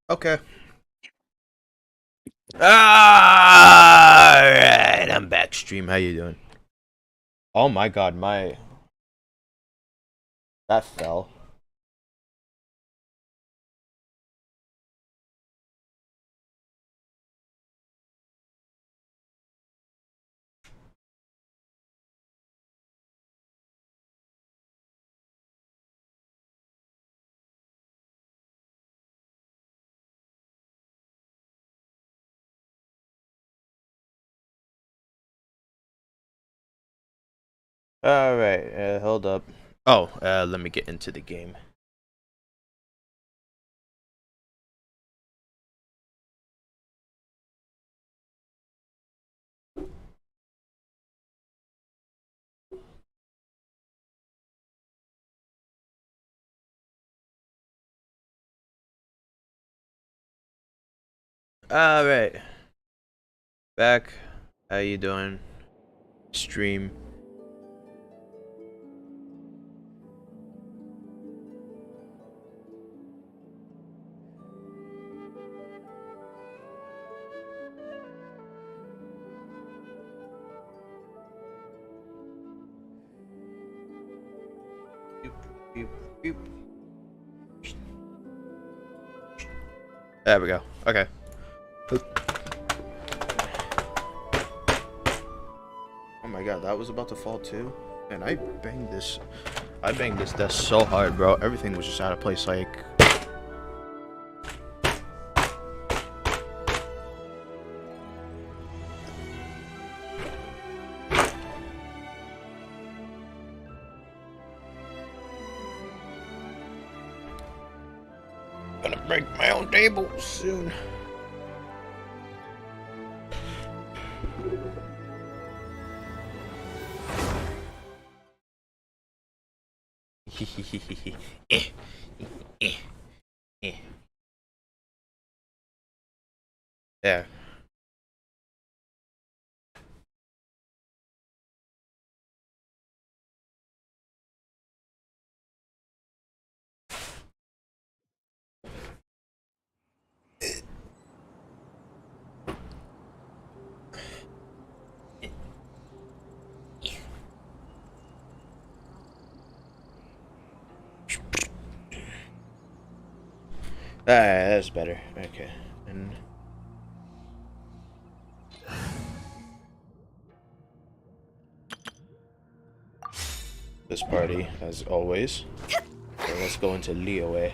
Okay. Alright, I'm back. Stream, how you doing? Oh my god, my that fell. Alright, hold up. Oh, let me get into the game. Alright. Back. How you doing? Stream. There we go. Okay. Oh my god, that was about to fall too. And I banged this desk so hard, bro. Everything was just out of place. Like, gonna break my own table soon. There. Alright, that's better. Okay. And this party, as always. So let's go into Liyue.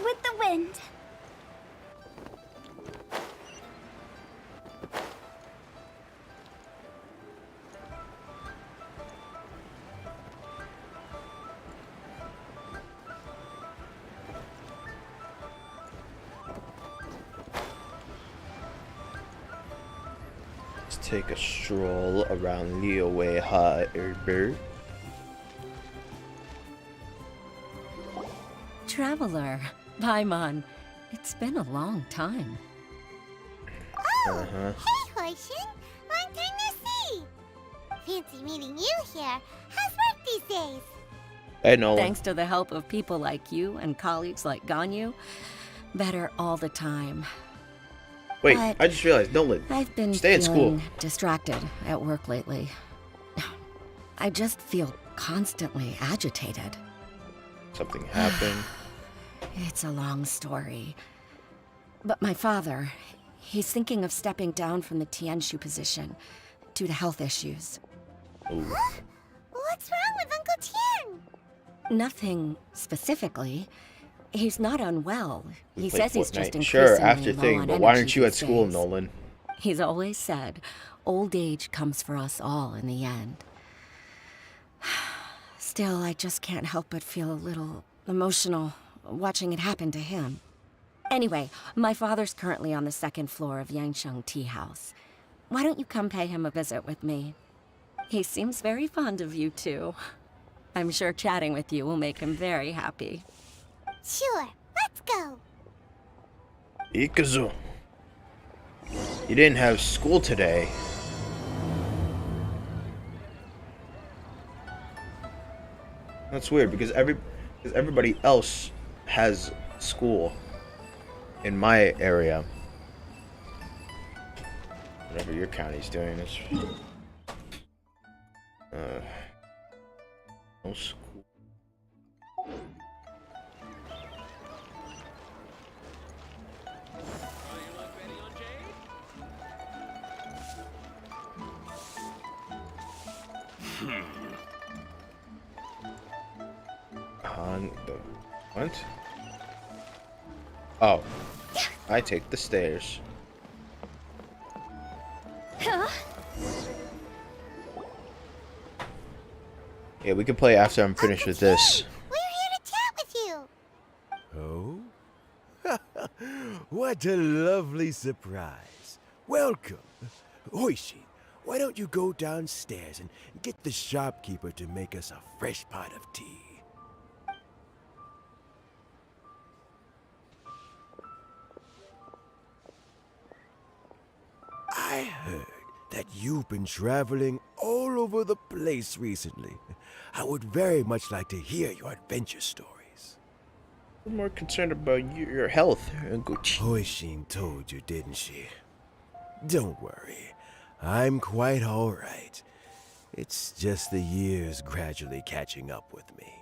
With the wind. Let's take a stroll around Liyue Harbor. Traveler, Paimon, it's been a long time. Oh, hey, Horshin. Long time no see. Fancy meeting you here. How's work these days? Hey, Nolan. Thanks to the help of people like you and colleagues like Ganyu, better all the time. Wait, But I just realized, Nolan. I've been Stay in feeling school. distracted at work lately. I just feel constantly agitated. Something happened. It's a long story. But my father, he's thinking of stepping down from the Tianshu position due to health issues. Ooh. What's wrong with Uncle Tian? Nothing specifically. He's not unwell. He Play says he's just Fortnite. increasingly Sure, after low thing, on but why energy aren't you at these school, days. Nolan? He's always said, old age comes for us all in the end. Still, I just can't help but feel a little emotional watching it happen to him. Anyway, my father's currently on the second floor of Yangsheng Tea House. Why don't you come pay him a visit with me? He seems very fond of you, too. I'm sure chatting with you will make him very happy. Sure, let's go. Ikazu. You didn't have school today. That's weird because everybody else has school in my area. Whatever your county's doing is no school. On the what? Oh, I take the stairs. Yeah, we can play after I'm finished with this. We're here to chat with you. Oh? What a lovely surprise. Welcome. Oishi, why don't you go downstairs and get the shopkeeper to make us a fresh pot of tea? I heard that you've been traveling all over the place recently. I would very much like to hear your adventure stories. I'm more concerned about your health, Gucci. Hoishin told you, didn't she? Don't worry. I'm quite alright. It's just the years gradually catching up with me.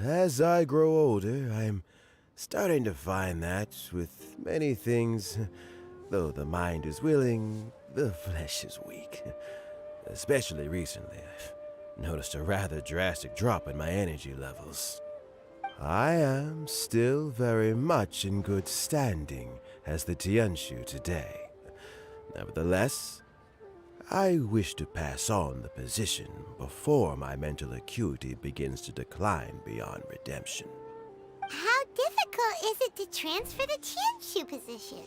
As I grow older, I'm starting to find that with many things, though the mind is willing, the flesh is weak. Especially recently, I've noticed a rather drastic drop in my energy levels. I am still very much in good standing as the Tianshu today. Nevertheless, I wish to pass on the position before my mental acuity begins to decline beyond redemption. How difficult is it to transfer the Tianshu position?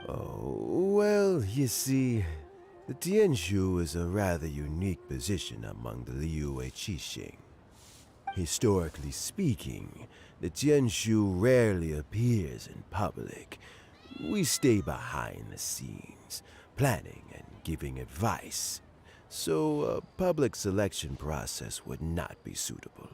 Oh, well, you see, the Tianshu is a rather unique position among the Liyue Qixing. Historically speaking, the Tianshu rarely appears in public. We stay behind the scenes, planning and giving advice, so a public selection process would not be suitable.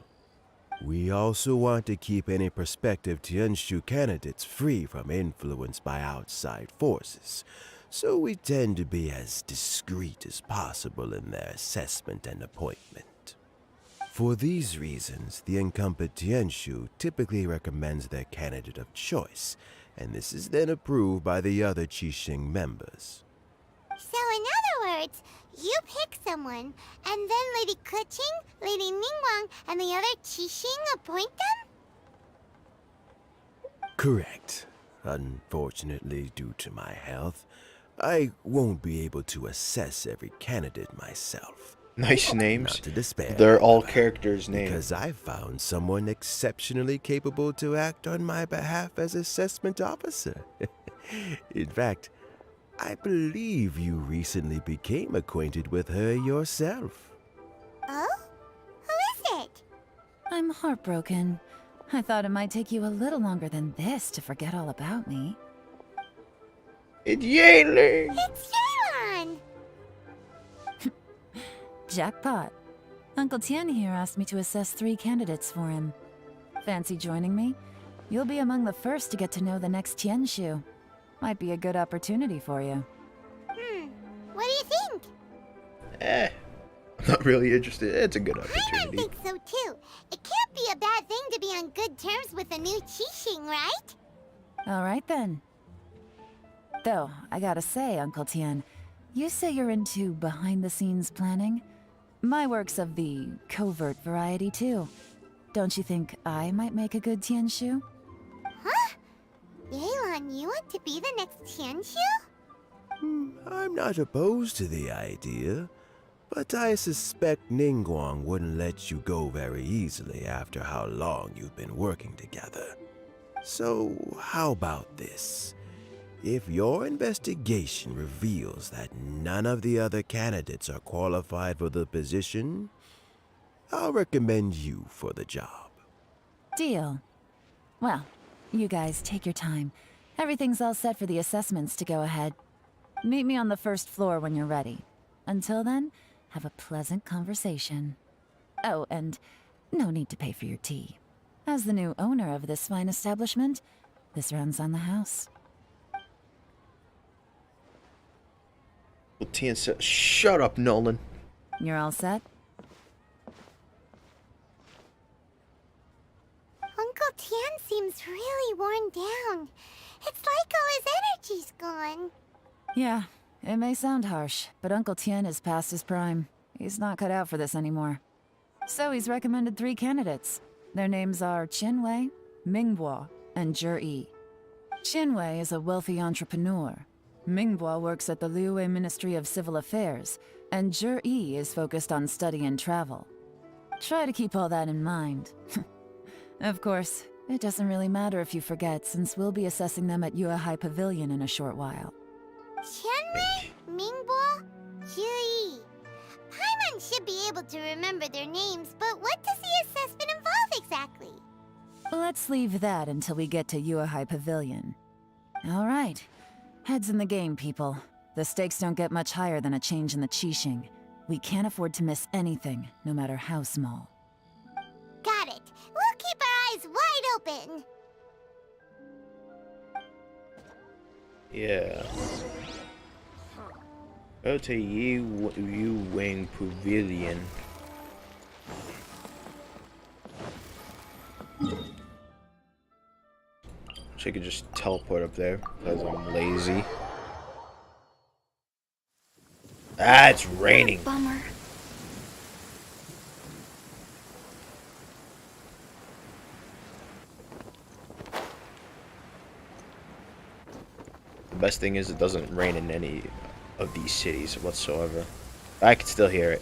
We also want to keep any prospective Tianshu candidates free from influence by outside forces, so we tend to be as discreet as possible in their assessment and appointment. For these reasons, the incumbent Tianshu typically recommends their candidate of choice, and this is then approved by the other Qixing members. So in other words, you pick someone, and then Lady Keqing, Lady Ningguang, and the other Qixing appoint them? Correct. Unfortunately, due to my health, I won't be able to assess every candidate myself. Nice names. Not to despair. They're all characters' names. Because I found someone exceptionally capable to act on my behalf as assessment officer. In fact, I believe you recently became acquainted with her yourself. Oh? Who is it? I'm heartbroken. I thought it might take you a little longer than this to forget all about me. It's Yelan! It's Yelan! Jackpot. Uncle Tien here asked me to assess 3 candidates for him. Fancy joining me? You'll be among the first to get to know the next Tianshu. Might be a good opportunity for you. What do you think? I'm not really interested. It's a good I opportunity. think so too. It can't be a bad thing to be on good terms with a new Qixing, right? Alright then. Though, I gotta say, Uncle Tien, you say you're into behind-the-scenes planning? My work's of the covert variety too. Don't you think I might make a good Tianshu? Huh? Yelan, you want to be the next Tianshu? I'm not opposed to the idea, but I suspect Ningguang wouldn't let you go very easily after how long you've been working together. So, how about this? If your investigation reveals that none of the other candidates are qualified for the position, I'll recommend you for the job. Deal. Well, you guys take your time. Everything's all set for the assessments to go ahead. Meet me on the first floor when you're ready. Until then, have a pleasant conversation. Oh, and no need to pay for your tea. As the new owner of this fine establishment, this runs on the house. Well, Tien said, "Shut up, Nolan." You're all set? Uncle Tian seems really worn down. It's like all his energy's gone. Yeah, it may sound harsh, but Uncle Tien is past his prime. He's not cut out for this anymore. So he's recommended 3 candidates. Their names are Qinwei, Mingbo, and Zhi. Qinwei is a wealthy entrepreneur. Mingbo works at the Liyue Ministry of Civil Affairs, and Zhi is focused on study and travel. Try to keep all that in mind. Of course, it doesn't really matter if you forget, since we'll be assessing them at Yuehai Pavilion in a short while. Qianwei, Mingbo, Zhi. Paimon should be able to remember their names, but what does the assessment involve exactly? Let's leave that until we get to Yuehai Pavilion. All right. Heads in the game, people. The stakes don't get much higher than a change in the Qixing. We can't afford to miss anything, no matter how small. Got it. We'll keep our eyes wide open. Yeah. Go to Yu Wing Pavilion. I could just teleport up there because I'm lazy. Ah, it's raining. Bummer. The best thing is it doesn't rain in any of these cities whatsoever. I can still hear it.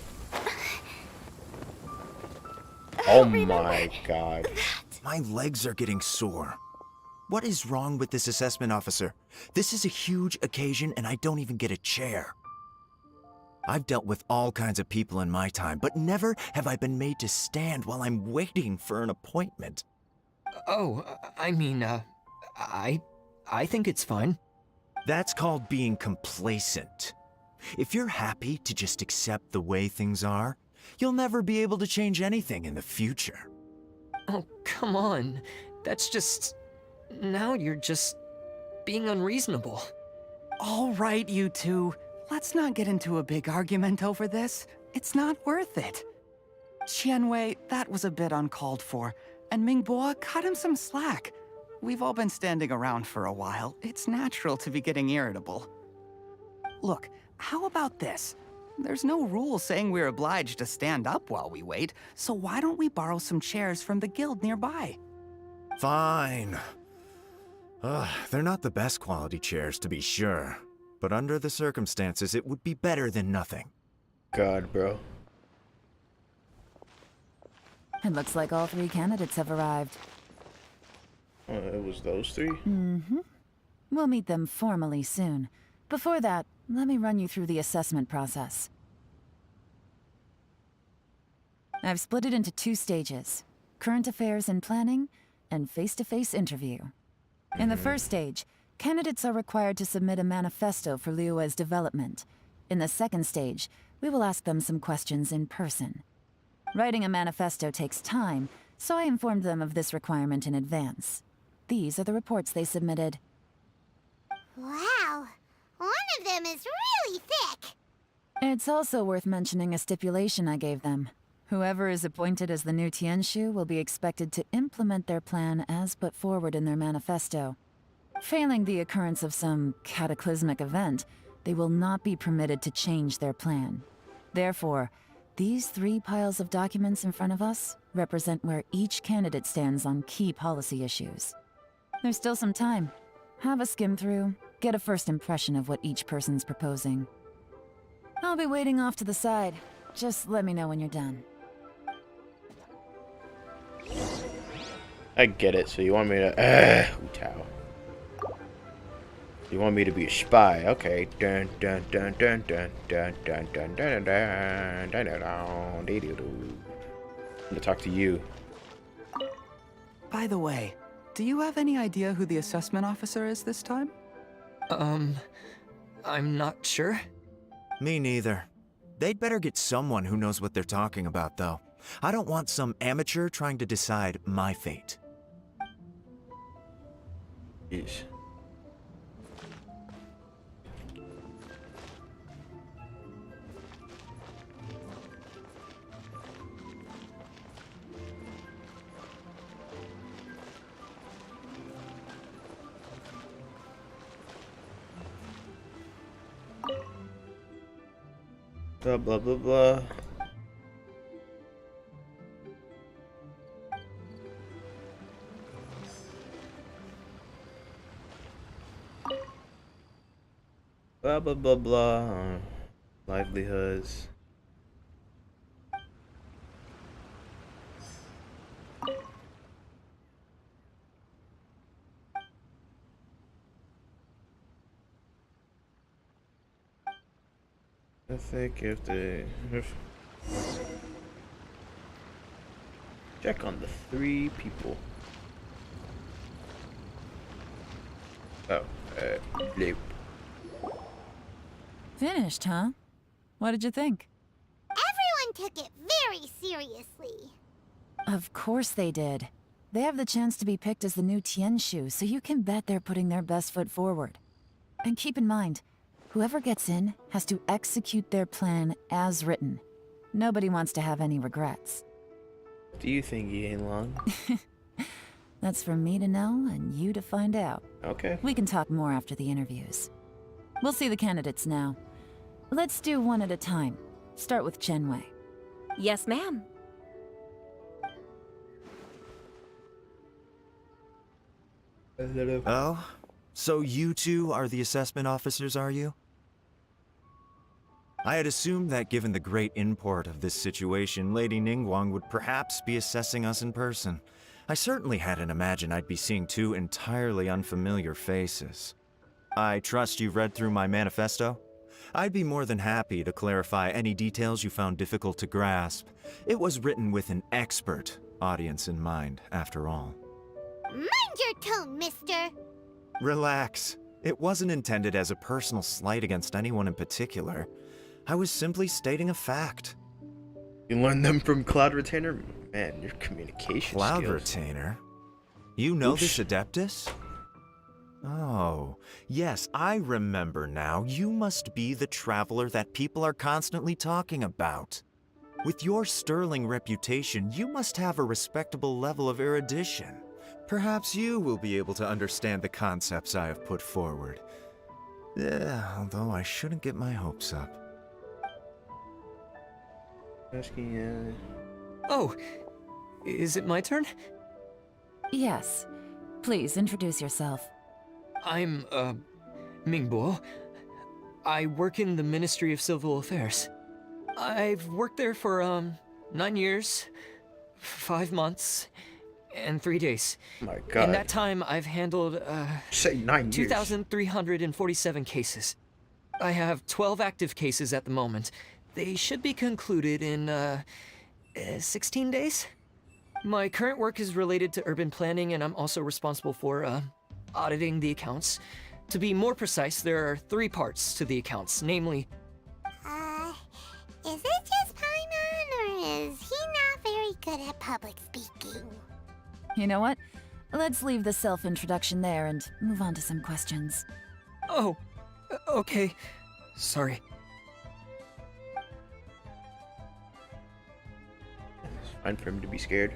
Oh my god. My legs are getting sore. What is wrong with this assessment officer? This is a huge occasion and I don't even get a chair. I've dealt with all kinds of people in my time, but never have I been made to stand while I'm waiting for an appointment. Oh, I mean, I think it's fine. That's called being complacent. If you're happy to just accept the way things are, you'll never be able to change anything in the future. Oh, come on. That's just... Now you're just being unreasonable. All right, you two. Let's not get into a big argument over this. It's not worth it. Qianwei, that was a bit uncalled for. And Mingbo, cut him some slack. We've all been standing around for a while. It's natural to be getting irritable. Look, how about this? There's no rule saying we're obliged to stand up while we wait, so why don't we borrow some chairs from the guild nearby? Fine. They're not the best quality chairs, to be sure. But under the circumstances, it would be better than nothing. God, bro. It looks like all 3 candidates have arrived. Oh, it was those 3? Mm-hmm. We'll meet them formally soon. Before that, let me run you through the assessment process. I've split it into 2 stages: current affairs and planning, and face-to-face interview. In the first stage, candidates are required to submit a manifesto for Liyue's development. In the second stage, we will ask them some questions in person. Writing a manifesto takes time, so I informed them of this requirement in advance. These are the reports they submitted. Wow. One of them is really thick. It's also worth mentioning a stipulation I gave them. Whoever is appointed as the new Tianshu will be expected to implement their plan as put forward in their manifesto. Failing the occurrence of some cataclysmic event, they will not be permitted to change their plan. Therefore, these 3 piles of documents in front of us represent where each candidate stands on key policy issues. There's still some time. Have a skim through, get a first impression of what each person's proposing. I'll be waiting off to the side. Just let me know when you're done. I get it. So you want me to... Utao. You want me to be a spy? Okay. Dun dun dun dun dun dun dun dun dun dun dun dun dun dun. to talk to you. By the way, do you have any idea who the assessment officer is this time? I'm not sure. Me neither. They'd better get someone who knows what they're talking about, though. I don't want some amateur trying to decide my fate. Jeez. Blah blah blah blah. Blah blah blah blah. Livelihoods. I think if they check on the 3 people. Oh, bleep. Finished, huh? What did you think? Everyone took it very seriously. Of course they did. They have the chance to be picked as the new Tianshu, so you can bet they're putting their best foot forward. And keep in mind, whoever gets in has to execute their plan as written. Nobody wants to have any regrets. What do you think, Yelan? That's for me to know and you to find out. Okay. We can talk more after the interviews. We'll see the candidates now. Let's do one at a time. Start with Chenwei. Yes, ma'am. Oh? So you two are the assessment officers, are you? I had assumed that given the great import of this situation, Lady Ningguang would perhaps be assessing us in person. I certainly hadn't imagined I'd be seeing 2 entirely unfamiliar faces. I trust you've read through my manifesto? I'd be more than happy to clarify any details you found difficult to grasp. It was written with an expert audience in mind, after all. Mind your tone, mister. Relax. It wasn't intended as a personal slight against anyone in particular. I was simply stating a fact. You learned them from Cloud Retainer? Man, your communication Cloud skills. Retainer? You know Oosh. this Adeptus? Oh, yes, I remember now. You must be the traveler that people are constantly talking about. With your sterling reputation, you must have a respectable level of erudition. Perhaps you will be able to understand the concepts I have put forward. Although I shouldn't get my hopes up. Asking, Oh, is it my turn? Yes. Please introduce yourself. I'm, Mingbo. I work in the Ministry of Civil Affairs. I've worked there for, 9 years, 5 months, and 3 days. Oh my god. In that time, I've handled, Say 9 years. 2,347 cases. I have 12 active cases at the moment. They should be concluded in, 16 days? My current work is related to urban planning, and I'm also responsible for, auditing the accounts. To be more precise, there are 3 parts to the accounts, namely... Is it just Paimon, or is he not very good at public speaking? You know what? Let's leave the self-introduction there and move on to some questions. Oh, okay. Sorry. It's fine for him to be scared.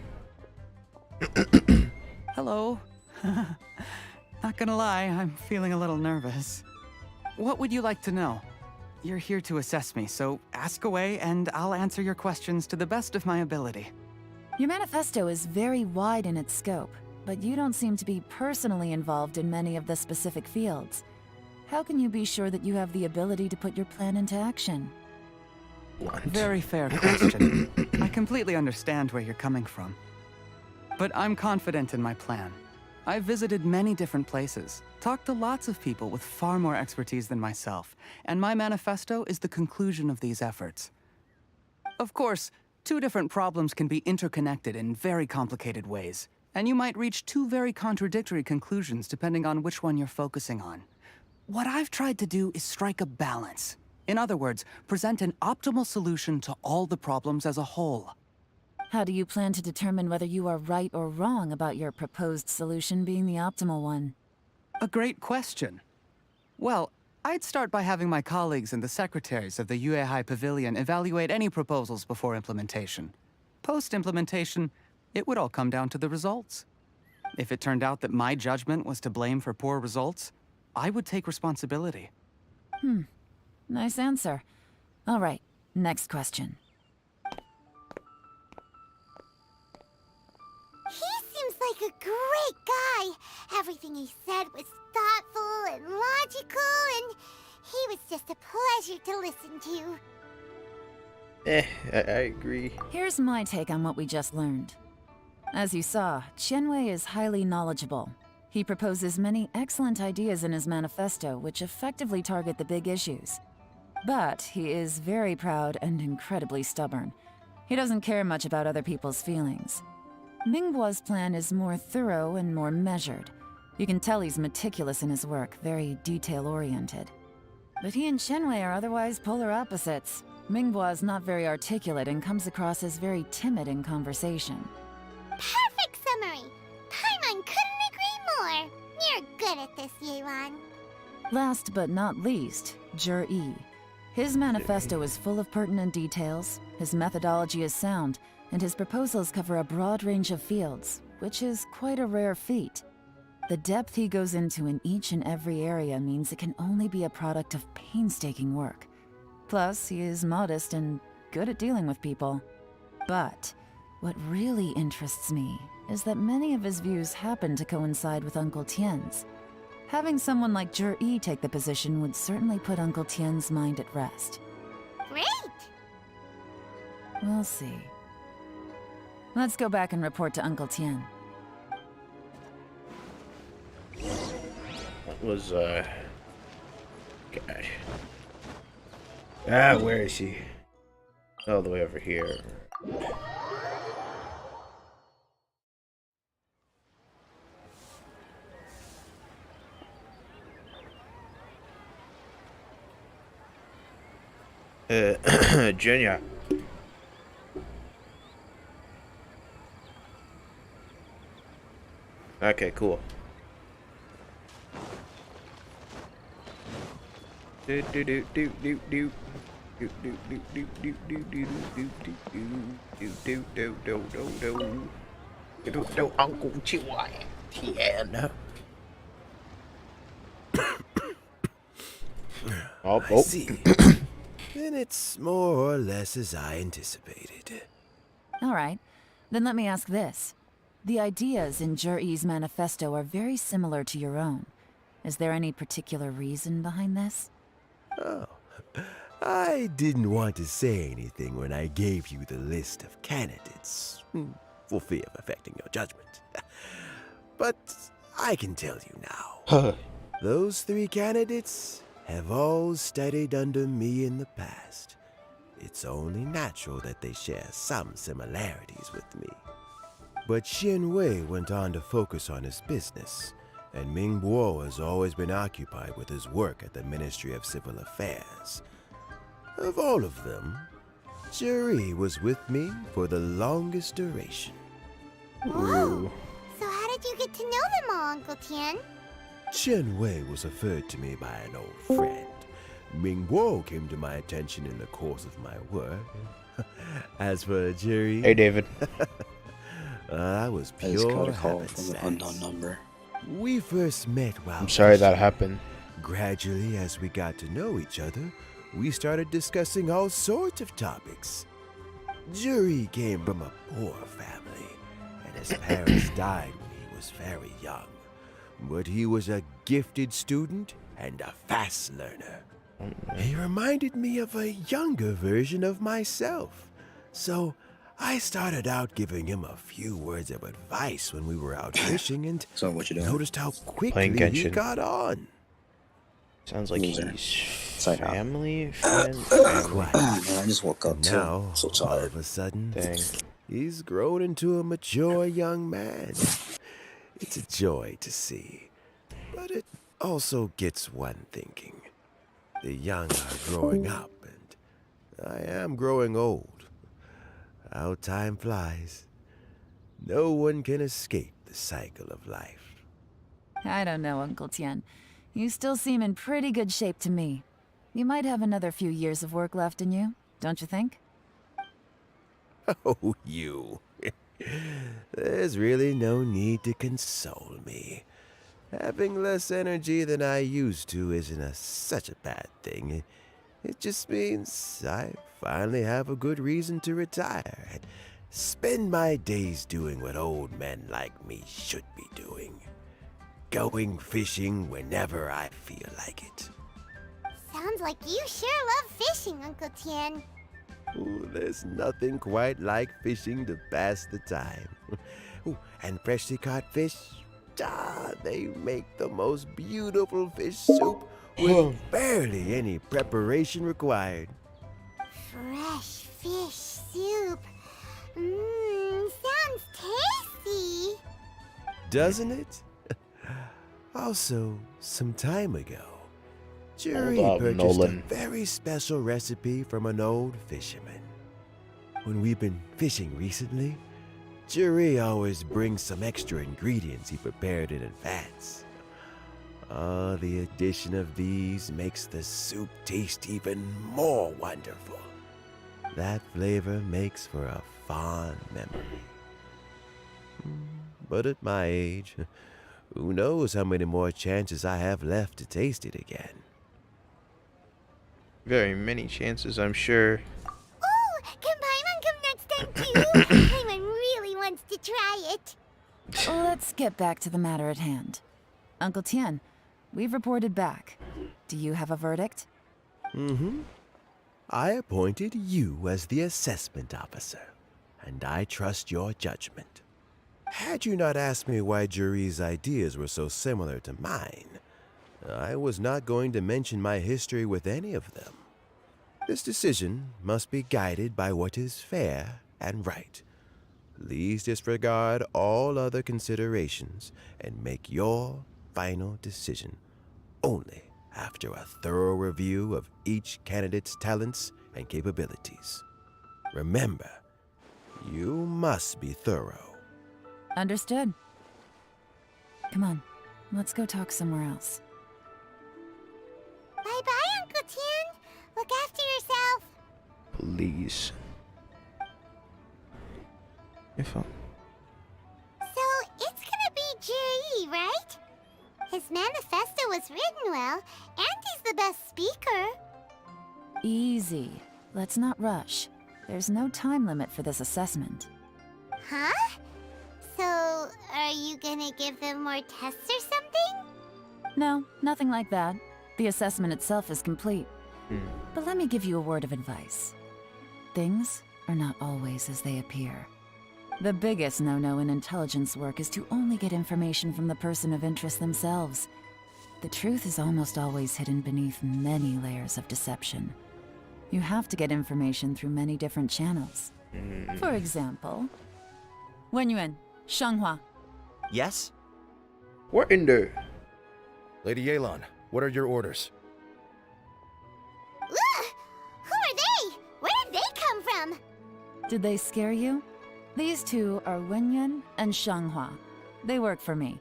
Hello. Not gonna lie, I'm feeling a little nervous. What would you like to know? You're here to assess me, so ask away and I'll answer your questions to the best of my ability. Your manifesto is very wide in its scope, but you don't seem to be personally involved in many of the specific fields. How can you be sure that you have the ability to put your plan into action? Blunt. Very fair question. I completely understand where you're coming from. But I'm confident in my plan. I've visited many different places, talked to lots of people with far more expertise than myself, and my manifesto is the conclusion of these efforts. Of course, Two different problems can be interconnected in very complicated ways, and you might reach two very contradictory conclusions depending on which one you're focusing on. What I've tried to do is strike a balance. In other words, present an optimal solution to all the problems as a whole. How do you plan to determine whether you are right or wrong about your proposed solution being the optimal one? A great question. Well, I'd start by having my colleagues and the secretaries of the Yuehai Pavilion evaluate any proposals before implementation. Post-implementation, it would all come down to the results. If it turned out that my judgment was to blame for poor results, I would take responsibility. Nice answer. All right, next question. He seems like a great guy. Everything he said was thoughtful and logical, and he was just a pleasure to listen to. I agree. Here's my take on what we just learned. As you saw, Qianwei is highly knowledgeable. He proposes many excellent ideas in his manifesto which effectively target the big issues. But he is very proud and incredibly stubborn. He doesn't care much about other people's feelings. Mingbo's plan is more thorough and more measured. You can tell he's meticulous in his work, very detail-oriented. But he and Qianwei are otherwise polar opposites. Mingbo is not very articulate and comes across as very timid in conversation. Perfect summary. Paimon couldn't agree more. You're good at this, Yelan. Last but not least, Jur-E. His manifesto is full of pertinent details, his methodology is sound, and his proposals cover a broad range of fields, which is quite a rare feat. The depth he goes into in each and every area means it can only be a product of painstaking work. Plus, he is modest and good at dealing with people. But what really interests me is that many of his views happen to coincide with Uncle Tien's. Having someone like Jur-E take the position would certainly put Uncle Tien's mind at rest. Great. We'll see. Let's go back and report to Uncle Tien. What was, God. Ah, where is she? All the way over here. Junior. Okay, cool. Do do do do do do do do do do do do do do do do do do do Uncle Tien. I see. Then it's more or less as I anticipated. All right, then let me ask this. The ideas in Jur-E's manifesto are very similar to your own. Is there any particular reason behind this? Oh, I didn't want to say anything when I gave you the list of candidates, for fear of affecting your judgment. But I can tell you now. Those three candidates have all studied under me in the past. It's only natural that they share some similarities with me. But Qianwei went on to focus on his business, and Mingbo has always been occupied with his work at the Ministry of Civil Affairs. Of all of them, Jur-E was with me for the longest duration. Whoa. So how did you get to know them all, Uncle Tien? Qianwei was referred to me by an old friend. Mingbo came to my attention in the course of my work. As for Jur-E... Hey, David. I was I just got pure a call from an happenstance. unknown number. We first met while I'm sorry that fishing. happened. Gradually, as we got to know each other, we started discussing all sorts of topics. Jur-E came from a poor family, and his parents died when he was very young. But he was a gifted student and a fast learner. He reminded me of a younger version of myself. So I started out giving him a few words of advice when we were out fishing and So what you doing? noticed how quickly Playing he Genshin. got on. Sounds like Loser. he's Sign out. Family, friends, family. Quite. Man, I just woke up And too. now, I'm so all tired. of a sudden, Dang. he's grown into a mature young man. It's a joy to see. But it also gets one thinking. The young are growing up, and I am growing old. How time flies. No one can escape the cycle of life. I don't know, Uncle Tian. You still seem in pretty good shape to me. You might have another few years of work left in you, don't you think? Oh, you. There's really no need to console me. Having less energy than I used to isn't such a bad thing. It just means I finally have a good reason to retire and spend my days doing what old men like me should be doing. Going fishing whenever I feel like it. Sounds like you sure love fishing, Uncle Tian. Ooh, there's nothing quite like fishing to pass the time. Ooh, and freshly caught fish, they make the most beautiful fish soup with barely any preparation required. Fresh fish soup. Sounds tasty. Doesn't it? Also, some time ago, Jury Hold up, purchased Nolan. a very special recipe from an old fisherman. When we've been fishing recently, Jury always brings some extra ingredients he prepared in advance. The addition of these makes the soup taste even more wonderful. That flavor makes for a fond memory. But at my age, who knows how many more chances I have left to taste it again. Very many chances, I'm sure. Oh, can Paimon come next time too? Paimon really wants to try it. Let's get back to the matter at hand. Uncle Tian, we've reported back. Do you have a verdict? I appointed you as the assessment officer, and I trust your judgment. Had you not asked me why Jury's ideas were so similar to mine, I was not going to mention my history with any of them. This decision must be guided by what is fair and right. Please disregard all other considerations and make your final decision only after a thorough review of each candidate's talents and capabilities. Remember, you must be thorough. Understood. Come on, let's go talk somewhere else. Bye-bye, Uncle Tian. Look after yourself. Please. If I... So, it's gonna be Jiri, right? His manifesto was written well, and he's the best speaker. Easy. Let's not rush. There's no time limit for this assessment. Huh? So, are you gonna give them more tests or something? No, nothing like that. The assessment itself is complete. But let me give you a word of advice. Things are not always as they appear. The biggest no-no in intelligence work is to only get information from the person of interest themselves. The truth is almost always hidden beneath many layers of deception. You have to get information through many different channels. For example, Wenyuan, Shanghua. Yes? What in there? Lady Yelan, what are your orders? Ugh! Who are they? Where did they come from? Did they scare you? These two are Wenyuan and Shanghua. They work for me.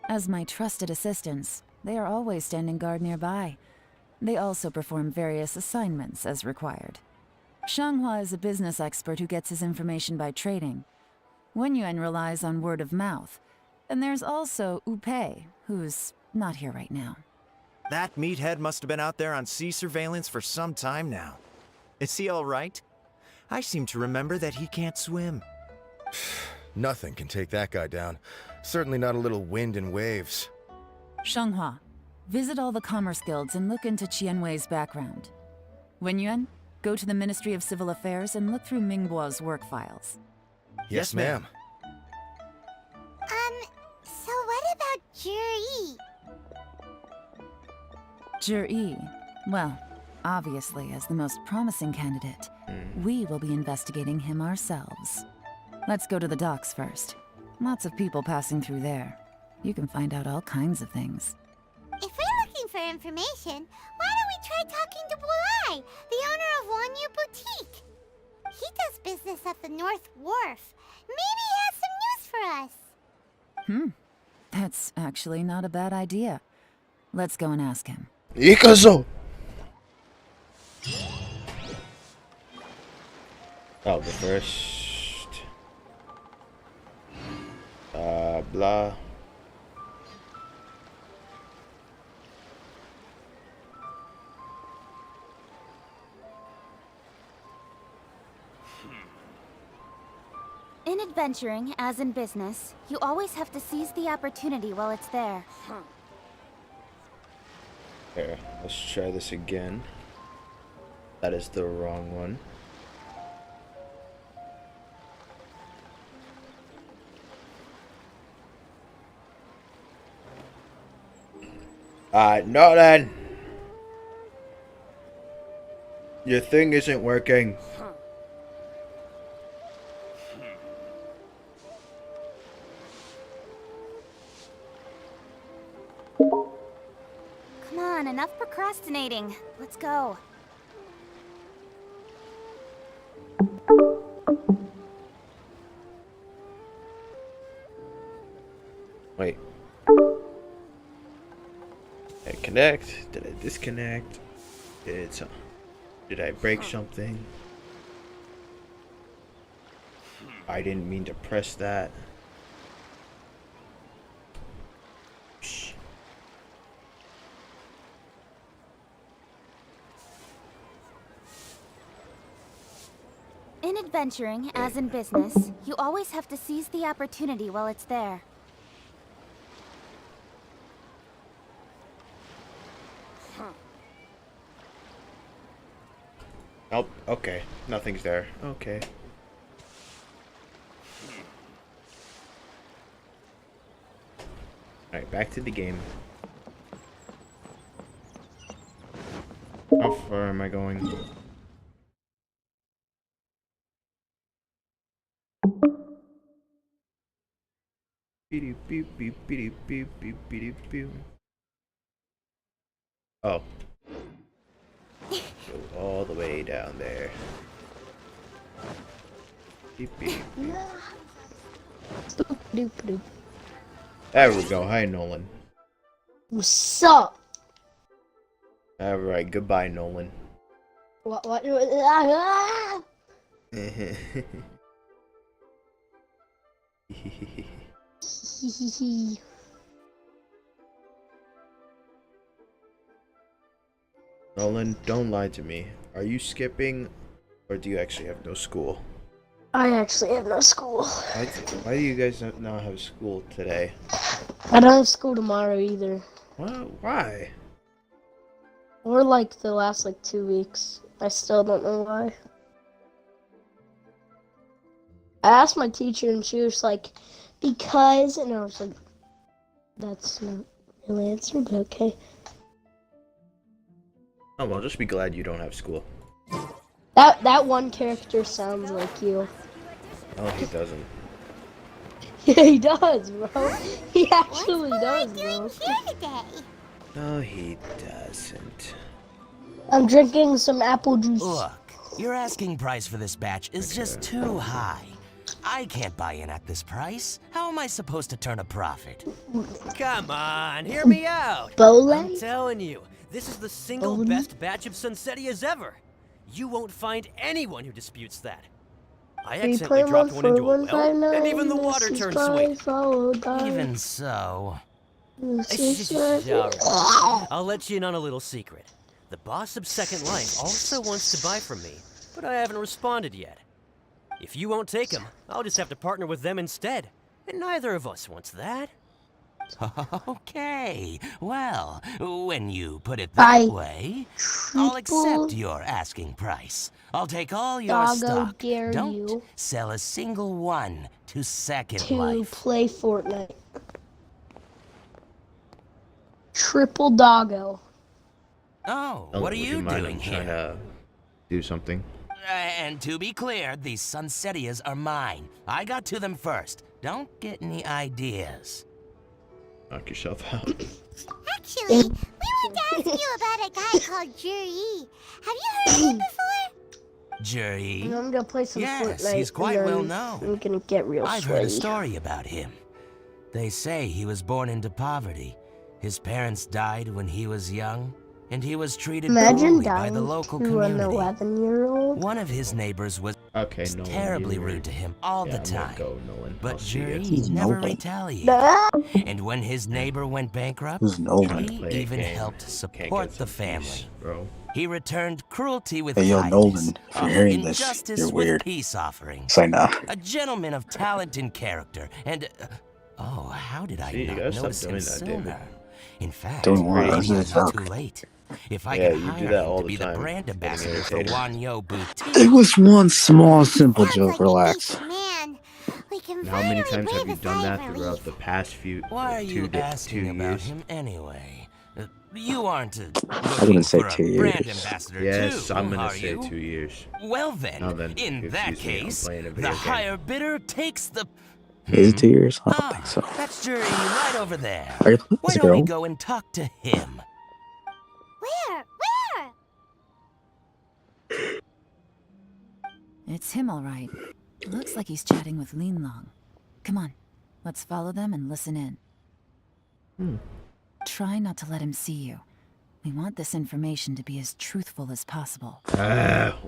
As my trusted assistants, they are always standing guard nearby. They also perform various assignments as required. Shanghua is a business expert who gets his information by trading. Wenyuan relies on word of mouth. And there's also Upei, who's not here right now. That meathead must have been out there on sea surveillance for some time now. Is he all right? I seem to remember that he can't swim. Nothing can take that guy down. Certainly not a little wind and waves. Shanghua, visit all the commerce guilds and look into Qianwei's background. Wenyuan, go to the Ministry of Civil Affairs and look through Mingbo's work files. Yes, ma'am. So what about Jiri? Jiri, well, obviously as the most promising candidate, we will be investigating him ourselves. Let's go to the docks first. Lots of people passing through there. You can find out all kinds of things. If we're looking for information, why don't we try talking to Boulai, the owner of Wanyu Boutique? He does business at the North Wharf. Maybe he has some news for us. That's actually not a bad idea. Let's go and ask him. Ikazo! Oh, the first... blah. In adventuring, as in business, you always have to seize the opportunity while it's there. Here, let's try this again. That is the wrong one. Alright, Nolan! Your thing isn't working. Come on, enough procrastinating. Let's go. Wait. Did I connect? Did I disconnect? Did I break something? I didn't mean to press that. Shh. In adventuring, as in business, you always have to seize the opportunity while it's there. Nope. Okay. Nothing's there. Okay. Alright, back to the game. How far am I going? Oh. Go all the way down there. There we go. Hi, Nolan. What's up? Alright, goodbye, Nolan. What? Nolan, don't lie to me. Are you skipping, or do you actually have no school? I actually have no school. Why do you guys not have school today? I don't have school tomorrow either. What? Why? Or like the last 2 weeks. I still don't know why. I asked my teacher and she was like, because, and I was like, that's not really answer, but okay. Oh well, just be glad you don't have school. That one character sounds like you. Oh, he doesn't. Yeah, he does, bro. He actually does, bro. Doing here today? No, he doesn't. I'm drinking some apple juice. Look, your asking price for this batch is just too high. I can't buy in at this price. How am I supposed to turn a profit? Come on, hear me out. Bole? I'm telling you, this is the single best batch of Sunsetias ever. You won't find anyone who disputes that. I accidentally dropped one into a well, and even the water turned sweet. Even so... Alright, I'll let you in on a little secret. The boss of Second Life also wants to buy from me, but I haven't responded yet. If you won't take him, I'll just have to partner with them instead. And neither of us wants that. Okay, well, when you put it that way, I'll accept your asking price. I'll take all your stock. Don't sell a single one to Second Life. To play Fortnite. Triple doggo. Oh, Don't what are would you mind? doing I'm trying here? to do something. And to be clear, these Sunsettias are mine. I got to them first. Don't get any ideas. Knock yourself out. Actually, we want to ask you about a guy called Juri. Have you heard of him before? Jury? And I'm gonna play some Yes, Fortnite. he's quite and well then known. I'm gonna get real I've sweaty. heard a story about him. They say he was born into poverty. His parents died when he was young, and he was treated Imagine poorly by the dying local to an community. 11-year-old. One of his neighbors was Okay, Nolan. terribly you're- rude to him all yeah, the I'm gonna time. go, Nolan. But I'll see ya. Jury never retaliated. Ah! And when his neighbor went bankrupt, Trying to he play a even game. helped Can't support get the some peace, family. bro. He returned cruelty with Hey, yo, kindness, Nolan, if you're hearing this, injustice you're with weird. peace offerings. Say nah. A gentleman of talent and character, and oh, how did I See, you not gotta stop notice him doing that, David. sooner? In fact, Doing what? maybe This is it's a too joke. late. If I Yeah, could you do hire that him all to the be the time, brand getting ambassador for irritated. Wanyo Boutique. It was one small, simple Sounds joke. like Relax. a decent man. We can And how many finally times have breathe you a done sigh that of throughout relief. the past few Why are you two asking about years? him anyway? You aren't I looking wouldn't say for a 2 brand years. ambassador Yes, too, I'm gonna are say you? 2 years. Well then, Now then, in that excuse me, I'm case, playing a the video game. higher bidder takes the... Is it 2 years? I don't think so. That's Jury right over there. Are you playing Why as a don't we girl? go and talk to him? Where? Where? It's him, all right. Looks like he's chatting with Lin Long. Come on, let's follow them and listen in. Try not to let him see you. We want this information to be as truthful as possible.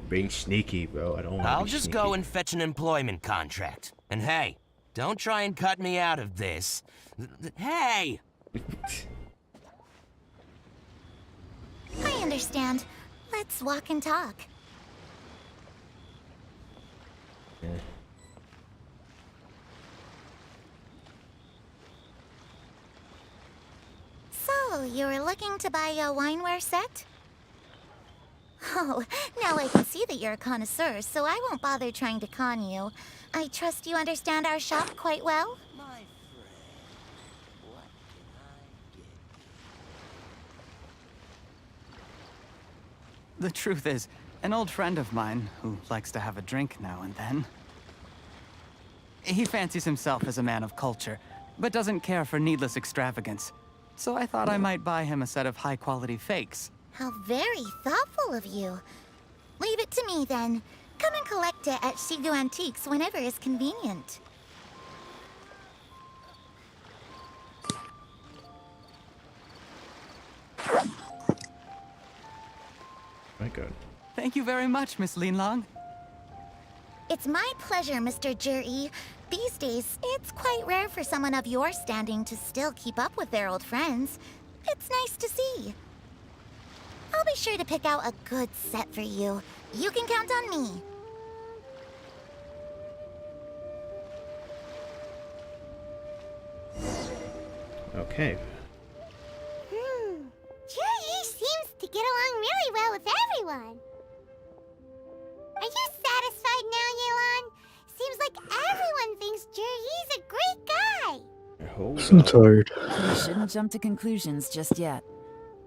Being sneaky, bro. I don't want to I'll be just sneaky. go and fetch an employment contract. And hey, don't try and cut me out of this. Hey! I understand. Let's walk and talk. So, you were looking to buy a wineware set? Oh, now I can see that you're a connoisseur, so I won't bother trying to con you. I trust you understand our shop quite well? My friend, what can I get? The truth is, an old friend of mine, who likes to have a drink now and then, he fancies himself as a man of culture, but doesn't care for needless extravagance. So I thought I might buy him a set of high-quality fakes. How very thoughtful of you. Leave it to me, then. Come and collect it at Shigu Antiques whenever is convenient. My God. Thank you very much, Miss Lin Long. It's my pleasure, Mr. Juri. These days, it's quite rare for someone of your standing to still keep up with their old friends. It's nice to see. I'll be sure to pick out a good set for you. You can count on me. Okay. Juri seems to get along really well with everyone. Are you satisfied now, Yelan? Seems like everyone thinks Juri's a great guy. Hold I'm up. tired. We shouldn't jump to conclusions just yet.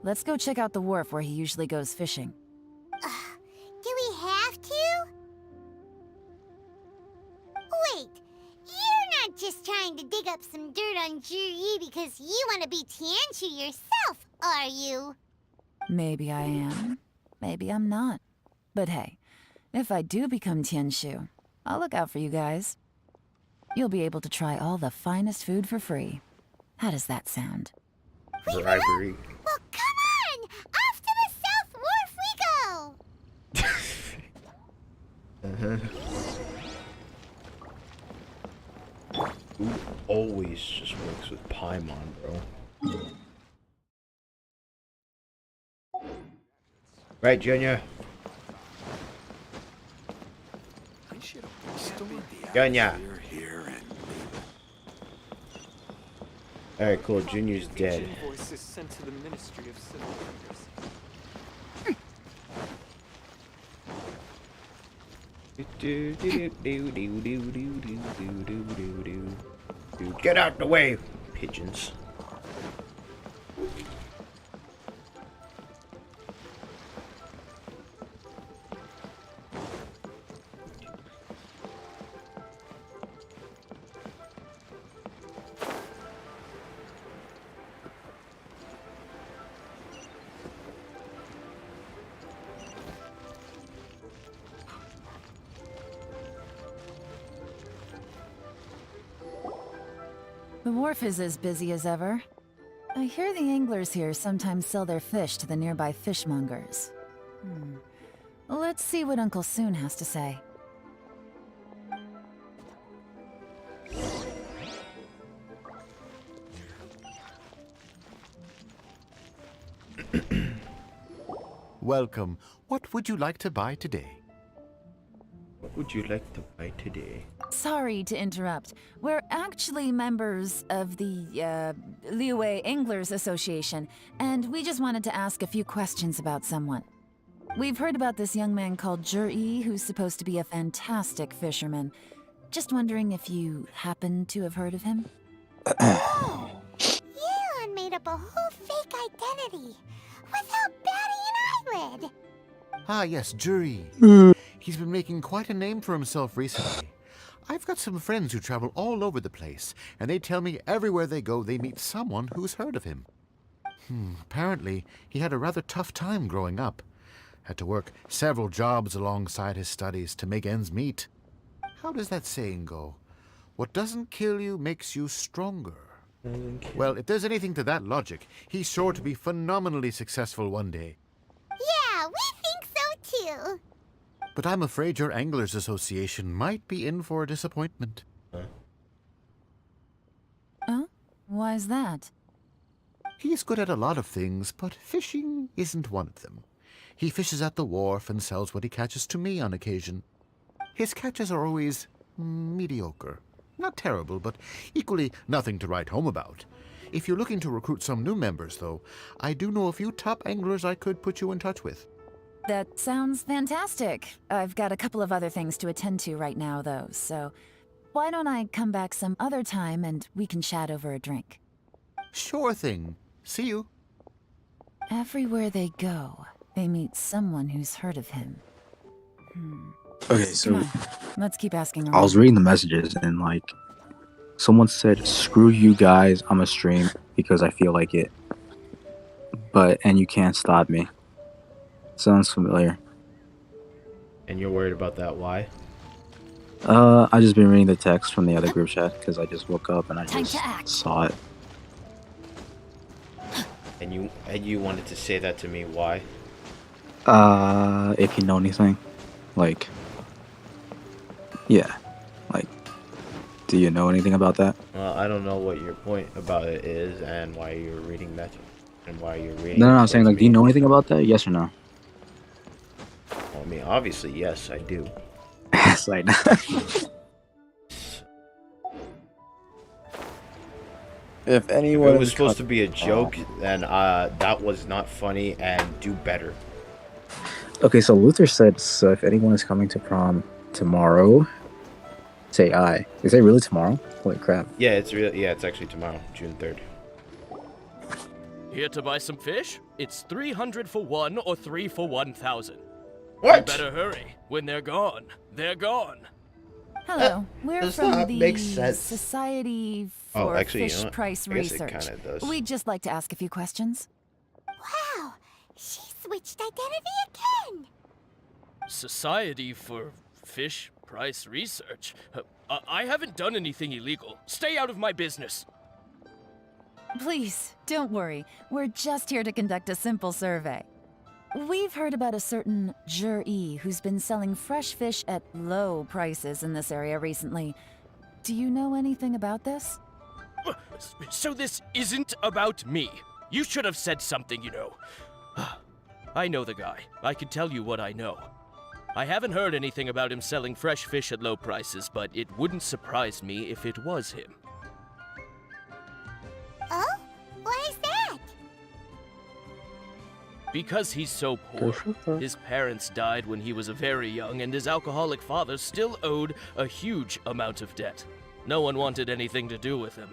Let's go check out the wharf where he usually goes fishing. Do we have to? Wait, you're not just trying to dig up some dirt on Juri because you want to be Tianshu yourself, are you? Maybe I am. Maybe I'm not. But hey, if I do become Tianshu, I'll look out for you guys. You'll be able to try all the finest food for free. How does that sound? Bribery. Well, come on! Off to the South Wharf we go! Who always just works with Paimon, bro? Right, Junior? Junior! Alright, cool. Junior's dead. Invoices sent to the Ministry of Civil Affairs. Get out the way, pigeons. The wharf is as busy as ever. I hear the anglers here sometimes sell their fish to the nearby fishmongers. Let's see what Uncle Soon has to say. Welcome. What would you like to buy today? What would you like to buy today? Sorry to interrupt. We're actually members of the, Liyue Anglers Association, and we just wanted to ask a few questions about someone. We've heard about this young man called Zhi, who's supposed to be a fantastic fisherman. Just wondering if you happen to have heard of him? Oh! Yelan made up a whole fake identity without batting an eyelid! Ah, yes, Jury. He's been making quite a name for himself recently. I've got some friends who travel all over the place, and they tell me everywhere they go they meet someone who's heard of him. Apparently, he had a rather tough time growing up. Had to work several jobs alongside his studies to make ends meet. How does that saying go? What doesn't kill you makes you stronger. Well, if there's anything to that logic, he's sure to be phenomenally successful one day. Yeah, we think so too. But I'm afraid your Anglers Association might be in for a disappointment. Oh? Why's that? He's good at a lot of things, but fishing isn't one of them. He fishes at the wharf and sells what he catches to me on occasion. His catches are always mediocre. Not terrible, but equally nothing to write home about. If you're looking to recruit some new members, though, I do know a few top anglers I could put you in touch with. That sounds fantastic. I've got a couple of other things to attend to right now, though, so why don't I come back some other time and we can chat over a drink? Sure thing. See you. Everywhere they go, they meet someone who's heard of him. Okay, so Come on, let's keep asking around. I was reading the messages and like someone said, "Screw you guys, I'm a stream because I feel like it." And you can't stop me. Sounds familiar. And you're worried about that? Why? I just been reading the text from the other group chat because I just woke up and I just saw it. And you wanted to say that to me? Why? If you know anything, like, yeah, like, do you know anything about that? Well, I don't know what your point about it is and why you're reading that and why you're reading. No, I'm saying like, do you know anything about that? Yes or no? Well, I mean, obviously, yes, I do. It's like, if anyone If it was supposed to be a joke, then that was not funny, and do better. Okay, so Luther said, so if anyone is coming to prom tomorrow, say I. Is it really tomorrow? Holy crap. Yeah, it's real. Yeah, it's actually tomorrow, June 3rd. Here to buy some fish? It's 300 for 1 or 3 for 1,000. What? You better hurry. When they're gone, they're gone. Hello, we're does from not the make sense. Society Oh, for actually, you Fish know what? Price I guess it Research. kinda does. We'd just like to ask a few questions. Wow, she switched identity again. Society for Fish Price Research? I haven't done anything illegal. Stay out of my business. Please, don't worry. We're just here to conduct a simple survey. We've heard about a certain Zhi who's been selling fresh fish at low prices in this area recently. Do you know anything about this? So this isn't about me. You should have said something, you know. I know the guy. I can tell you what I know. I haven't heard anything about him selling fresh fish at low prices, but it wouldn't surprise me if it was him. Oh? Why is that? Because he's so poor. His parents died when he was very young, and his alcoholic father still owed a huge amount of debt. No one wanted anything to do with him.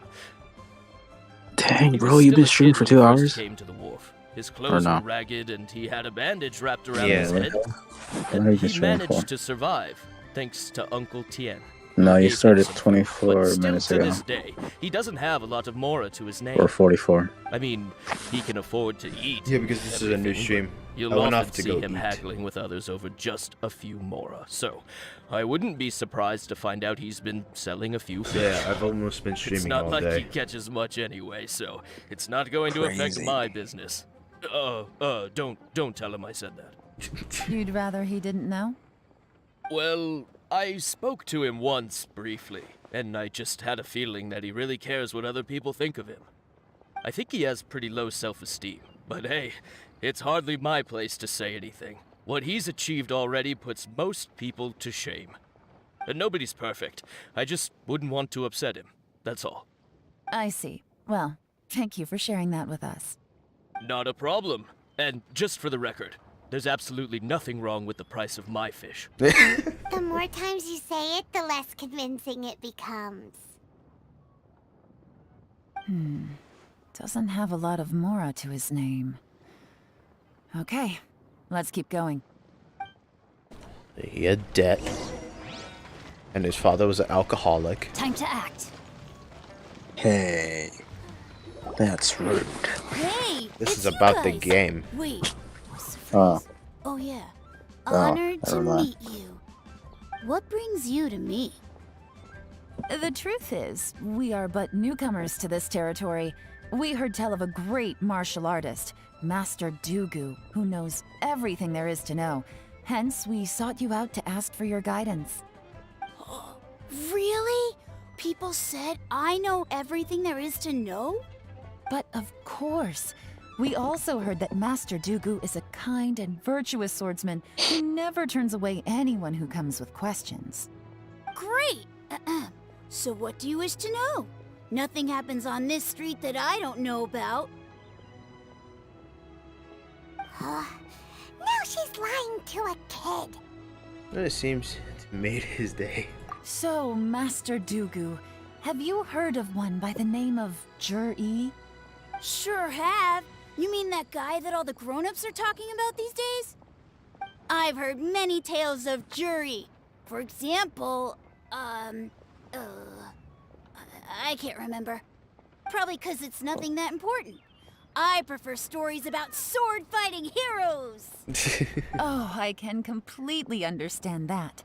Dang, He bro, was you've still been a streaming kid for when 2 he hours? first came to the wharf. His clothes no? were ragged, and he had a bandage wrapped around Yeah, his right. head. What have you And been he streaming for? managed to survive, thanks to Uncle Tien. No, He you gave him started some proof, 24 but still minutes to ago. this day, he doesn't have a lot of mora to his name. Or 44. I mean, he can afford to eat. Yeah, because this is a new everything, stream. but You'll I went often off to see go him eat. haggling with others over just a few mora. So, I wouldn't be surprised to find out he's been selling a few fish. Yeah, I've almost been It's streaming not all like he day. catches much anyway, so it's not going to affect Crazy. my business. Don't tell him I said that. You'd rather he didn't know? Well, I spoke to him once briefly, and I just had a feeling that he really cares what other people think of him. I think he has pretty low self-esteem, but hey, it's hardly my place to say anything. What he's achieved already puts most people to shame. And nobody's perfect. I just wouldn't want to upset him, that's all. I see. Well, thank you for sharing that with us. Not a problem. And just for the record, there's absolutely nothing wrong with the price of my fish. The more times you say it, the less convincing it becomes. Doesn't have a lot of mora to his name. Okay, let's keep going. He had debt. And his father was an alcoholic. Time to act. Hey. That's rude. Hey, This is about the game. Wait, what's the Oh. phrase? Oh yeah. Oh, Honored to never mind. meet you. What brings you to me? The truth is, we are but newcomers to this territory. We heard tell of a great martial artist, Master Dugu, who knows everything there is to know. Hence, we sought you out to ask for your guidance. Really? People said I know everything there is to know? But of course, we also heard that Master Dugu is a kind and virtuous swordsman who never turns away anyone who comes with questions. Great! So what do you wish to know? Nothing happens on this street that I don't know about. Now she's lying to a kid. It seems it made his day. So, Master Dugu, have you heard of one by the name of Jur-E? Sure have. You mean that guy that all the grown-ups are talking about these days? I've heard many tales of jury. For example, I can't remember. Probably 'cause it's nothing that important. I prefer stories about sword-fighting heroes. Oh, I can completely understand that.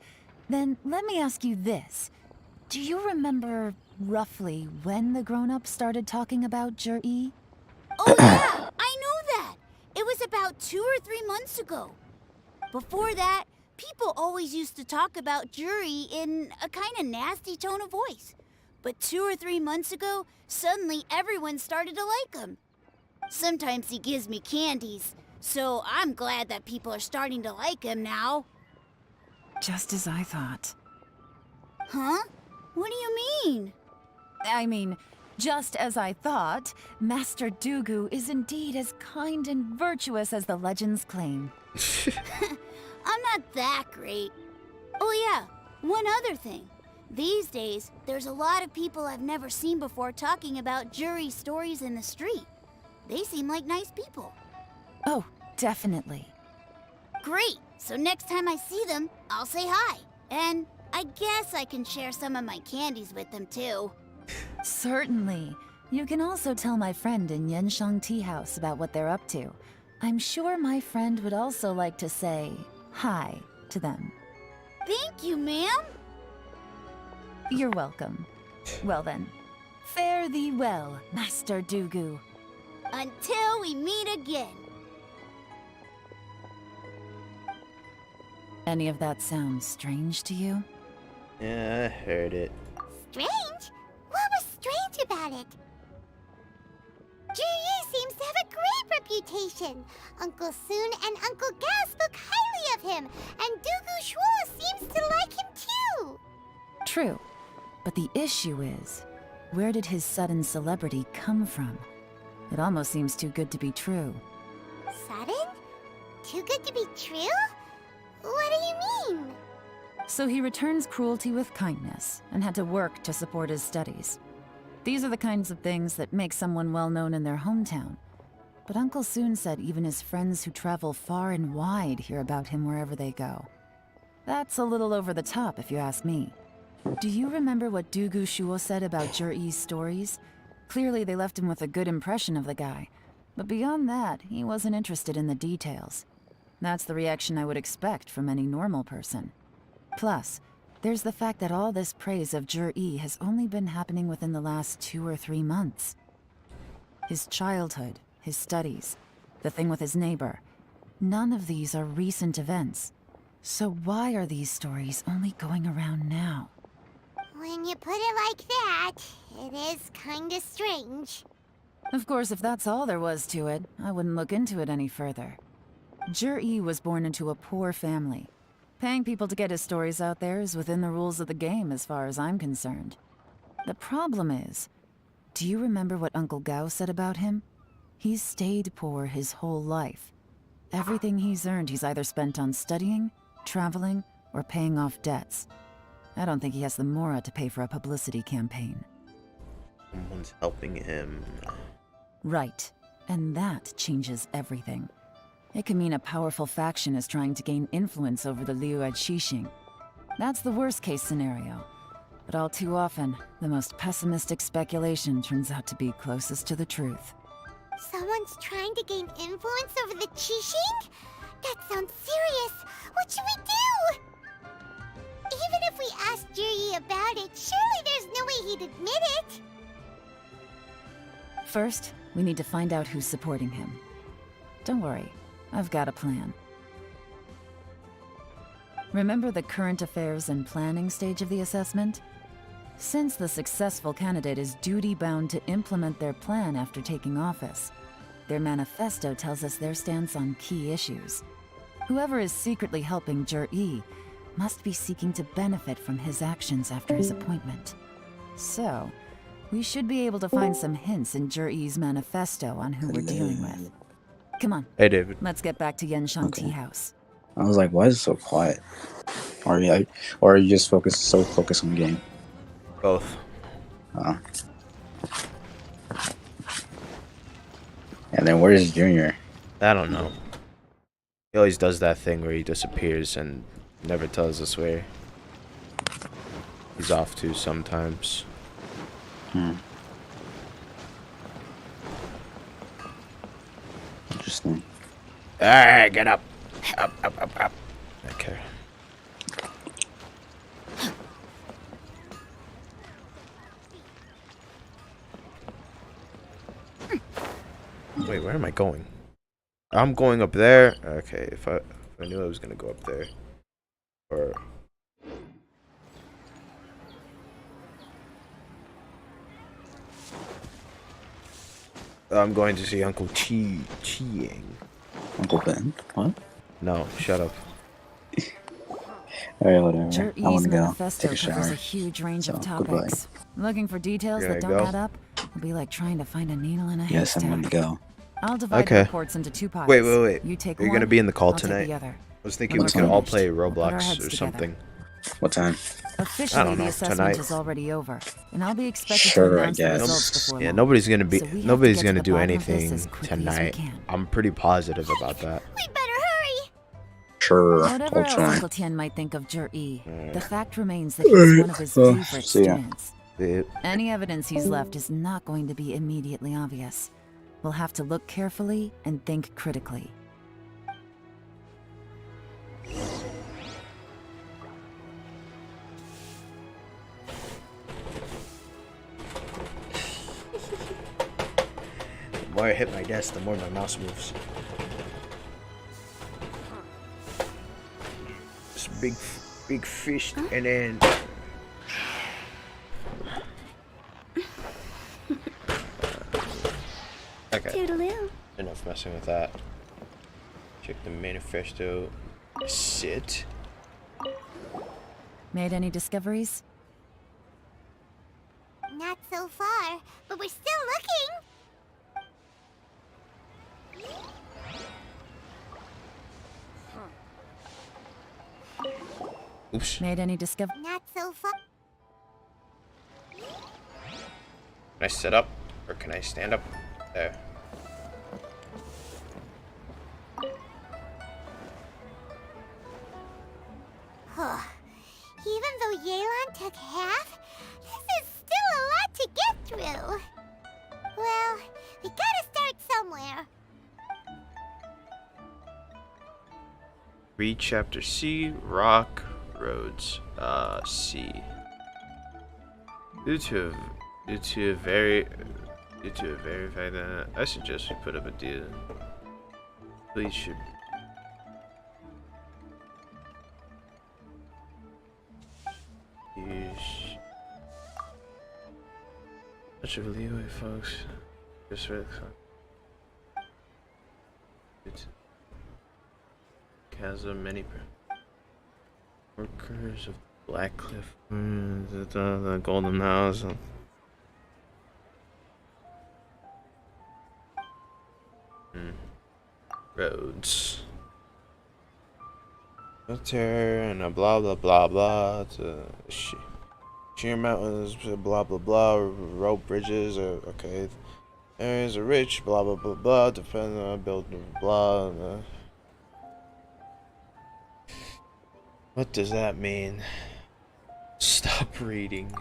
Then let me ask you this. Do you remember roughly when the grown-ups started talking about Jur-E? Oh yeah, I know that. It was about 2 or 3 months ago. Before that, people always used to talk about jury in a kind of nasty tone of voice. But 2 or 3 months ago, suddenly everyone started to like him. Sometimes he gives me candies, so I'm glad that people are starting to like him now. Just as I thought. Huh? What do you mean? I mean, just as I thought, Master Dugu is indeed as kind and virtuous as the legends claim. I'm not that great. Oh yeah, one other thing. These days, there's a lot of people I've never seen before talking about jury stories in the street. They seem like nice people. Oh, definitely. Great! So next time I see them, I'll say hi. And I guess I can share some of my candies with them too. Certainly. You can also tell my friend in Yenshang Tea House about what they're up to. I'm sure my friend would also like to say hi to them. Thank you, ma'am. You're welcome. Well then, fare thee well, Master Dugu. Until we meet again. Any of that sound strange to you? Yeah, I heard it. Strange? What was strange about it? Jir-Yi seems to have a great reputation. Uncle Soon and Uncle Gas spoke highly of him, and Dugu Shuo seems to like him too. True. But the issue is, where did his sudden celebrity come from? It almost seems too good to be true. Sudden? Too good to be true? What do you mean? So he returns cruelty with kindness, and had to work to support his studies. These are the kinds of things that make someone well known in their hometown. But Uncle Soon said even his friends who travel far and wide hear about him wherever they go. That's a little over the top, if you ask me. Do you remember what Dugu Shuo said about Jur-E's stories? Clearly they left him with a good impression of the guy. But beyond that, he wasn't interested in the details. That's the reaction I would expect from any normal person. Plus, there's the fact that all this praise of Jur-E has only been happening within the last 2 or 3 months. His childhood, his studies, the thing with his neighbor. None of these are recent events. So why are these stories only going around now? When you put it like that, it is kinda strange. Of course, if that's all there was to it, I wouldn't look into it any further. Jur-E was born into a poor family. Paying people to get his stories out there is within the rules of the game as far as I'm concerned. The problem is, do you remember what Uncle Gao said about him? He's stayed poor his whole life. Everything he's earned he's either spent on studying, traveling, or paying off debts. I don't think he has the mora to pay for a publicity campaign. Someone's helping him. Right. And that changes everything. It could mean a powerful faction is trying to gain influence over the Liu Xixing. That's the worst-case scenario. But all too often, the most pessimistic speculation turns out to be closest to the truth. Someone's trying to gain influence over the Qixing? That sounds serious. What should we do? Even if we asked Juri about it, surely there's no way he'd admit it. First, we need to find out who's supporting him. Don't worry, I've got a plan. Remember the current affairs and planning stage of the assessment? Since the successful candidate is duty-bound to implement their plan after taking office, their manifesto tells us their stance on key issues. Whoever is secretly helping Jur-E must be seeking to benefit from his actions after his appointment. So, we should be able to find some hints in Jur-E's manifesto on who we're dealing with. Come on. Hey, David. Let's get back to Yenshang Tea House. I was like, why is it so quiet? Or are you just focused on the game? Both. Oh. And then where's Junior? I don't know. He always does that thing where he disappears and never tells us where he's off to sometimes. Interesting. Alright, get up. Up. Okay. Wait, where am I going? I'm going up there. Okay, if I knew I was gonna go up there. Or I'm going to see Uncle Chiang. Uncle Ben? What? No, shut up. Alright, whatever. Jur-E's I want to go manifesto take a covers shower. a huge range of Goodbye. topics. Looking for details You're that gonna don't go? add up will be like trying to find a needle in a Yes, I'm haystack. gonna go. I'll divide the Okay. reports into 2 piles. Wait. You take Are you one, gonna be in the call I'll take tonight? the other. I was thinking When we we're could all finished, play we'll put our Roblox heads or together. something. What time? Officially, don't know, the assessment tonight. is already over, and I'll be expected Sure, to I announce the guess. results before Yeah, long. nobody's gonna be So we have to nobody's get to gonna the do bottom of this anything as quickly as we tonight. can. I'm pretty positive about that. We better hurry. Sure, Whatever I'll else try. Uncle Tian might think of Jur-E, the fact remains that he's one of his favorite See ya. students. Yeah. Any evidence he's left is not going to be immediately obvious. We'll have to look carefully and think critically. The more I hit my desk, the more my mouse moves. Just big fish, and then okay. Toodaloo. Enough messing with that. Check the manifesto. Sit. Made any discoveries? Not so far, but we're still looking. Oops. Made any discoveries? Not so far. Can I sit up or can I stand up? There. Even though Yelan took half, this is still a lot to get through. Well, we gotta start somewhere. Read chapter C, rock, roads, C. Due to a very fact that I suggest we put up a deal. Please should. Use much of a leeway, folks. Just for the chasm, many workers of Black Cliff, the Golden House. Roads. Terror and a blah blah blah blah to sheer mountains, blah blah blah, rope bridges, okay. Areas are rich, blah blah blah blah, depending on building, blah. What does that mean? Stop reading.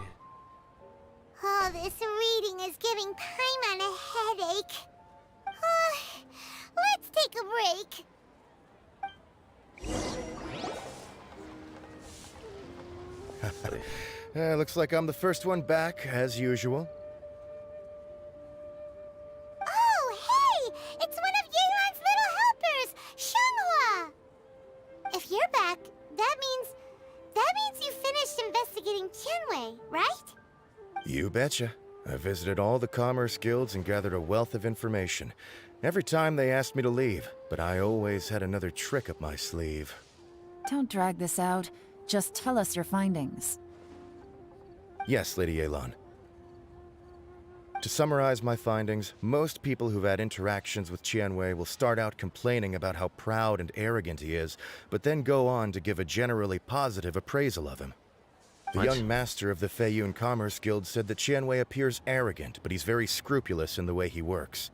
Oh, this reading is giving Paimon a headache. Let's take a break. Looks like I'm the first one back, as usual. Oh, hey! It's one of Yelan's little helpers, Xianghua! If you're back, that means you finished investigating Qianwei, right? You betcha. I visited all the commerce guilds and gathered a wealth of information. Every time they asked me to leave, but I always had another trick up my sleeve. Don't drag this out. Just tell us your findings. Yes, Lady Yelan. To summarize my findings, most people who've had interactions with Qianwei will start out complaining about how proud and arrogant he is, but then go on to give a generally positive appraisal of him. The young master of the Feiyun Commerce Guild said that Qianwei appears arrogant, but he's very scrupulous in the way he works.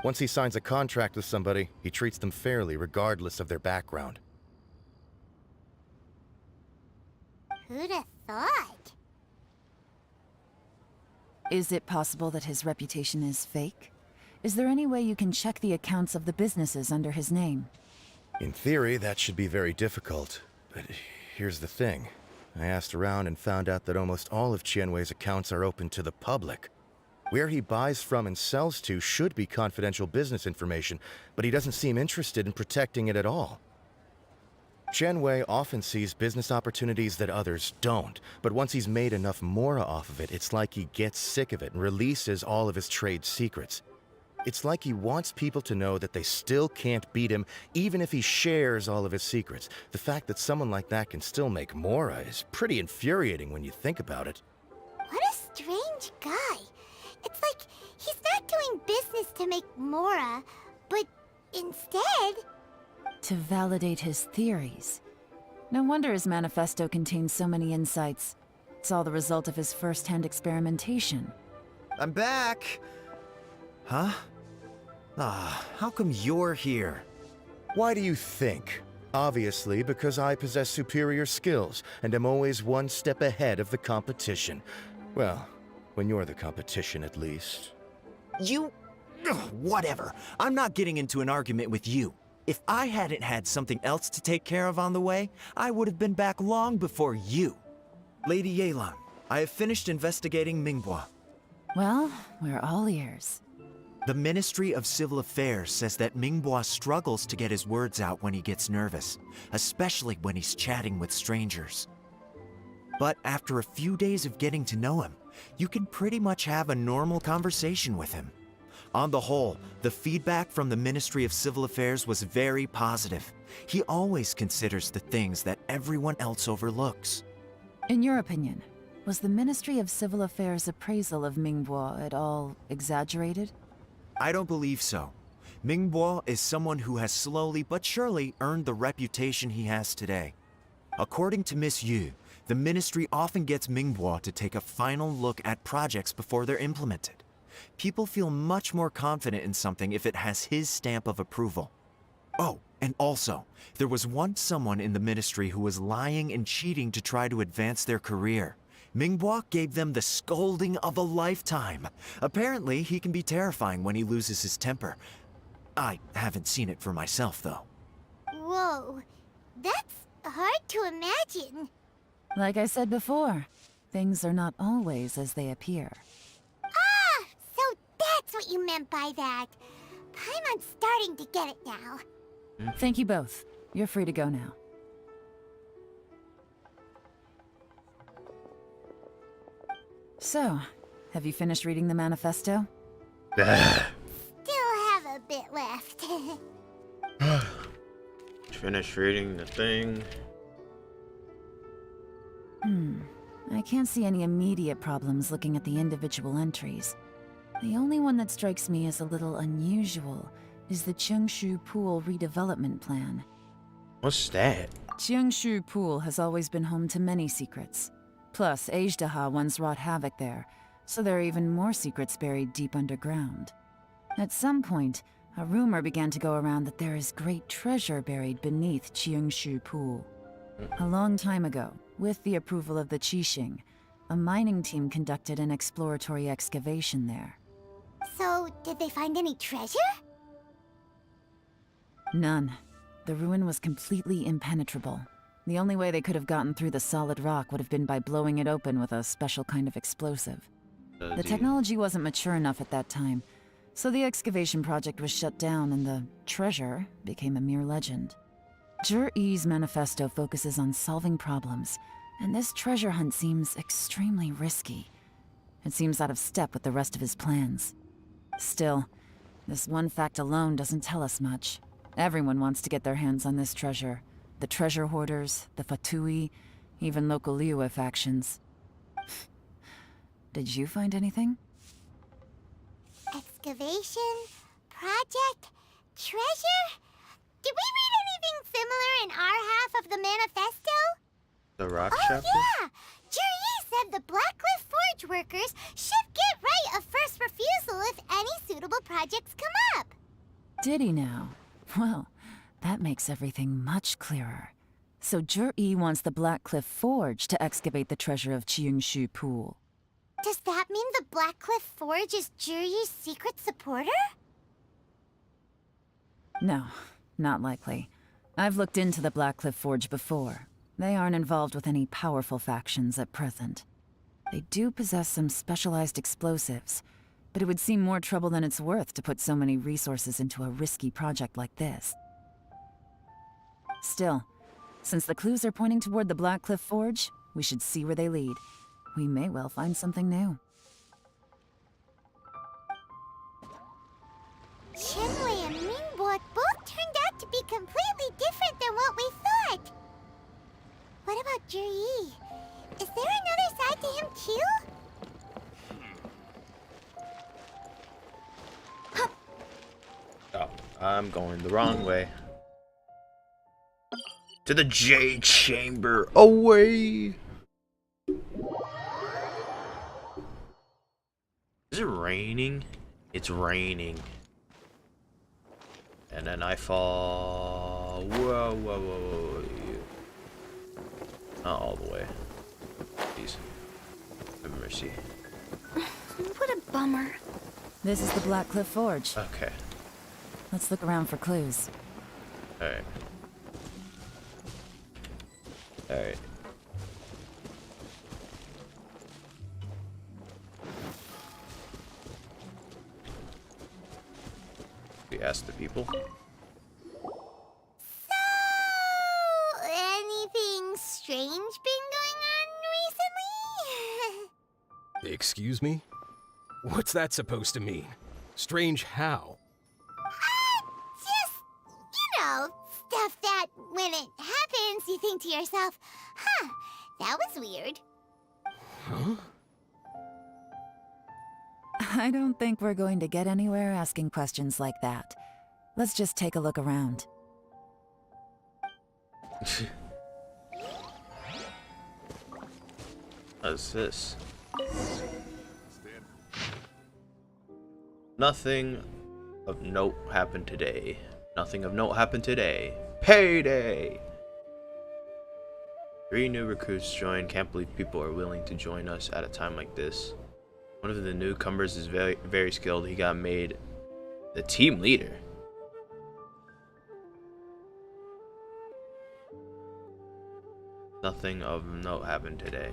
Once he signs a contract with somebody, he treats them fairly regardless of their background. Who'd have thought? Is it possible that his reputation is fake? Is there any way you can check the accounts of the businesses under his name? In theory, that should be very difficult. But here's the thing. I asked around and found out that almost all of Qianwei's accounts are open to the public. Where he buys from and sells to should be confidential business information, but he doesn't seem interested in protecting it at all. Qianwei often sees business opportunities that others don't, but once he's made enough mora off of it, it's like he gets sick of it and releases all of his trade secrets. It's like he wants people to know that they still can't beat him, even if he shares all of his secrets. The fact that someone like that can still make mora is pretty infuriating when you think about it. What a strange guy. It's like he's not doing business to make mora, but instead... to validate his theories. No wonder his manifesto contains so many insights. It's all the result of his first-hand experimentation. I'm back! Huh? How come you're here? Why do you think? Obviously, because I possess superior skills and am always one step ahead of the competition. Well, when you're the competition, at least. You... whatever. I'm not getting into an argument with you. If I hadn't had something else to take care of on the way, I would have been back long before you. Lady Yelan, I have finished investigating Minghua. Well, we're all ears. The Ministry of Civil Affairs says that Minghua struggles to get his words out when he gets nervous, especially when he's chatting with strangers. But after a few days of getting to know him, you can pretty much have a normal conversation with him. On the whole, the feedback from the Ministry of Civil Affairs was very positive. He always considers the things that everyone else overlooks. In your opinion, was the Ministry of Civil Affairs' appraisal of Minghua at all exaggerated? I don't believe so. Minghua is someone who has slowly but surely earned the reputation he has today. According to Miss Yu, the Ministry often gets Minghua to take a final look at projects before they're implemented. People feel much more confident in something if it has his stamp of approval. Oh, And also, there was once someone in the ministry who was lying and cheating to try to advance their career. Minghua gave them the scolding of a lifetime. Apparently, he can be terrifying when he loses his temper. I haven't seen it for myself, though. Whoa, that's hard to imagine. Like I said before, things are not always as they appear. Ah, so that's what you meant by that. Paimon's starting to get it now. Thank you both. You're free to go now. So, have you finished reading the manifesto? Still have a bit left. Finish reading the thing. I can't see any immediate problems looking at the individual entries. The only one that strikes me as a little unusual is the Cheongshu Pool redevelopment plan. What's that? Cheongshu Pool has always been home to many secrets. Plus, Ajdaha once wrought havoc there, so there are even more secrets buried deep underground. At some point, a rumor began to go around that there is great treasure buried beneath Cheongshu Pool. A long time ago, with the approval of the Qixing, a mining team conducted an exploratory excavation there. So, did they find any treasure? None. The ruin was completely impenetrable. The only way they could have gotten through the solid rock would have been by blowing it open with a special kind of explosive. The technology wasn't mature enough at that time, so the excavation project was shut down and the treasure became a mere legend. Zhi-Yi's manifesto focuses on solving problems, and this treasure hunt seems extremely risky. It seems out of step with the rest of his plans. Still, this one fact alone doesn't tell us much. Everyone wants to get their hands on this treasure. The treasure hoarders, the Fatui, even local Liyue factions. Did you find anything? Excavation? Project? Treasure? Did we read anything similar in our half of the manifesto? The rock Oh chapter? yeah! Zhi-Yi said the Blackcliff Forge workers should get right of first refusal if any suitable projects come up. Did he now? Well, that makes everything much clearer. So Zhi-Yi wants the Blackcliff Forge to excavate the treasure of Cheongshu Pool. Does that mean the Blackcliff Forge is Zhi-Yi's secret supporter? No, not likely. I've looked into the Blackcliff Forge before. They aren't involved with any powerful factions at present. They do possess some specialized explosives, but it would seem more trouble than it's worth to put so many resources into a risky project like this. Still, since the clues are pointing toward the Blackcliff Forge, we should see where they lead. We may well find something new. Qianwei and Minghua both turned out to be completely different than what we thought. What about Zhi-Yi? Is there another side to him too? Oh, I'm going the wrong way. To the J chamber. Away. Is it raining? It's raining. And then I fall. Whoa, whoa, whoa, whoa. Not all the way. Please. Have mercy. What a bummer. This is the Blackcliff Forge. Okay. Let's look around for clues. Alright. Alright. We asked the people. So, anything strange been going on recently? Excuse me? What's that supposed to mean? Strange how? Just, stuff that when it happens, you think to yourself, huh, that was weird. Huh? I don't think we're going to get anywhere asking questions like that. Let's just take a look around. What's this? Nothing of note happened today. Nothing of note happened today. Payday! 3 new recruits joined. Can't believe people are willing to join us at a time like this. One of the newcomers is very skilled. He got made the team leader. Nothing of note happened today.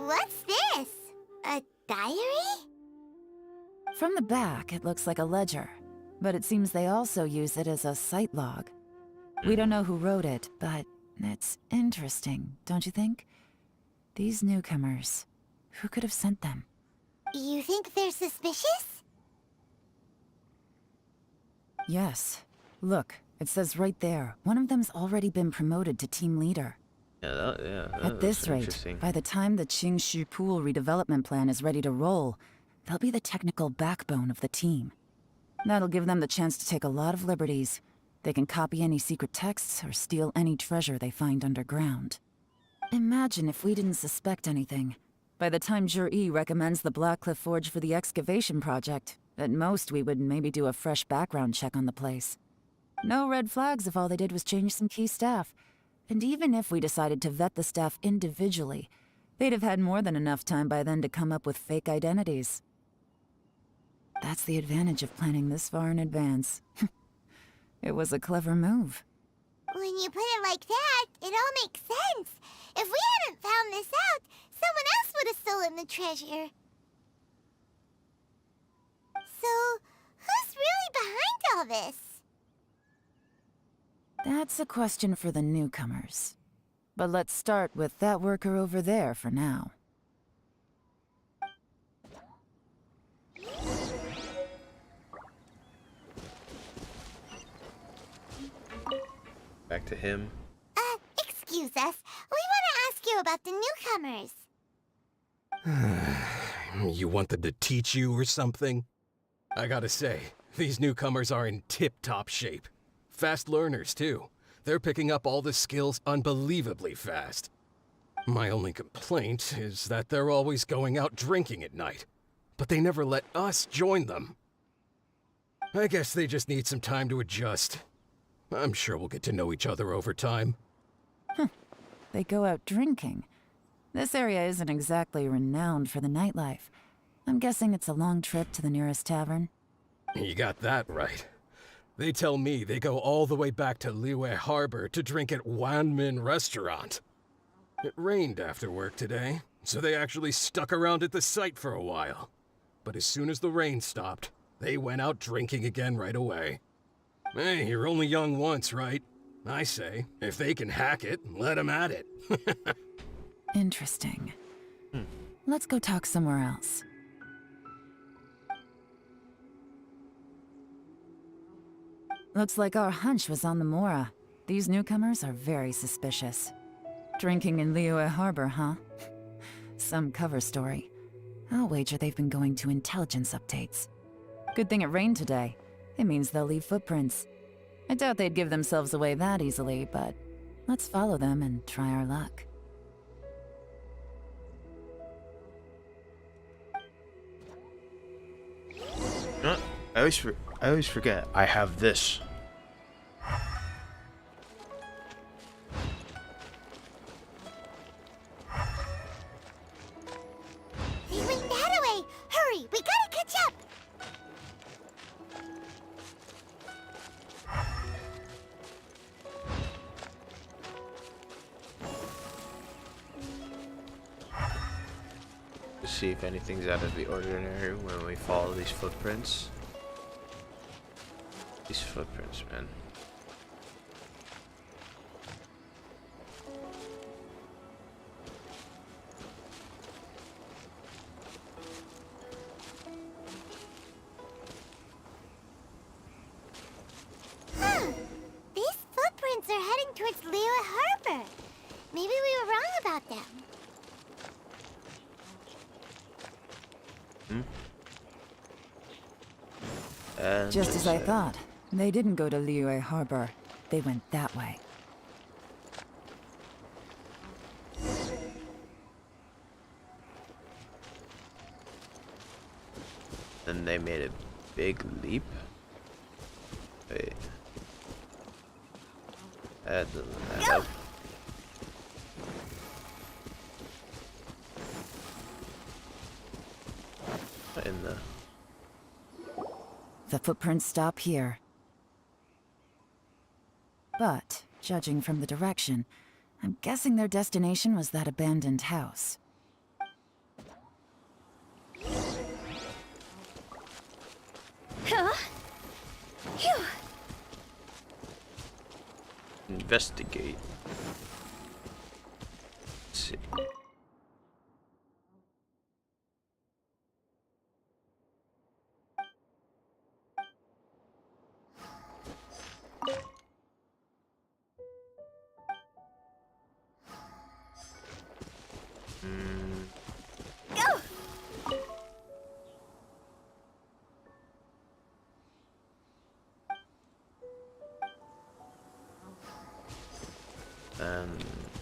What's this? A diary? From the back, it looks like a ledger, but it seems they also use it as a site log. We don't know who wrote it, but it's interesting, don't you think? These newcomers, who could have sent them? You think they're suspicious? Yes. Look, it says right there, one of them's already been promoted to team leader. Yeah, At this rate, by the time the Qingshu Pool redevelopment plan is ready to roll, they'll be the technical backbone of the team. That'll give them the chance to take a lot of liberties. They can copy any secret texts or steal any treasure they find underground. Imagine if we didn't suspect anything. By the time Jur-E recommends the Blackcliff Forge for the excavation project, at most we would maybe do a fresh background check on the place. No red flags if all they did was change some key staff. And even if we decided to vet the staff individually, they'd have had more than enough time by then to come up with fake identities. That's the advantage of planning this far in advance. It was a clever move. When you put it like that, it all makes sense. If we hadn't found this out, someone else would have stolen the treasure. So, who's really behind all this? That's a question for the newcomers. But let's start with that worker over there for now. Back to him. Excuse us. We want to ask you about the newcomers. You want them to teach you or something? I gotta say, these newcomers are in tip-top shape. Fast learners, too. They're picking up all the skills unbelievably fast. My only complaint is that they're always going out drinking at night, but they never let us join them. I guess they just need some time to adjust. I'm sure we'll get to know each other over time. They go out drinking. This area isn't exactly renowned for the nightlife. I'm guessing it's a long trip to the nearest tavern. You got that right. They tell me they go all the way back to Liyue Harbor to drink at Wanmin Restaurant. It rained after work today, so they actually stuck around at the site for a while. But as soon as the rain stopped, they went out drinking again right away. Hey, you're only young once, right? I say, if they can hack it, let them at it. Interesting. Let's go talk somewhere else. Looks like our hunch was on the Mora. These newcomers are very suspicious. Drinking in Liyue Harbor, huh? Some cover story. I'll wager they've been going to intelligence updates. Good thing it rained today. It means they'll leave footprints. I doubt they'd give themselves away that easily, but let's follow them and try our luck. I always forget. I have this. They went that way! Hurry, we gotta catch up! To see if anything's out of the ordinary when we follow these footprints. These footprints, man. These footprints are heading towards Liyue Harbor. Maybe we were wrong about them. And Just as I thought. They didn't go to Liyue Harbor. They went that way. Then they made a big leap. Wait. That doesn't help. What in the... The footprints stop here. But, judging from the direction, I'm guessing their destination was that abandoned house. Investigate. Let's see.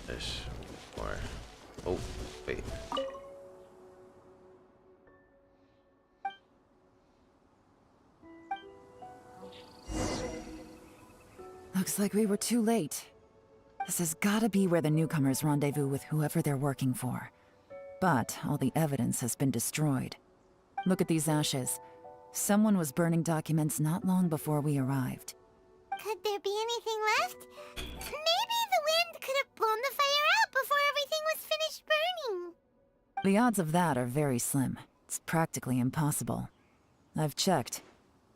There's more. Oh, wait. Looks like we were too late. This has gotta be where the newcomers rendezvous with whoever they're working for. But all the evidence has been destroyed. Look at these ashes. Someone was burning documents not long before we arrived. Could there be anything left? Maybe the wind could have blown the fire out before everything was finished burning. The odds of that are very slim. It's practically impossible. I've checked.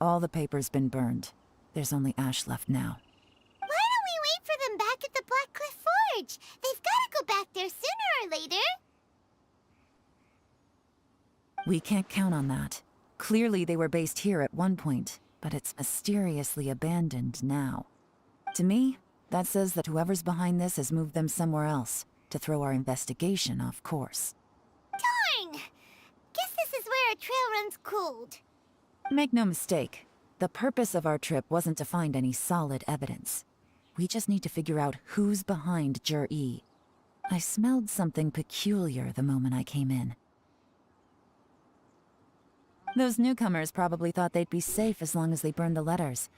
All the paper's been burned. There's only ash left now. Why don't we wait for them back at the Black Cliff Forge? They've got to go back there sooner or later. We can't count on that. Clearly they were based here at one point, but it's mysteriously abandoned now. To me, that says that whoever's behind this has moved them somewhere else to throw our investigation off course. Darn! Guess this is where a trail runs cold. Make no mistake, the purpose of our trip wasn't to find any solid evidence. We just need to figure out who's behind Jur-E. I smelled something peculiar the moment I came in. Those newcomers probably thought they'd be safe as long as they burned the letters.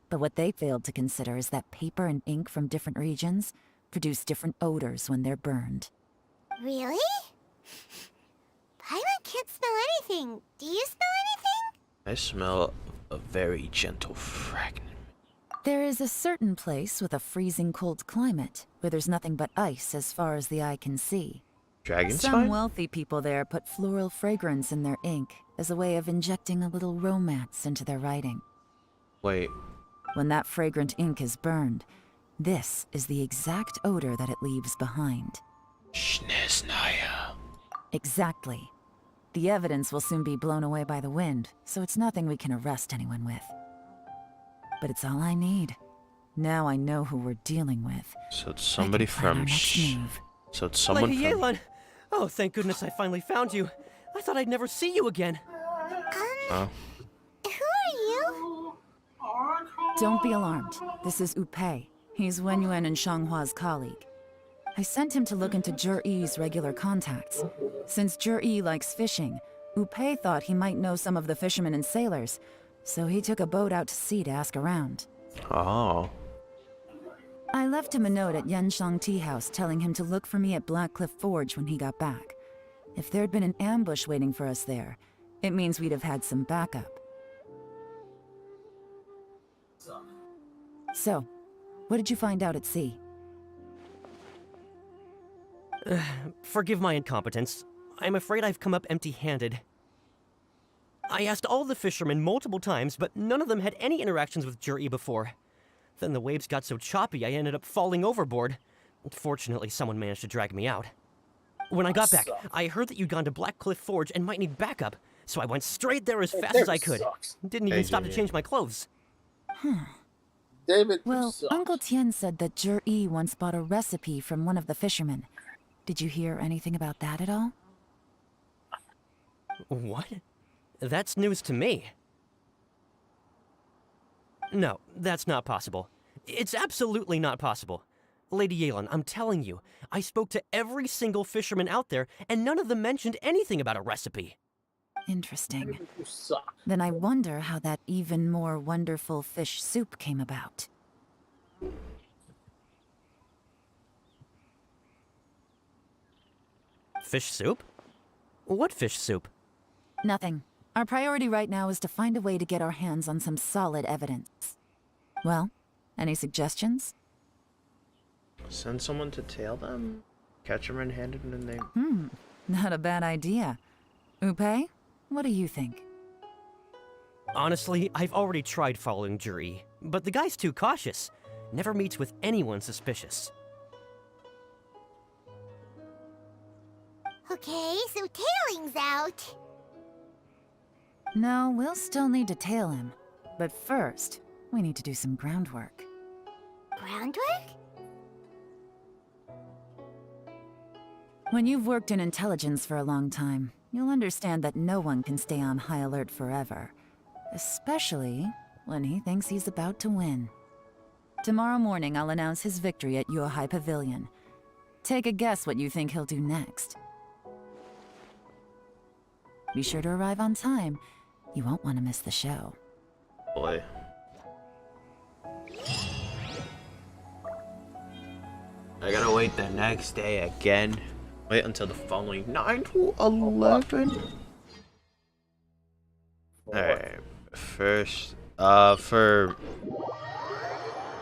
But what they failed to consider is that paper and ink from different regions produce different odors when they're burned. Really? Paimon can't smell anything. Do you smell anything? I smell a very gentle fragment. There is a certain place with a freezing cold climate where there's nothing but ice as far as the eye can see. Dragon's Some spine? wealthy people there put floral fragrance in their ink as a way of injecting a little romance into their writing. Wait. When that fragrant ink is burned, this is the exact odor that it leaves behind. Schneznaya. Exactly. The evidence will soon be blown away by the wind, so it's nothing we can arrest anyone with. But it's all I need. Now I know who we're dealing with. So it's somebody from So it's someone Lady from... Yelan! Oh, thank goodness I finally found you. I thought I'd never see you again. Oh. Who are you? Don't be alarmed. This is Upei. He's Wenyuan and Shanghua's colleague. I sent him to look into Jur-E's regular contacts. Since Jur-E likes fishing, Upei thought he might know some of the fishermen and sailors, so he took a boat out to sea to ask around. Oh. I left him a note at Yanshang Tea House telling him to look for me at Black Cliff Forge when he got back. If there'd been an ambush waiting for us there, it means we'd have had some backup. So, what did you find out at sea? Forgive my incompetence. I'm afraid I've come up empty-handed. I asked all the fishermen multiple times, but none of them had any interactions with Jur-E before. Then the waves got so choppy I ended up falling overboard. Fortunately, someone managed to drag me out. When I got back, I heard that you'd gone to Black Cliff Forge and might need backup, so I went straight there as fast as I could. Didn't even stop to change my clothes. Well, Uncle Tien said that Jur-E once bought a recipe from one of the fishermen. Did you hear anything about that at all? What? That's news to me. No, that's not possible. It's absolutely not possible. Lady Yelan, I'm telling you, I spoke to every single fisherman out there, and none of them mentioned anything about a recipe. Interesting. You suck. Then I wonder how that even more wonderful fish soup came about. Fish soup? What fish soup? Nothing. Our priority right now is to find a way to get our hands on some solid evidence. Well, any suggestions? Send someone to tail them? Catch them red-handed and they... Not a bad idea. Upe, what do you think? Honestly, I've already tried following Juri, but the guy's too cautious. Never meets with anyone suspicious. Okay, so tailing's out. No, we'll still need to tail him. But first, we need to do some groundwork. Groundwork? When you've worked in intelligence for a long time, you'll understand that no one can stay on high alert forever. Especially when he thinks he's about to win. Tomorrow morning, I'll announce his victory at Yohai Pavilion. Take a guess what you think he'll do next. Be sure to arrive on time. You won't want to miss the show. Boy. I gotta wait the next day again. Wait until the following 9 to 11. Alright, first, for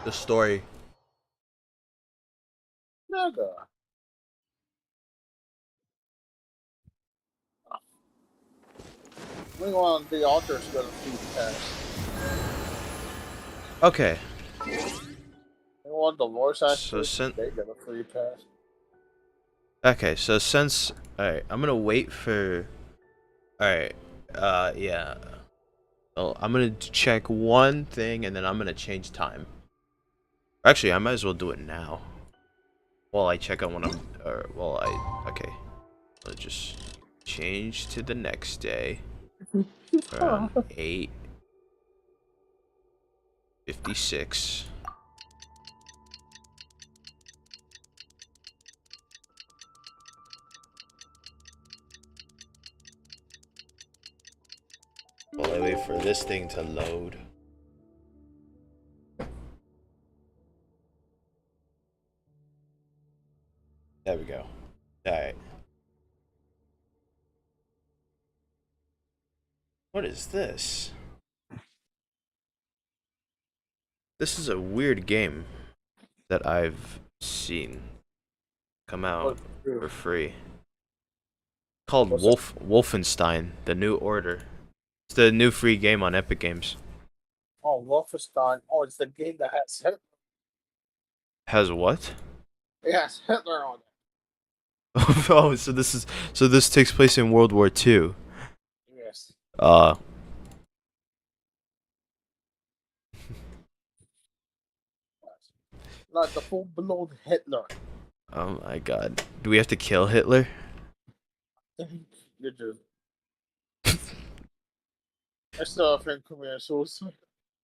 the story. Nigga. We want the altar's gonna feed pass. Okay. We want the Lord's So they get a free pass. Okay, so since alright, I'm gonna wait for alright, yeah. So I'm gonna check one thing and then I'm gonna change time. Actually, I might as well do it now. While I check out when I'm okay. Let's just change to the next day. Around 8:56. While I wait for this thing to load. There we go. Alright. What is this? This is a weird game that I've seen come out for free. Called Wolfenstein: The New Order. It's the new free game on Epic Games. Oh, Wolfenstein. Oh, it's the game that has Hitler. Has what? It has Hitler on it. Oh, so this takes place in World War II. Yes. Like the full-blown Hitler. Oh my god. Do we have to kill Hitler? You do. I still think committing suicide.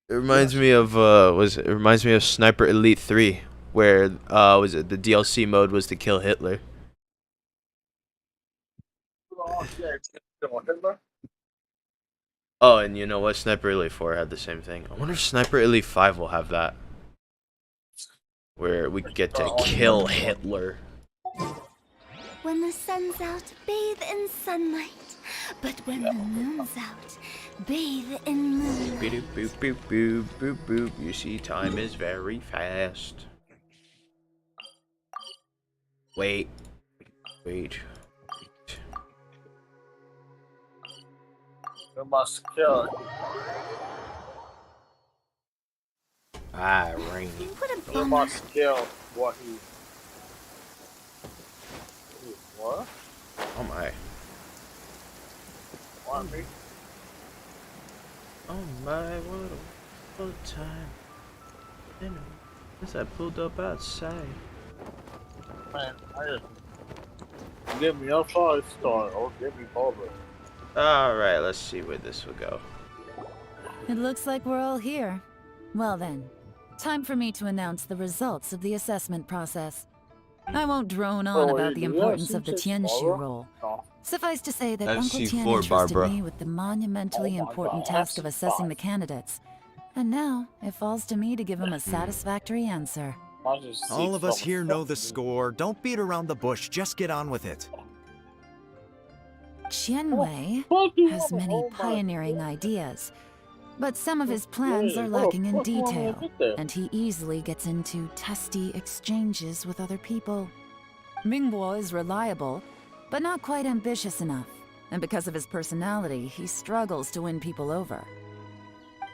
It reminds me of it reminds me of Sniper Elite 3, where was it the DLC mode was to kill Hitler. Oh, yeah, Hitler. Oh, and you know what? Sniper Elite 4 had the same thing. I wonder if Sniper Elite 5 will have that. Where we get to kill Hitler. When the sun's out, bathe in sunlight. But when the moon's out, bathe in moonlight. Boop, boop, boop, boop, boop, boop. You see, time is very fast. Wait. You must kill it. Rain. You must kill what he... What? Oh my. Want me? Oh my, what a time. You know, as I pulled up outside. Man, give me a 5-star or give me over. Alright, let's see where this will go. It looks like we're all here. Well then, time for me to announce the results of the assessment process. I won't drone on about the importance of the Tianxu role. Suffice to say that I've Uncle seen Tian four, entrusted Barbara. me with the monumentally important task of assessing the candidates. And now, it falls to me to give him a satisfactory answer. All of us here know the score. Don't beat around the bush. Just get on with it. Qianwei has many pioneering ideas, but some of his plans are lacking in detail, and he easily gets into testy exchanges with other people. Mingbo is reliable, but not quite ambitious enough, and because of his personality, he struggles to win people over.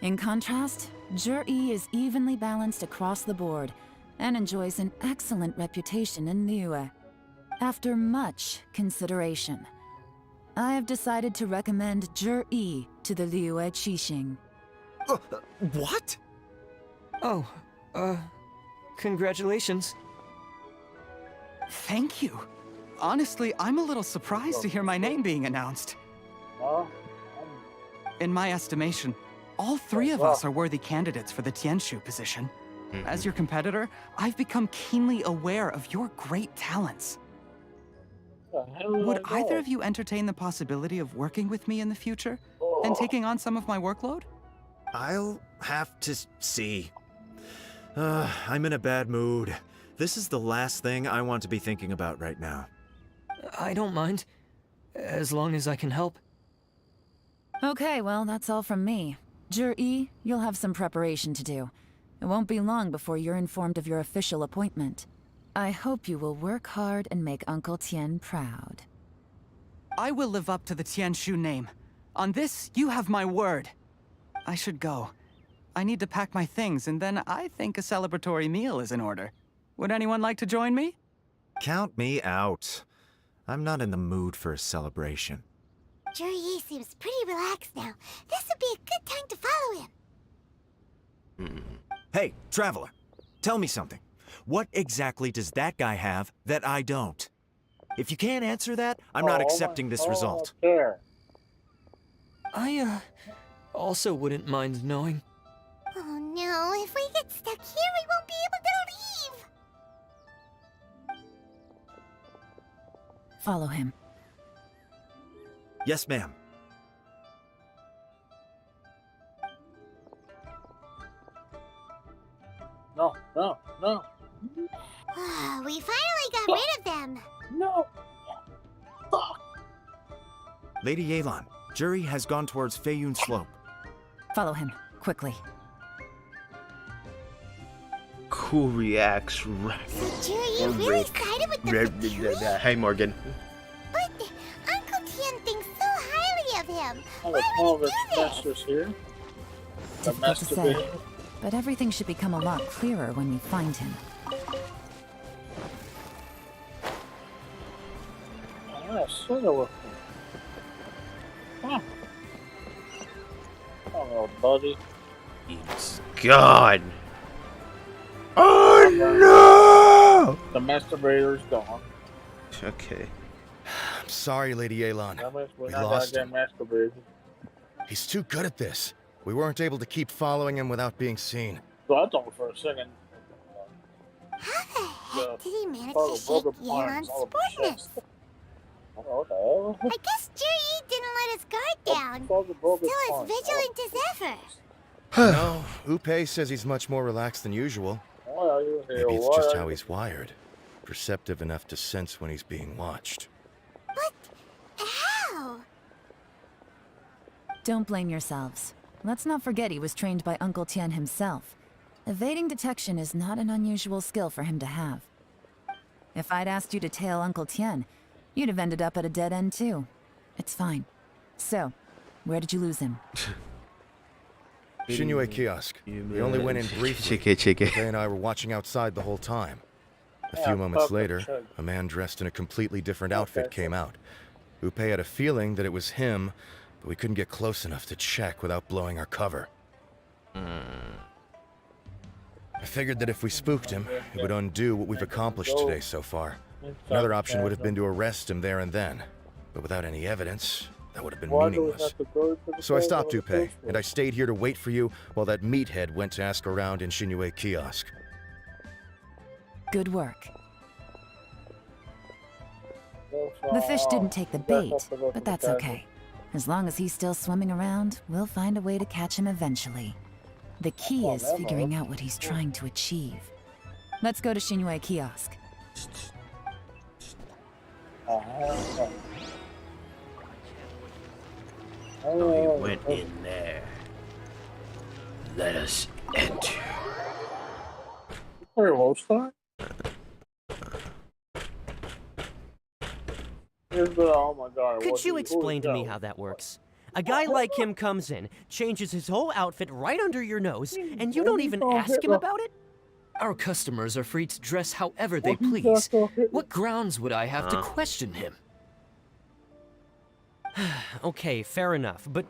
In contrast, Zhi is evenly balanced across the board and enjoys an excellent reputation in Liyue. After much consideration, I have decided to recommend Zhi to the Liyue Qixing. What? Oh, congratulations. Thank you. Honestly, I'm a little surprised to hear my name being announced. In my estimation, all three of us are worthy candidates for the Tianshu position. As your competitor, I've become keenly aware of your great talents. Would either of you entertain the possibility of working with me in the future and taking on some of my workload? I'll have to see. I'm in a bad mood. This is the last thing I want to be thinking about right now. I don't mind, as long as I can help. Okay, well, that's all from me. Zhi, you'll have some preparation to do. It won't be long before you're informed of your official appointment. I hope you will work hard and make Uncle Tian proud. I will live up to the Tianshu name. On this, you have my word. I should go. I need to pack my things, and then I think a celebratory meal is in order. Would anyone like to join me? Count me out. I'm not in the mood for a celebration. Zhi seems pretty relaxed now. This would be a good time to follow him. Hey, traveler, tell me something. What exactly does that guy have that I don't? If you can't answer that, I'm not accepting this result. I, also wouldn't mind knowing. Oh no, if we get stuck here, we won't be able to leave! Follow him. Yes, ma'am. No, no, no. We finally got rid of them! No! Lady Yelan, Zhi has gone towards Feiyun Slope. Follow him, quickly. Cool reacts. So Zhi, you really sided with the Patricia? Hey, Morgan. But Uncle Tian thinks so highly of him. Oh, Why all would the he do this? masters here. The Difficult to say, masturbation. but everything should become a lot clearer when we find him. Yeah, settle with him. Huh. Hello, buddy. It's gone. Oh no! The masturbator's gone. Okay. I'm sorry, Lady Yelan. We're We not lost goddamn him. masturbated. He's too good at this. We weren't able to keep following him without being seen. So I thought for a second. How the heck did he manage Follow to shake rubber Yelan's pines all over the sportness? chest. What the hell? I guess Zhi didn't let his guard down. Follow the rubber Still as pines. vigilant as ever. No, Upe says he's much more relaxed than usual. Why are you here? Maybe it's Why just are how you- he's wired. Perceptive enough to sense when he's being watched. How? Don't blame yourselves. Let's not forget he was trained by Uncle Tian himself. Evading detection is not an unusual skill for him to have. If I'd asked you to tail Uncle Tian, you'd have ended up at a dead end too. It's fine. So, where did you lose him? Shinue Kiosk. We only went in briefly. Check it. Upe and I were watching outside the whole time. A Yeah, few moments perfect, later, check. a man dressed in a completely different outfit Okay, came out. Upe had a feeling that it was him, but we couldn't get close enough to check without blowing our cover. I figured that if we spooked him, it would undo what we've accomplished today so far. Another option would have been to arrest him there and then, but without any evidence, that would have been Why do we meaningless. have to go to the So I place stopped in the Upe, first and I place? stayed here to wait for you while that meathead went to ask around in Shinue Kiosk. Good work. Well, The fish didn't take the bait, but that's okay. As long as he's still swimming around, we'll find a way to catch him eventually. The key is figuring out what he's trying to achieve. Let's go to Shinue Kiosk. We went in there. Let us enter. Wait, what's that? Oh my God! Could you explain to me how that works? A guy like him comes in, changes his whole outfit right under your nose, and you don't even ask him about it? Our customers are free to dress however they please. What grounds would I have to question him? Okay, fair enough, but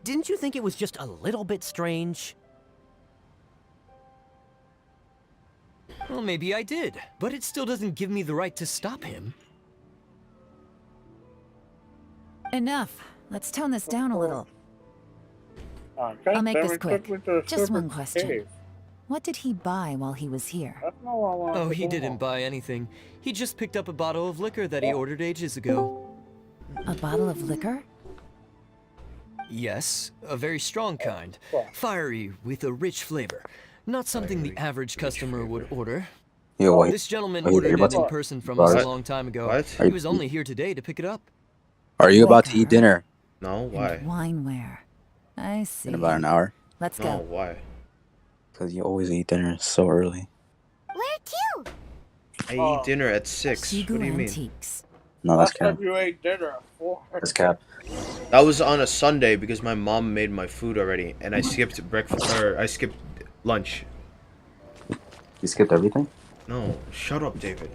didn't you think it was just a little bit strange? Well, maybe I did, but it still doesn't give me the right to stop him. Enough. Let's tone this down a little. Okay, I'll make then this we quick. took me to a Just super one question. cave. What did he buy while he was here? That's not what I wanted Oh, to he know. didn't buy anything. He just picked up a bottle of liquor that he ordered ages ago. A bottle of liquor? Yes, a very strong kind. Fiery, with a rich flavor. Not something the average customer would order. Yo, what? This gentleman Are you ordered about it in to- person from What? us a long time ago. What? He was only here today to pick it up. Are you about to eat dinner No, why? And wineware. I see. in about an hour? Let's No, go. why? Because you always eat dinner so early. Where to? I eat dinner at 6. What do you mean? Antiques. No, that's Last time cap. you ate dinner at 4. That's cap. That was on a Sunday because my mom made my food already, and I skipped breakfast, or I skipped lunch. You skipped everything? No, shut up, David.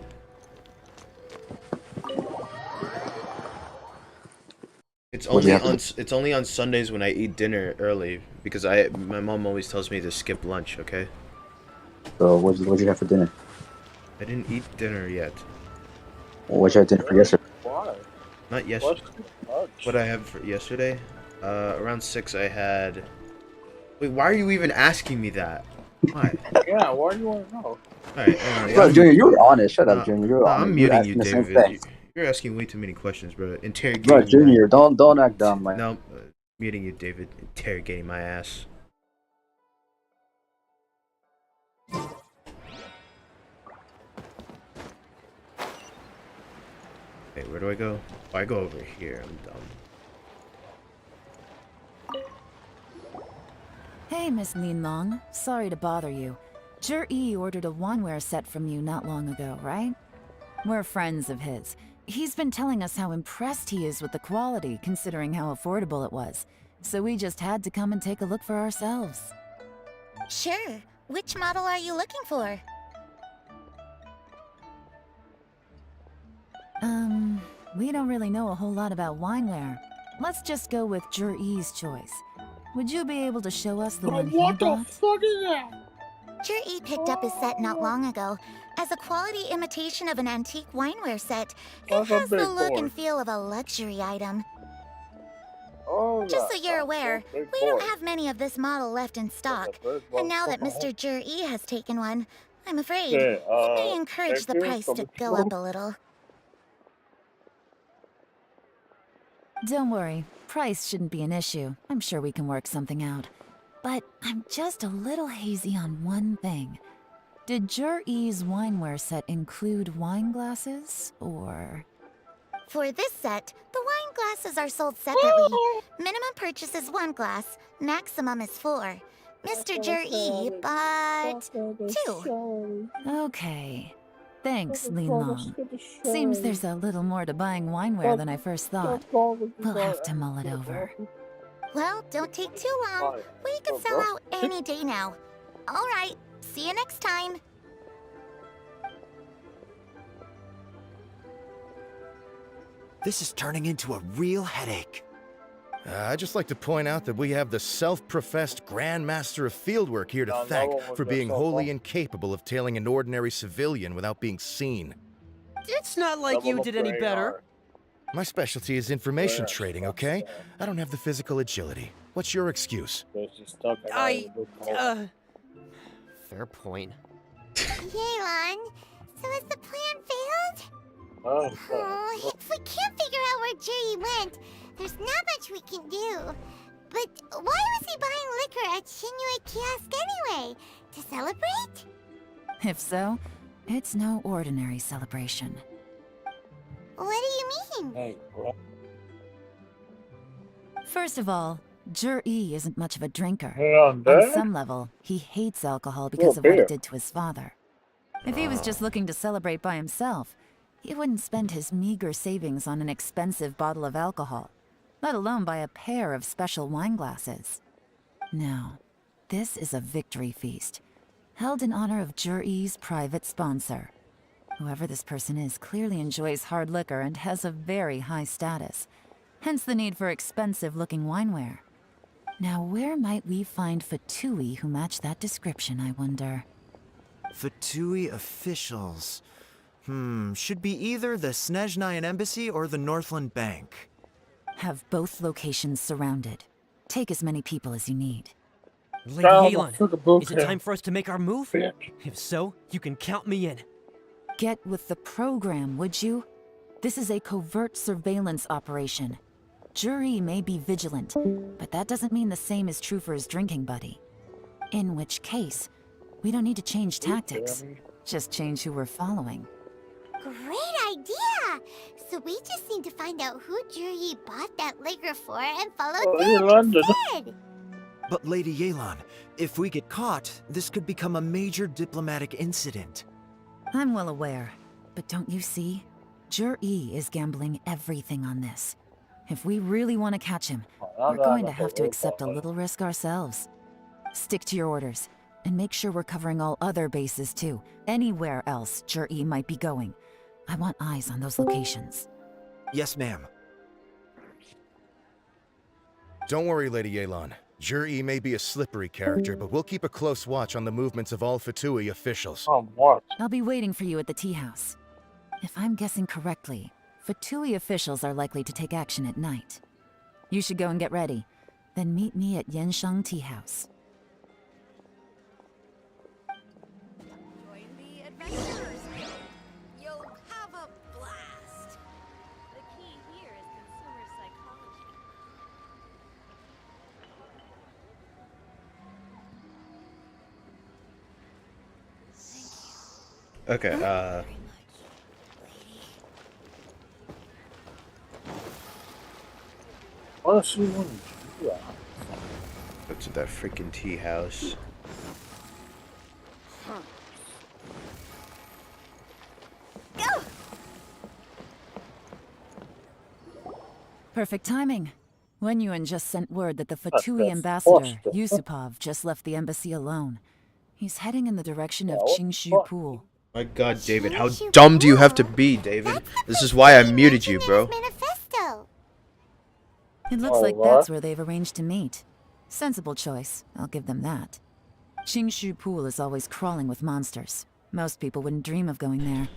It's only on Sundays when I eat dinner early because my mom always tells me to skip lunch. Okay. So what'd you have for dinner? I didn't eat dinner yet. Well, what'd you have dinner for yesterday? Why? Not yesterday. What I had for yesterday? Around 6 I had. Wait, why are you even asking me that? Why? Yeah, why do you want to know? Alright, Bro, Junior, you were honest. Shut up, Junior. You were honest. I'm You were muting you, asking the same David. thing. You're asking way too many questions, bro. Interrogating Bro, my- Junior, don't act dumb, man. No, muting you, David. Interrogating my ass. Hey, where do I go? Oh, I go over here. I'm dumb. Hey, Miss Lin Long. Sorry to bother you. Jur-E ordered a wanware set from you not long ago, right? We're friends of his. He's been telling us how impressed he is with the quality, considering how affordable it was. So we just had to come and take a look for ourselves. Sure. Which model are you looking for? We don't really know a whole lot about wineware. Let's just go with Jur-E's choice. Would you be able to show us the one he What the bought? fuck is that? Jur-E picked up his set not long ago. As a quality imitation of an antique wineware set, it That's a has the big look boy. and feel of a luxury item. Oh, Just so that's you're a aware, big we don't boy. have many of this model left in stock. big And now that motherfucker. Mr. Jur-E has taken one, I'm afraid Okay, it may encourage the thank you price for to the go up a little. Don't worry, price shouldn't be an issue. I'm sure we can work something out. But I'm just a little hazy on one thing. Did Jur-E's wineware set include wine glasses, or...? For this set, the wine glasses are sold separately. Minimum purchase is 1 glass, maximum is 4. Mr. Jur-E bought 2. Okay. Thanks, Lin Long. Seems there's a little more to buying wineware than I first thought. We'll have to mull it over. Well, don't take too long. We can sell out any day now. All right, see you next time. This is turning into a real headache. I'd just like to point out that we have the self-professed Grand Master of Fieldwork here to No, that thank one was for being just so wholly fun. incapable of tailing an ordinary civilian without being seen. It's not like you did any better. My specialty is information Yeah, trading, okay? I don't have the physical agility. What's your excuse? Fair point. Yelan, so has the plan failed? Oh, if we can't figure out where Jerry went, there's not much we can do. But why was he buying liquor at Shinue Kiosk anyway? To celebrate? If so, it's no ordinary celebration. What do you mean? First of all, Jur-E isn't much of a drinker. On On some level, he hates alcohol because of what it beer. did to his father. If he was just looking to celebrate by himself, he wouldn't spend his meager savings on an expensive bottle of alcohol, let alone buy a pair of special wine glasses. No, this is a victory feast, held in honor of Jur-E's private sponsor. Whoever this person is clearly enjoys hard liquor and has a very high status, hence the need for expensive-looking wineware. Now, where might we find Fatui who match that description, I wonder? Fatui officials. Should be either the Snezhnayan Embassy or the Northland Bank. Have both locations surrounded. Take as many people as you need. Lady Yelan, is it time for us to make our move? If so, you can count me in. Get with the program, would you? This is a covert surveillance operation. Jur-E may be vigilant, but that doesn't mean the same is true for his drinking buddy. In which case, we don't need to change tactics. Just change who we're following. Great idea! So we just need to find out who Juri bought that liquor for and follow them instead. But Lady Yelan, if we get caught, this could become a major diplomatic incident. I'm well aware, but don't you see? Jur-E is gambling everything on this. If we really want to catch him, we're going to have to accept a little risk ourselves. Stick to your orders, and make sure we're covering all other bases too. Anywhere else Jur-E might be going. I want eyes on those locations. Yes, ma'am. Don't worry, Lady Yelan. Jur-E may be a slippery character, but we'll keep a close watch on the movements of all Fatui officials. I'll be waiting for you at the tea house. If I'm guessing correctly, Fatui officials are likely to take action at night. You should go and get ready. Then meet me at Yenshang Tea House. Join the adventurers. You'll have a blast. The key here is consumer psychology. Okay, Honestly, want to do that. go to that freaking tea house. Perfect timing. Wenyuan just sent word that the Fatui ambassador, Yusupov, just left the embassy alone. He's heading in the direction of Qingshu Pool. My god, David, how dumb do you have to be, David? This is why I muted you, bro. It looks like that's where they've arranged to meet. Sensible choice, I'll give them that. Qingshu Pool is always crawling with monsters. Most people wouldn't dream of going there.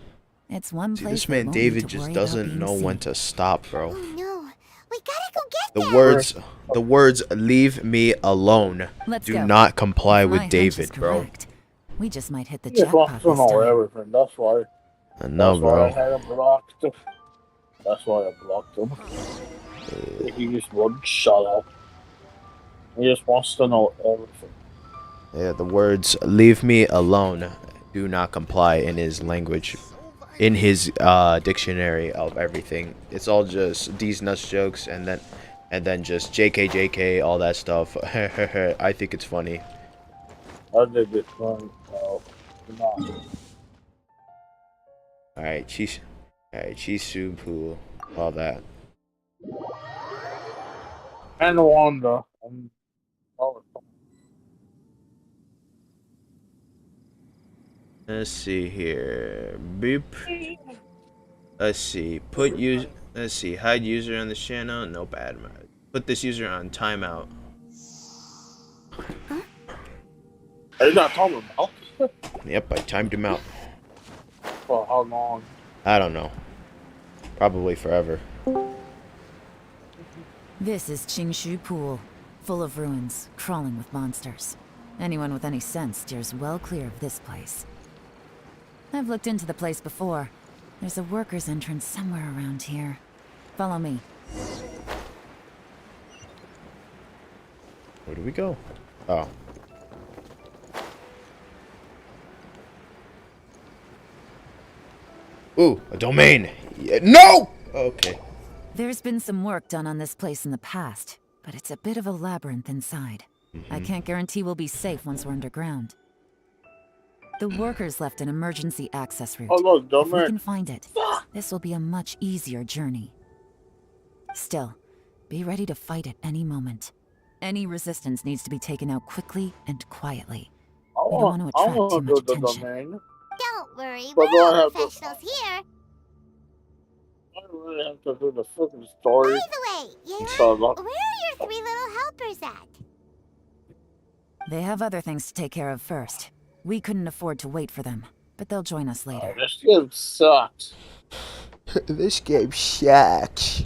It's one See, place this man they won't David need to just worry about doesn't being know seen. when to stop, bro. No, we gotta go get The words "leave me alone" Let's do go. not comply If my with hunch David, is bro. correct, we just might hit the He just jackpot wants to this know time. everything. That's why. I know, That's why I bro. had him blocked. That's why I blocked him. He just wouldn't shut up. He just wants to know everything. Yeah, the words "leave me alone" do not comply in his language, in his dictionary of everything. It's all just these nuts jokes, and then just JK, all that stuff. I think it's funny. I did it wrong. No. Alright, Chisu Pool, all that. And Wanda. Let's see here. Boop. Let's see. Let's see. Hide user on the channel. No bad. Put this user on timeout. Are you not talking about? Yep, I timed him out. For how long? I don't know. Probably forever. This is Qingshu Pool, full of ruins, crawling with monsters. Anyone with any sense steers well clear of this place. I've looked into the place before. There's a workers' entrance somewhere around here. Follow me. Where do we go? Oh. Ooh, a domain. Yeah, no! Okay. There's been some work done on this place in the past, but it's a bit of a labyrinth inside. I can't guarantee we'll be safe once we're underground. The workers left an emergency access route. Oh look, If we domain. can find it, this will be a much easier journey. Still, be ready to fight at any moment. Any resistance needs to be taken out quickly and quietly. We don't want to attract too much the attention. domain. Don't worry, But we're do I all have to? professionals here. I really have to do the fucking story. By the way, Yelan, Inshallah. where are your 3 little helpers at? They have other things to take care of first. We couldn't afford to wait for them, but they'll join us later. This game sucks. This game sucks.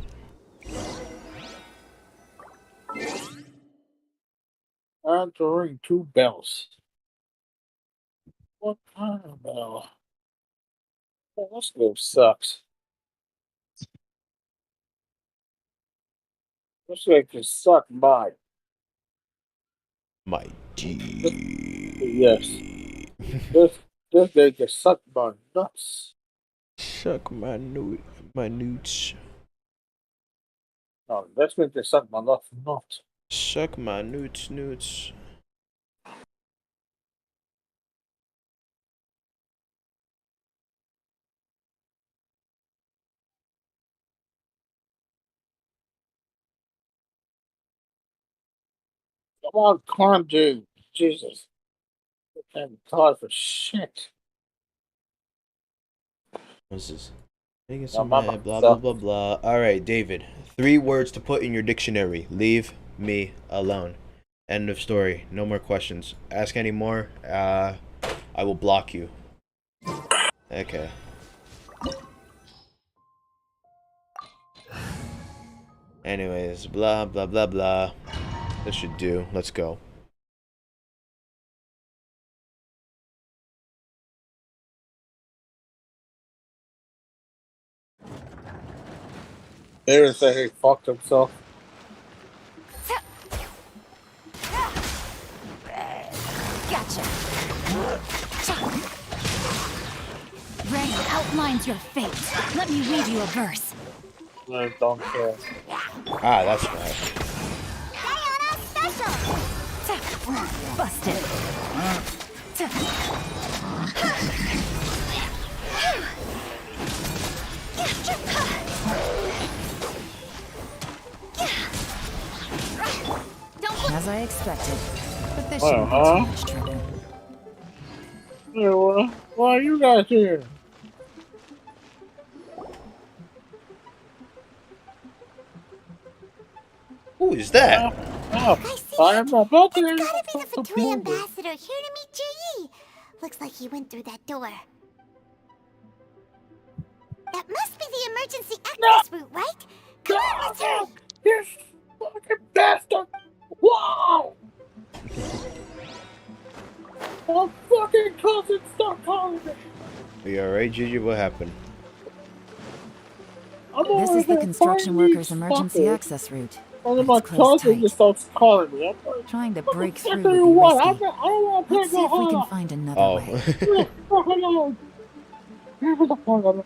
I have to ring 2 bells. What kind of bell? Oh, this game sucks. This game can suck my. My Yes. This game can suck my nuts. Suck my newts. No, this game can suck my nuts. Not. Suck my newts. Come on, climb, dude. Jesus. I can't time for shit. What's this? Making No, some mama, blah blah so- blah blah. All right, David. 3 words to put in your dictionary. Leave me alone. End of story. No more questions. Ask any more. I will block you. Okay. Anyways, blah blah blah blah. This should do. Let's go. Aaron said he fucked himself. Gotcha. Rain outlines your fate. Let me read you a verse. I don't care. Ah, that's right. Busted. As I expected, but this shouldn't be too much trouble. Hey, why are you guys here? Who is that? I am about to. It's gotta be the Fatui ambassador here to meet Ji. Looks like he went through that door. That must be the emergency access route, right? Come on, let's hurry. You fucking bastard! Wow! My fucking cousin, stop calling me! Are you alright, Gigi? What happened? This is the construction workers' emergency access route. One of my It's closed cousins tight. just starts calling me. I'm like, Trying to break through do would you be want? risky. I don't want to Let's play see if we can Valhalla. find another Oh. way. Leave me the fuck alone. Leave me the fuck alone.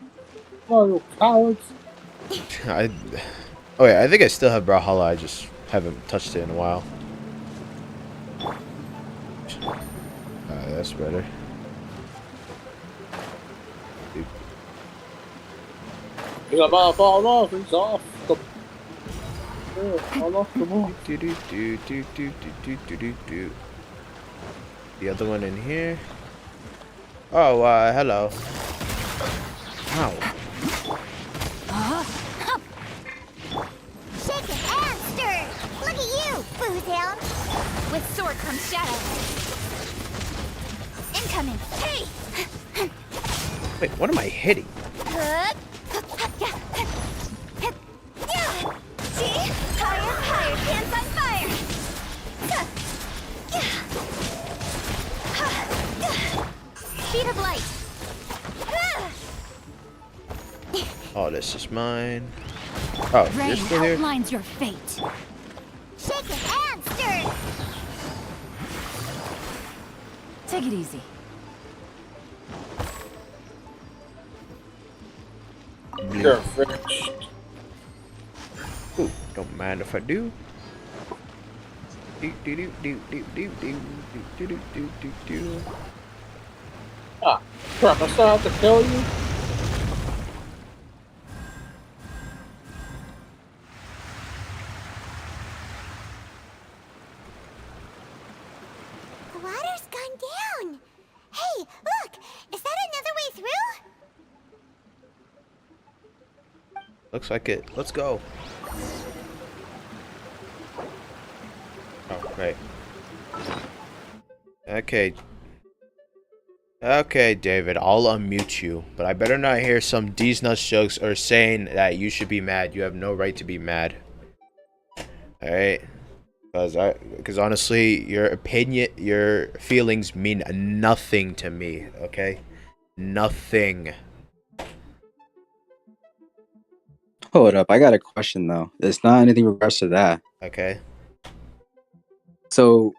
Oh, you cowards. Oh yeah, I think I still have Brawlhalla. I just haven't touched it in a while. That's better. He's about to fall off. He's off. Fall off the wall. The other one in here. Oh, hello. Ow. Shaken and stirred. Look at you, Boozound. With sword comes shadow. Incoming. Hey! Wait, what am I hitting? Higher, hands on fire! Speed of light! All this is mine. Oh, you're Rain still here? outlines your fate. Shake it and stir it. Take it easy. You're finished. Ooh, don't mind if I do. Ah, crap, I still have to kill you? The water's gone down. Hey, look! Is that another way through? Looks like it. Let's go. Oh, right. Okay. Okay, David, I'll unmute you, but I better not hear some D's nuts jokes or saying that you should be mad. You have no right to be mad. Alright? Because honestly, your opinion, your feelings mean nothing to me, okay? Nothing. Hold up, I got a question though. It's not anything in regards to that. Okay. So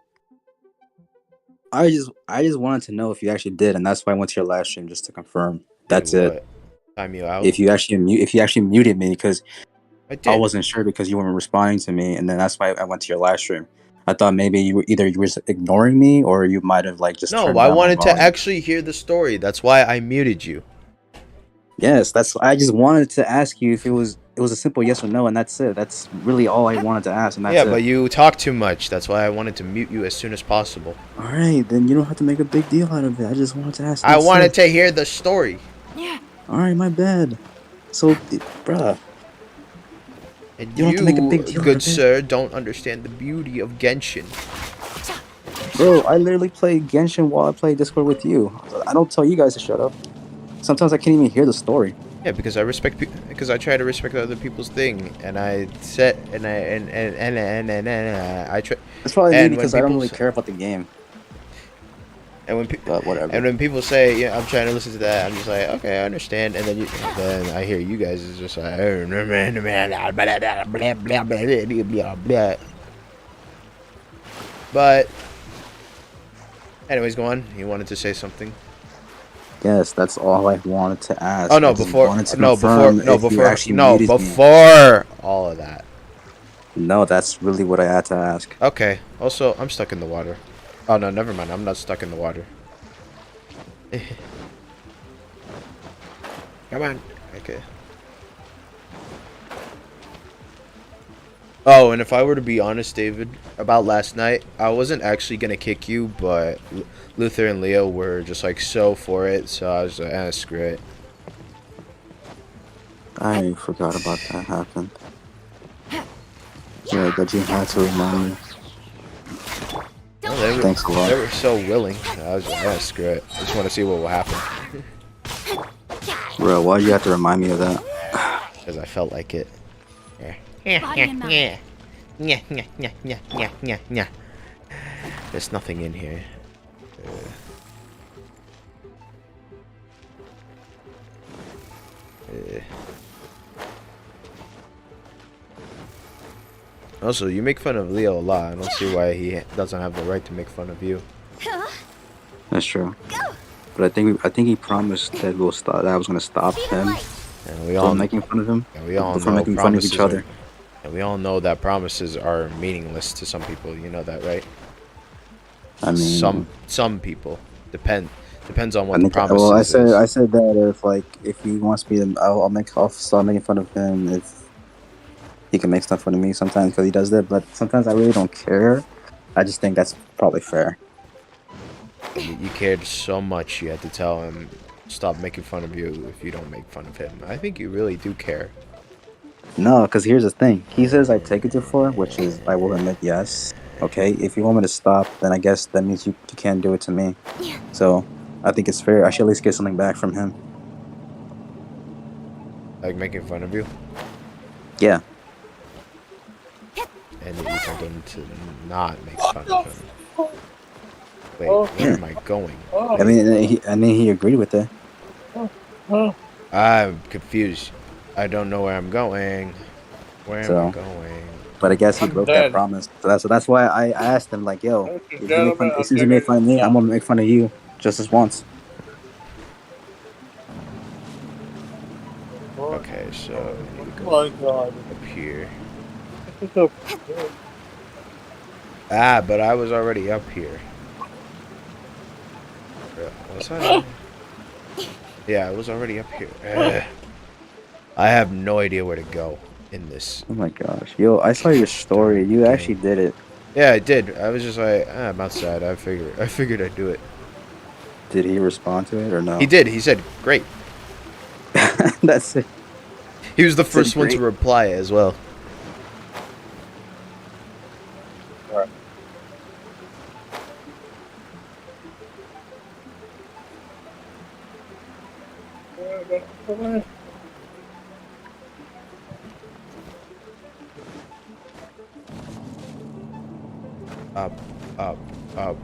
I just wanted to know if you actually did, and that's why I went to your live stream just to confirm. That's Did what? it. Time you out? If you actually muted me because I did. I wasn't sure because you weren't responding to me, and then that's why I went to your live stream. I thought maybe you were ignoring me or you might have like just No, turned I down my wanted to volume. actually hear the story. That's why I muted you. Yes, I just wanted to ask you if it was a simple yes or no, and that's it. That's really all I wanted to ask, and that's Yeah, it. but you talk too much. That's why I wanted to mute you as soon as possible. All right, then you don't have to make a big deal out of it. I just wanted to ask. I wanted to hear the story. All right, my bad. So, bruh. And You don't have to make a big you, deal out good of it. sir, don't understand the beauty of Genshin. Bro, I literally play Genshin while I play Discord with you. I don't tell you guys to shut up. Sometimes I can't even hear the story. Yeah, because I because I try to respect other people's thing, and I set and I try. It's probably me And when because I don't people really care about the game. and when people say, yeah, I'm trying to listen to that, I'm just like, okay, I understand. And then I hear you guys is just like, but anyways, go on. You wanted to say something? Yes, that's all I wanted to ask. Oh no, I just wanted to confirm before all of that. No, that's really what I had to ask. Okay. Also, I'm stuck in the water. Oh no, never mind. I'm not stuck in the water. Come on. Okay. Oh, and if I were to be honest, David, about last night, I wasn't actually gonna kick you, but Luther and Leo were just like so for it, so I was like, screw it. I forgot about that happened. Yeah, but you had to remind me. Well, Thanks a lot. They were so willing. I was like, screw it. I just want to see what will happen. Bro, why'd you have to remind me of that? Because I felt like it. There's nothing in here. Also, you make fun of Leo a lot. I don't see why he doesn't have the right to make fun of you. That's true. But I think he promised that we'll stop. That I was gonna stop him And we all from making fun of him. And we all from know making fun of each other. And we all know that promises are meaningless to some people. You know that, right? I mean, some people depends on what the promise well, is. I said that if he wants me to, I'll start making fun of him if he can make stuff fun of me sometimes because he does that. But sometimes I really don't care. I just think that's probably fair. You cared so much, you had to tell him stop making fun of you if you don't make fun of him. I think you really do care. No, because here's the thing. He says I take it too far, which is I will admit yes. Okay, if you want me to stop, then I guess that means you can't do it to me. So I think it's fair. I should at least get something back from him. Like making fun of you? Yeah. And you told him to not make fun of him. Wait, where am I going? I mean, he agreed with it. I'm confused. I don't know where I'm going. Where am I So, going? but I guess he I'm broke that dead. promise. So that's why I asked him like, yo, Ladies and if you make gentlemen, fun, as I'm soon as you make getting fun of me, I'm shot. gonna make fun of you just as once. Okay, so I need to Oh go my god. up here. This is a- Ah, but I was already up here. Was I? Yeah, I was already up here. I have no idea where to go in this Oh my gosh, yo, I saw your story. darn You actually game. did it. Yeah, I did. I was just like, I'm outside. I figured I'd do it. Did he respond to it or He no? did. He said, "Great." That's it. He was the He said first one to great. reply as well. Alright. Up, up, up,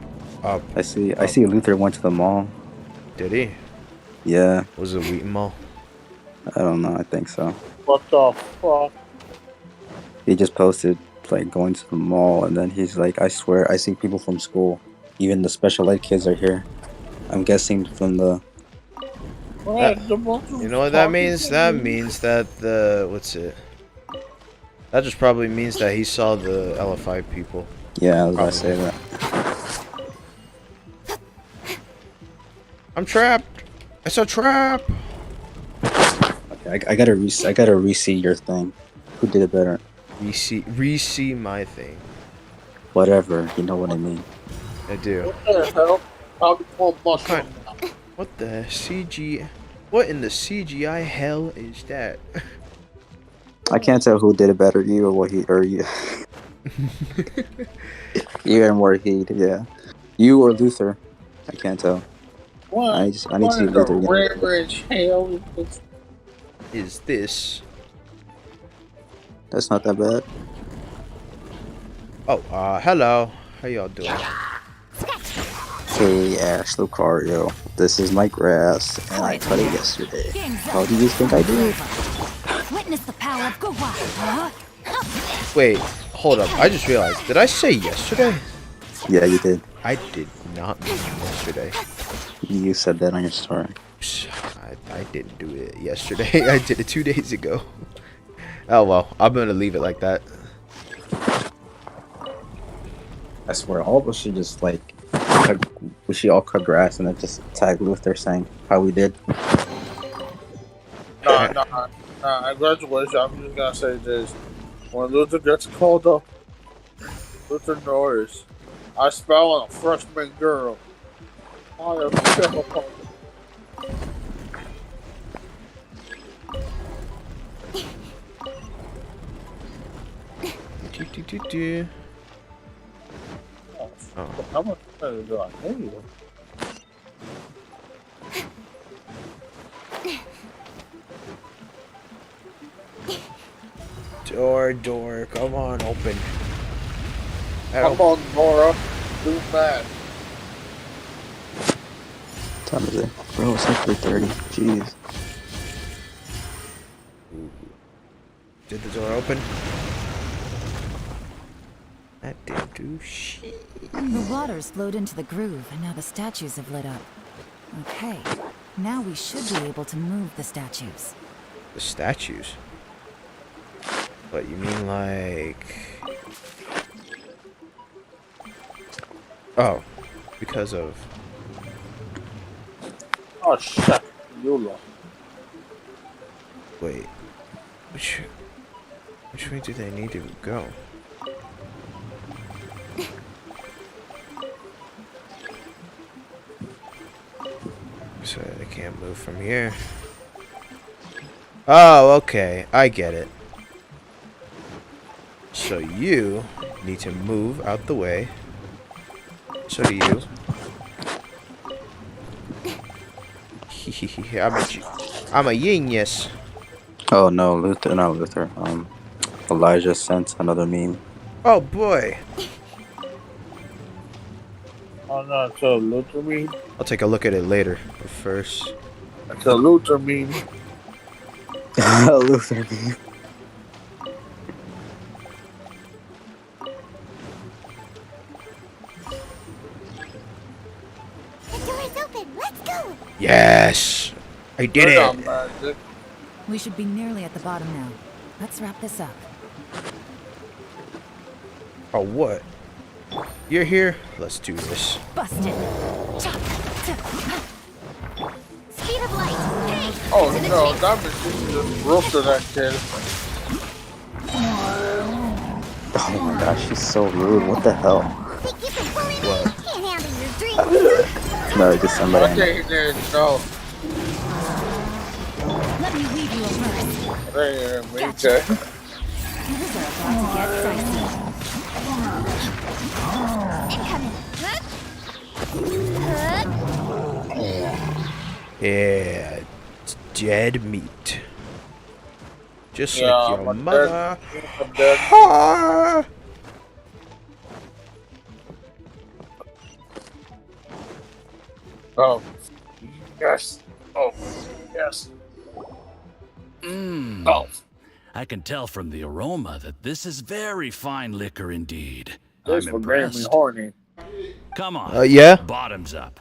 up, I see. I up. see. Luther went to the mall. Did he? Yeah. Was it Wheaton Mall? I don't know. I think so. What the fuck? He just posted like going to the mall, and then he's like, "I swear, I see people from school. Even the special ed kids are here. I'm guessing from the." What? The monster You was know what that talking means? to That me? means that the what's it? That just probably means that he saw the LFI people. Yeah, I was about to Probably. say that. I'm trapped. It's a trap. Okay, I gotta I gotta re-see your thing. Who did it better? Re-see my thing. Whatever. You know what I mean. I do. What the hell? I'll be called What mushroom kind? now. What the CG? What in the CGI hell is that? I can't tell who did it better, you or what he or you. You and Wahid, yeah. You or Luther. I can't tell. What? I need to What see in the Luther again. rare hell is this? Is this? That's not that bad. Oh, hello. How y'all doing? Hey Ash Lucario, this is my grass, and I cut it yesterday. How do you think I did? Witness the power of Gowa, huh? Wait, hold up. I just realized. Did I say yesterday? Yeah, you did. I did not mean yesterday. You said that on your story. I didn't do it yesterday. I did it 2 days ago. Oh well, I'm gonna leave it like that. I swear, all of us should just like, we should all cut grass and then just tag Luther saying how we did. Nah. At graduation, I'm just gonna say this. When Luther gets called up, Luther Norris, I spell on a freshman girl. I am so Oh. How much better do I need? Door, come on, open. Come on, Nora. Do that. What time is it? Bro, it's like 3:30. Jeez. Did the door open? That didn't do shit. The water's flowed into the groove, and now the statues have lit up. Okay, now we should be able to move the statues. The statues? What, you mean like... Oh, because of... Oh, shit. Yula. Wait. Which way do they need to go? So they can't move from here. Oh, okay. I get it. So you need to move out the way. So do you. I'm a genius. Oh no, Luther, not Luther. Elijah sent another meme. Oh boy. Oh no, it's a Luther meme. I'll take a look at it later, but first. It's a Luther meme. Luther beef. The door is open. Let's go. Yes, I did They're it. not magic. We should be nearly at the bottom now. Let's wrap this up. Oh, what? You're here? Let's do this. Busted. Speed of light. Hey. Oh no, that bitch just roasted that kid. Oh my gosh, she's so rude. What the hell? Think you can bully me? What? Can't handle your dreams. No, just somebody. I can't even know. Let me weave you a verse. They ain't me, Gotcha. okay. Things are about to get pricey. Incoming. Yeah, it's dead meat. Just Yeah, like your I'm mother. I'm dead. Ah! Oh. Yes. Oh. Yes. Mmm. Oh. I can tell from the aroma that this is very fine liquor indeed. This I'm one made me impressed. horny. Come on. Yeah? Bottoms up.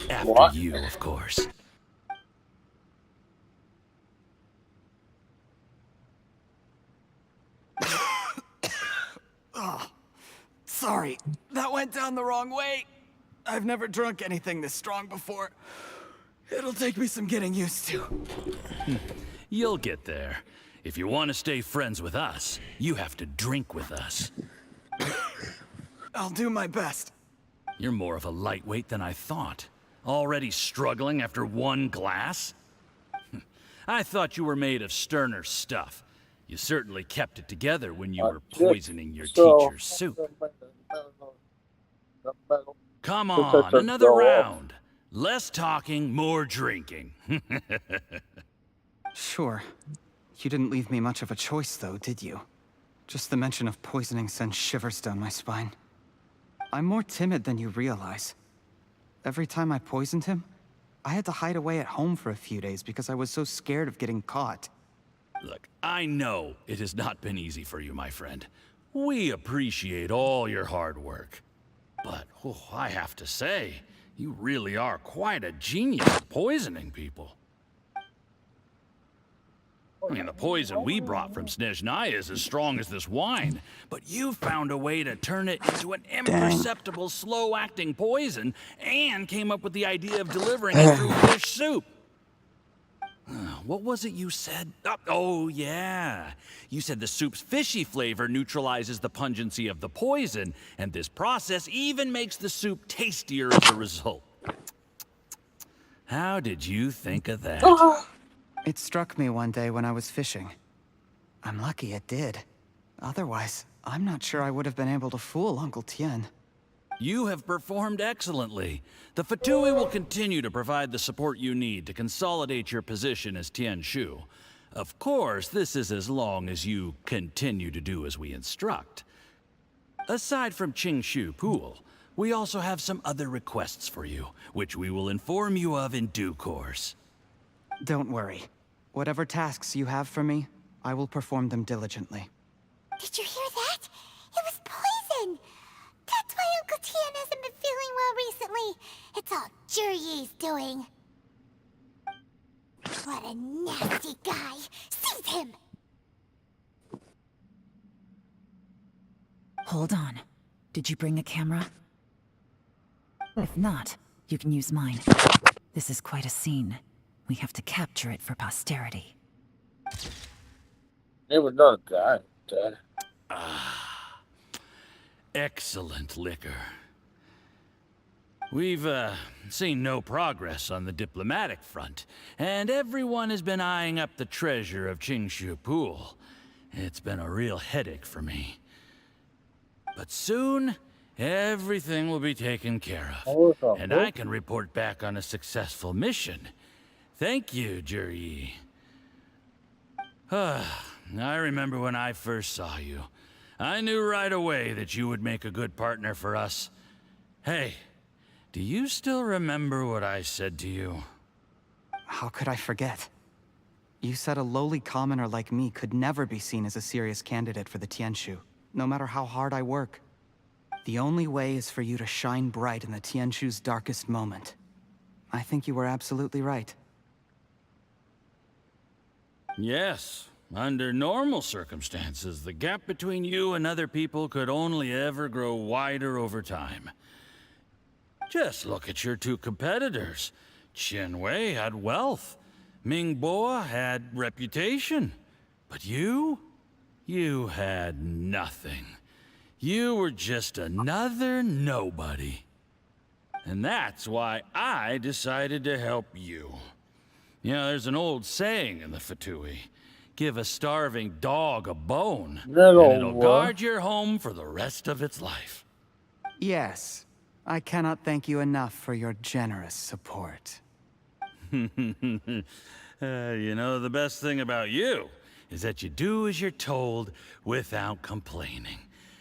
After What? you, of course. Oh, sorry. That went down the wrong way. I've never drunk anything this strong before. It'll take me some getting used to. You'll get there. If you want to stay friends with us, you have to drink with us. I'll do my best. You're more of a lightweight than I thought. Already struggling after one glass? I thought you were made of sterner stuff. You certainly kept it together when you were poisoning your teacher's soup. Come on, another round. Less talking, more drinking. Sure. You didn't leave me much of a choice, though, did you? Just the mention of poisoning sends shivers down my spine. I'm more timid than you realize. Every time I poisoned him, I had to hide away at home for a few days because I was so scared of getting caught. Look, I know it has not been easy for you, my friend. We appreciate all your hard work. But, I have to say, you really are quite a genius at poisoning people. I mean, the poison we brought from Snezhnaya is as strong as this wine, but you found a way to turn it into an imperceptible, slow-acting poison, and came up with the idea of delivering it through fish soup. What was it you said? Oh, yeah. You said the soup's fishy flavor neutralizes the pungency of the poison, and this process even makes the soup tastier as a result. How did you think of that? It struck me one day when I was fishing. I'm lucky it did. Otherwise, I'm not sure I would have been able to fool Uncle Tien. You have performed excellently. The Fatui will continue to provide the support you need to consolidate your position as Tien Shu. Of course, this is as long as you continue to do as we instruct. Aside from Qing Shu Pool, we also have some other requests for you, which we will inform you of in due course. Don't worry. Whatever tasks you have for me, I will perform them diligently. Did you hear that? It was poison. That's why Uncle Tien hasn't been feeling well recently. It's all Jurye's doing. What a nasty guy. Seize him! Hold on. Did you bring a camera? If not, you can use mine. This is quite a scene. We have to capture it for posterity. It was not a guy, Dad. Excellent liquor. We've, seen no progress on the diplomatic front, and everyone has been eyeing up the treasure of Qingshu Pool. It's been a real headache for me. But soon, everything will be taken care of, and I can report back on a successful mission. Thank you, Juryi. I remember when I first saw you. I knew right away that you would make a good partner for us. Hey, do you still remember what I said to you? How could I forget? You said a lowly commoner like me could never be seen as a serious candidate for the Tianshu, no matter how hard I work. The only way is for you to shine bright in the Tianshu's darkest moment. I think you were absolutely right. Yes. Under normal circumstances, the gap between you and other people could only ever grow wider over time. Just look at your two competitors. Qianwei had wealth. Mingbo had reputation. But you had nothing. You were just another nobody. And that's why I decided to help you. You know, there's an old saying in the Fatui. Give a starving dog a bone, and it'll guard your home for the rest of its life. Yes. I cannot thank you enough for your generous support. You know, the best thing about you is that you do as you're told without complaining.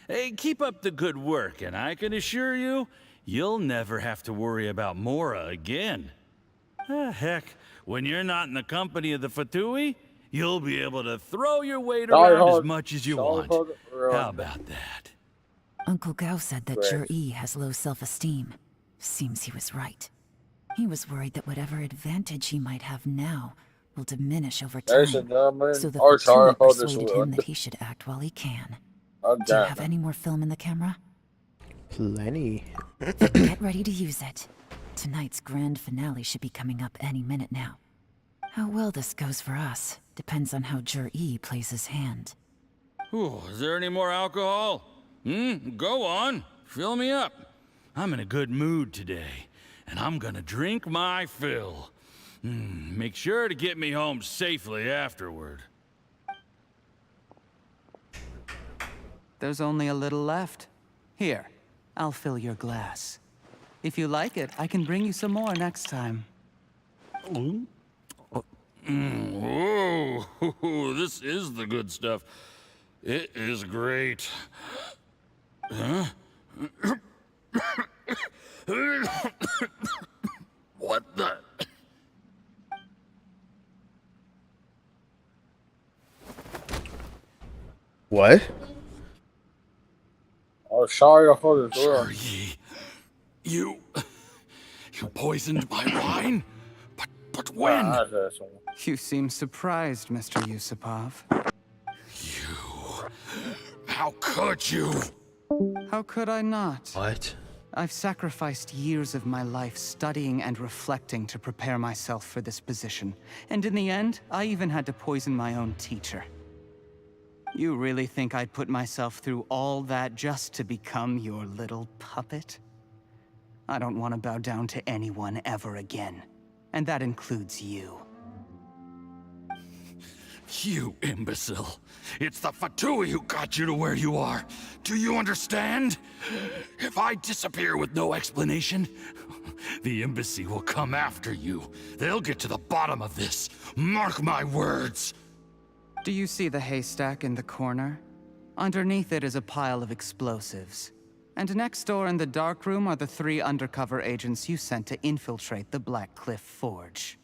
Hey, keep up the good work, and I can assure you, you'll never have to worry about Mora again. Heck, when you're not in the company of the Fatui, you'll be able to throw your weight around as much as you want. How about that? Uncle Gao said that Zhi has low self-esteem. Seems he was right. He was worried that whatever advantage he might have now will diminish over time. So the Fatui persuaded him that he should act while he can. Do you have any more film in the camera? Plenty. Then get ready to use it. Tonight's grand finale should be coming up any minute now. How well this goes for us depends on how Zhi plays his hand. Ooh, is there any more alcohol? Go on. Fill me up. I'm in a good mood today, and I'm gonna drink my fill. Make sure to get me home safely afterward. There's only a little left. Here, I'll fill your glass. If you like it, I can bring you some more next time. Whoa, this is the good stuff. It is great. Huh? What the? What? Oh, sorry for the door. You poisoned my wine? But when? You seem surprised, Mr. Yusupov. How could you? How could I not? What? I've sacrificed years of my life studying and reflecting to prepare myself for this position. And in the end, I even had to poison my own teacher. You really think I'd put myself through all that just to become your little puppet? I don't want to bow down to anyone ever again. And that includes you. You imbecile. It's the Fatui who got you to where you are. Do you understand? If I disappear with no explanation, the embassy will come after you. They'll get to the bottom of this. Mark my words. Do you see the haystack in the corner? Underneath it is a pile of explosives. And next door in the dark room are the 3 undercover agents you sent to infiltrate the Black Cliff Forge.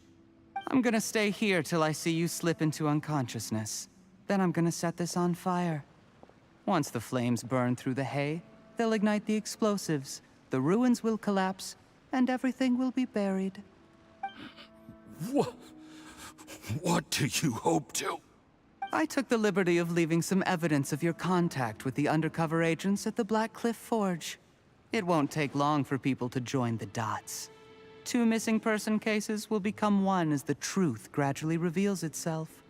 I'm gonna stay here till I see you slip into unconsciousness. Then I'm gonna set this on fire. Once the flames burn through the hay, they'll ignite the explosives, the ruins will collapse, and everything will be buried. What do you hope to? I took the liberty of leaving some evidence of your contact with the undercover agents at the Black Cliff Forge. It won't take long for people to join the dots. 2 missing person cases will become one as the truth gradually reveals itself.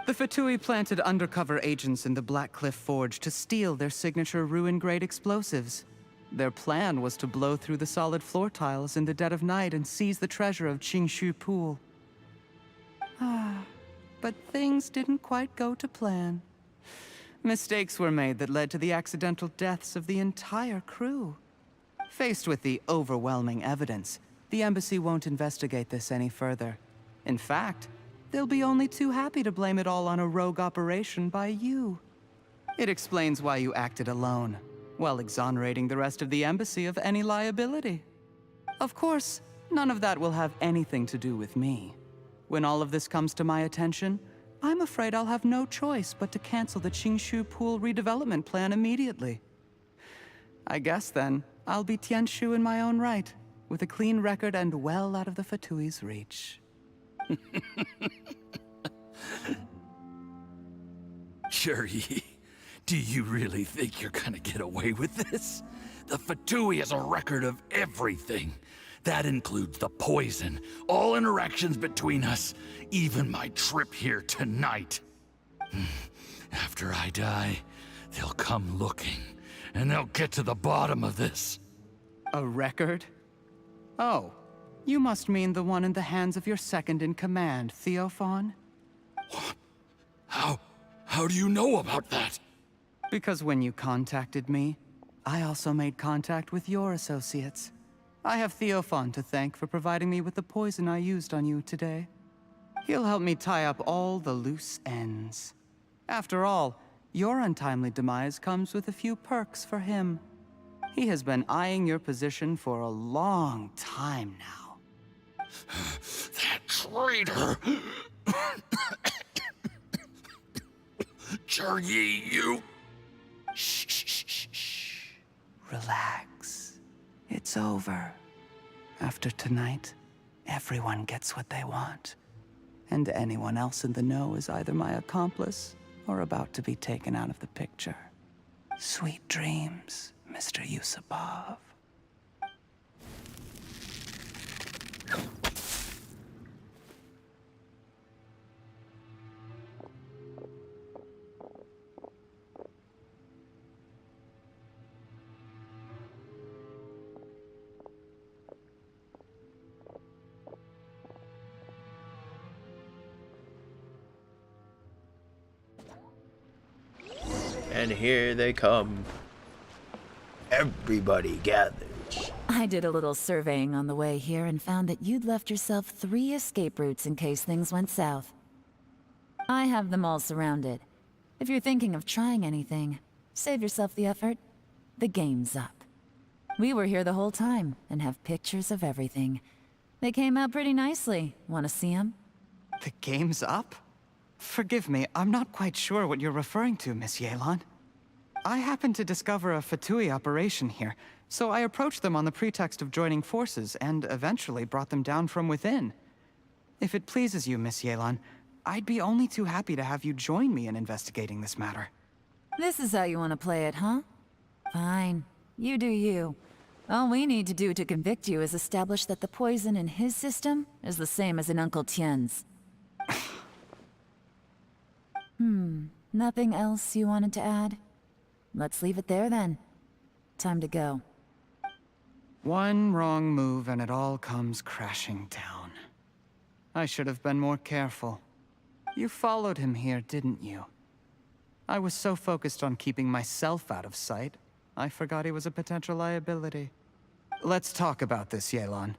The Fatui planted undercover agents in the Black Cliff Forge to steal their signature ruin-grade explosives. Their plan was to blow through the solid floor tiles in the dead of night and seize the treasure of Qingshu Pool. But things didn't quite go to plan. Mistakes were made that led to the accidental deaths of the entire crew. Faced with the overwhelming evidence, the embassy won't investigate this any further. In fact, they'll be only too happy to blame it all on a rogue operation by you. It explains why you acted alone, while exonerating the rest of the embassy of any liability. Of course, none of that will have anything to do with me. When all of this comes to my attention, I'm afraid I'll have no choice but to cancel the Qingshu Pool redevelopment plan immediately. I guess then, I'll be Tianshu in my own right, with a clean record and well out of the Fatui's reach. Shuri, do you really think you're gonna get away with this? The Fatui has a record of everything. That includes the poison, all interactions between us, even my trip here tonight. After I die, they'll come looking, and they'll get to the bottom of this. A record? Oh, you must mean the one in the hands of your second-in-command, Theophan? How do you know about that? Because when you contacted me, I also made contact with your associates. I have Theophan to thank for providing me with the poison I used on you today. He'll help me tie up all the loose ends. After all, your untimely demise comes with a few perks for him. He has been eyeing your position for a long time now. That traitor! Shuri, you... Shh. Relax. It's over. After tonight, everyone gets what they want. And anyone else in the know is either my accomplice or about to be taken out of the picture. Sweet dreams, Mr. Yusupov. And here they come. Everybody gathers. I did a little surveying on the way here and found that you'd left yourself 3 escape routes in case things went south. I have them all surrounded. If you're thinking of trying anything, save yourself the effort. The game's up. We were here the whole time and have pictures of everything. They came out pretty nicely. Want to see them? The game's up? Forgive me, I'm not quite sure what you're referring to, Miss Yelan. I happened to discover a Fatui operation here, so I approached them on the pretext of joining forces and eventually brought them down from within. If it pleases you, Miss Yelan, I'd be only too happy to have you join me in investigating this matter. This is how you want to play it, huh? Fine. You do you. All we need to do to convict you is establish that the poison in his system is the same as in Uncle Tien's. Nothing else you wanted to add? Let's leave it there then. Time to go. One wrong move and it all comes crashing down. I should have been more careful. You followed him here, didn't you? I was so focused on keeping myself out of sight, I forgot he was a potential liability. Let's talk about this, Yelan.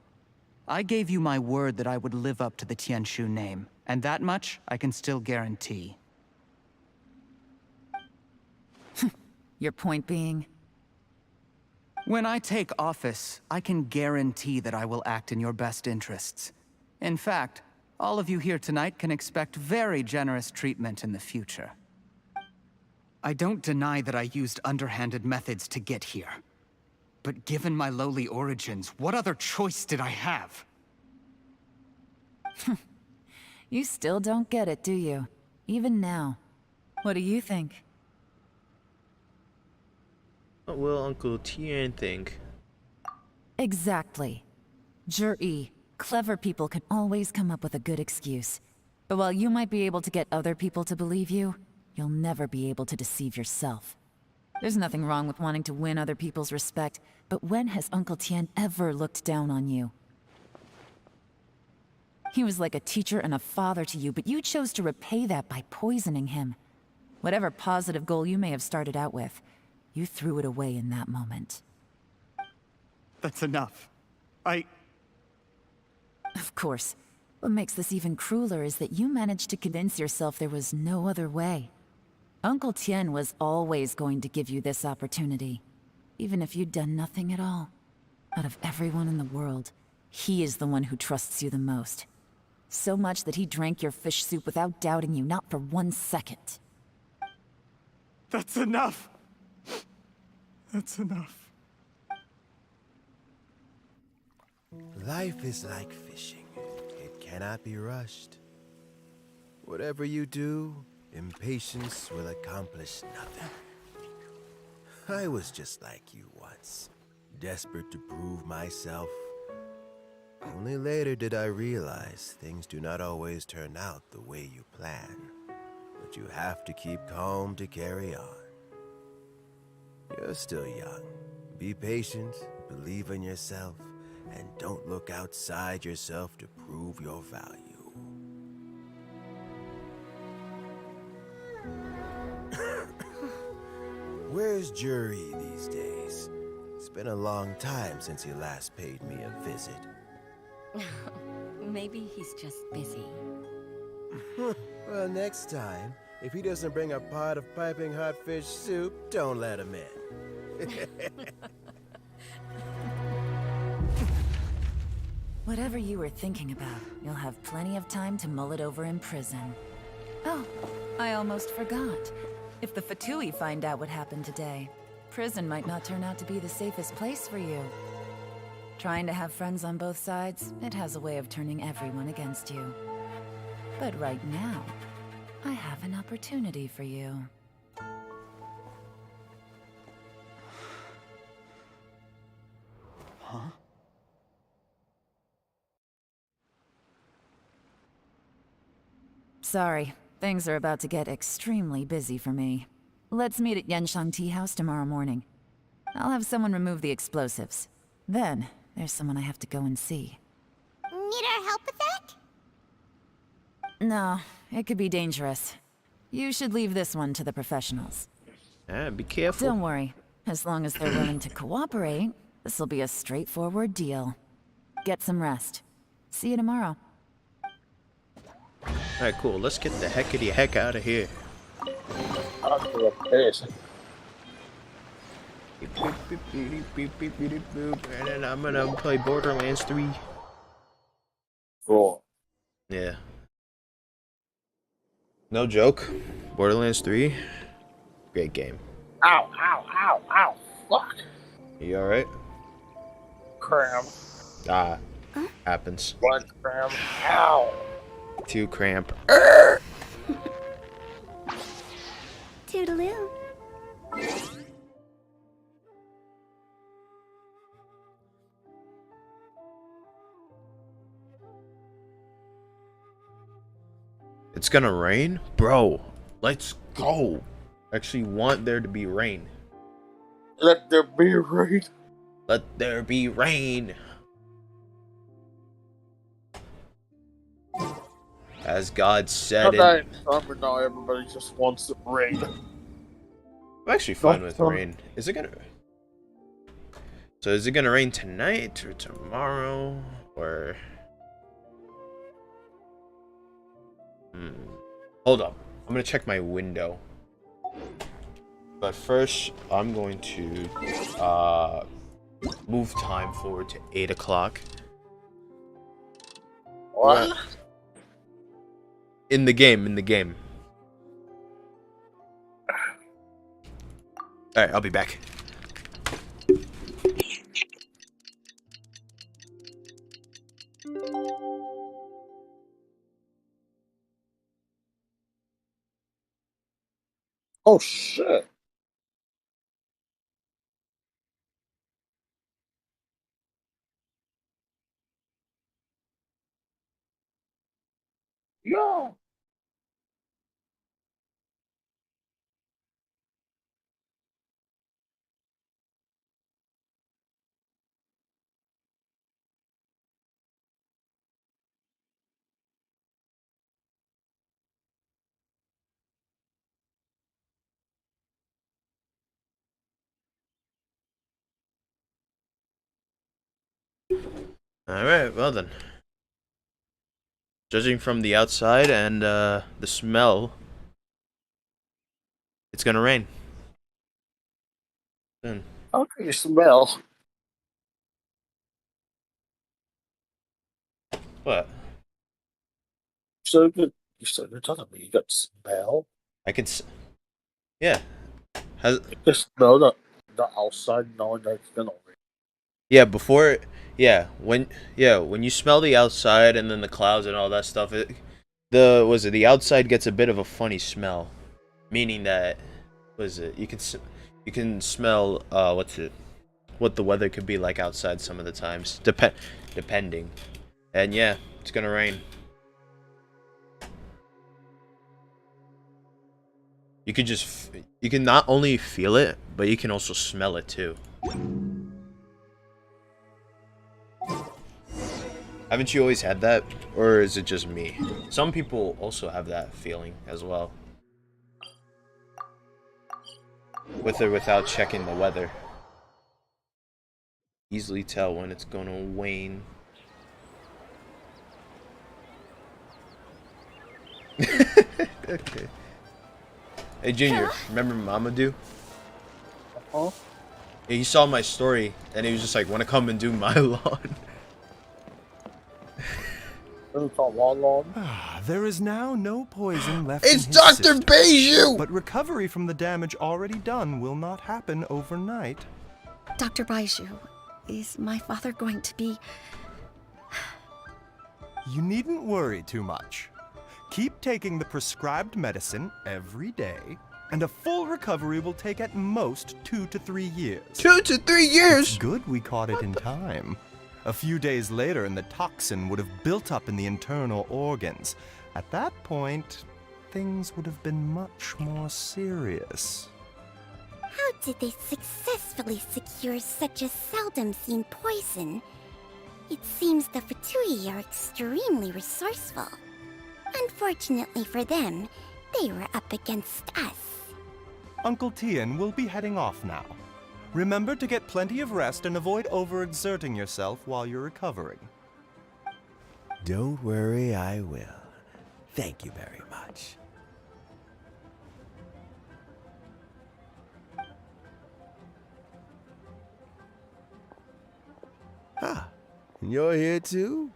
I gave you my word that I would live up to the Tianshu name, and that much I can still guarantee. Your point being? When I take office, I can guarantee that I will act in your best interests. In fact, all of you here tonight can expect very generous treatment in the future. I don't deny that I used underhanded methods to get here. But given my lowly origins, what other choice did I have? You still don't get it, do you? Even now. What do you think? What will Uncle Tien think? Exactly. Jur-E, clever people can always come up with a good excuse. But while you might be able to get other people to believe you, you'll never be able to deceive yourself. There's nothing wrong with wanting to win other people's respect, but when has Uncle Tien ever looked down on you? He was like a teacher and a father to you, but you chose to repay that by poisoning him. Whatever positive goal you may have started out with, you threw it away in that moment. That's enough. Of course. What makes this even crueler is that you managed to convince yourself there was no other way. Uncle Tien was always going to give you this opportunity, even if you'd done nothing at all. Out of everyone in the world, he is the one who trusts you the most. So much that he drank your fish soup without doubting you, not for 1 second. That's enough. That's enough. Life is like fishing. It cannot be rushed. Whatever you do, impatience will accomplish nothing. I was just like you once, desperate to prove myself. Only later did I realize things do not always turn out the way you plan, but you have to keep calm to carry on. You're still young. Be patient, believe in yourself, and don't look outside yourself to prove your value. Where's Jury these days? It's been a long time since he last paid me a visit. Maybe he's just busy. Well, next time, if he doesn't bring a pot of piping hot fish soup, don't let him in. Whatever you were thinking about, you'll have plenty of time to mull it over in prison. Oh, I almost forgot. If the Fatui find out what happened today, prison might not turn out to be the safest place for you. Trying to have friends on both sides, it has a way of turning everyone against you. But right now, I have an opportunity for you. Huh? Sorry, things are about to get extremely busy for me. Let's meet at Yenshang Tea House tomorrow morning. I'll have someone remove the explosives. Then, there's someone I have to go and see. Need our help with that? No, it could be dangerous. You should leave this one to the professionals. Be careful. Don't worry. As long as they're willing to cooperate, this'll be a straightforward deal. Get some rest. See you tomorrow. Alright, cool. Let's get the heck out of here. I'll do a piss. And then I'm gonna play Borderlands 3. Cool. Yeah. No joke. Borderlands 3. Great game. Ow, ow, ow, ow. Fuck. You alright? Cram. Happens. One cram. Ow. 2 cramp. Toodaloo. It's gonna rain? Bro, let's go. Actually want there to be rain. Let there be rain. Let there be rain. As God said Tonight, summer now, everybody just wants the rain. I'm actually fine with rain. Is it gonna... So is it gonna rain tonight or tomorrow? Or... Hold up. I'm gonna check my window. But first, I'm going to move time forward to 8 o'clock. What? In the game. Alright, I'll be back. Oh shit. No. Alright, well then. Judging from the outside and the smell, it's gonna rain. Soon. How can you smell? What? You said you're telling me you got smell? I can, yeah. Has You can smell the outside knowing that it's gonna rain. yeah before when you smell the outside and then the clouds and all that stuff, the outside gets a bit of a funny smell, meaning that you can smell what the weather could be like outside some of the times, depending. And yeah, it's gonna rain. You can not only feel it, but you can also smell it too. Haven't you always had that, or is it just me? Some people also have that feeling as well, with or without checking the weather. Easily tell when it's gonna wane. Okay. Hey Junior, remember Mamadou? Huh? Yeah, he saw my story and he was just like, "Wanna come and do my lawn?" There is now no poison left It's in his Dr. system. Beiju! But recovery from the damage already done will not happen overnight. Dr. Baiju, is my father going to be... You needn't worry too much. Keep taking the prescribed medicine every day, and a full recovery will take at most 2 to 3 years. 2 to 3 years? It's good we caught it in time. A few days later, and the toxin would have built up in the internal organs. At that point, things would have been much more serious. How did they successfully secure such a seldom-seen poison? It seems the Fatui are extremely resourceful. Unfortunately for them, they were up against us. Uncle Tian will be heading off now. Remember to get plenty of rest and avoid overexerting yourself while you're recovering. Don't worry, I will. Thank you very much. Ah, you're here too?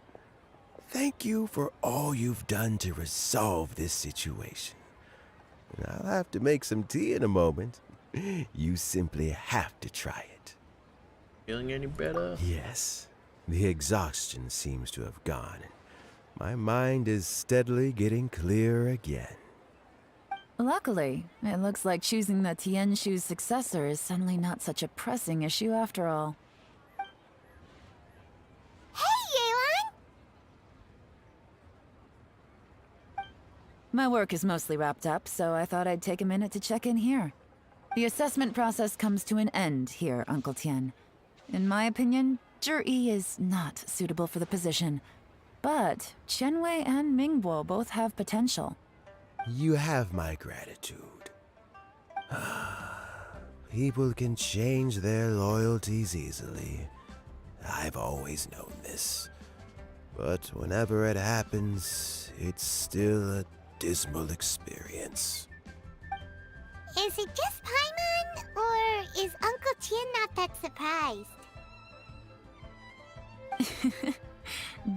Thank you for all you've done to resolve this situation. I'll have to make some tea in a moment. You simply have to try it. Feeling any better? Yes. The exhaustion seems to have gone. My mind is steadily getting clearer again. Luckily, it looks like choosing the Tianshu's successor is suddenly not such a pressing issue after all. Hey, Yelan! My work is mostly wrapped up, so I thought I'd take a minute to check in here. The assessment process comes to an end here, Uncle Tian. In my opinion, Zhi is not suitable for the position. But Qianwei and Mingbo both have potential. You have my gratitude. People can change their loyalties easily. I've always known this. But whenever it happens, it's still a dismal experience. Is it just Paimon, or is Uncle Tian not that surprised?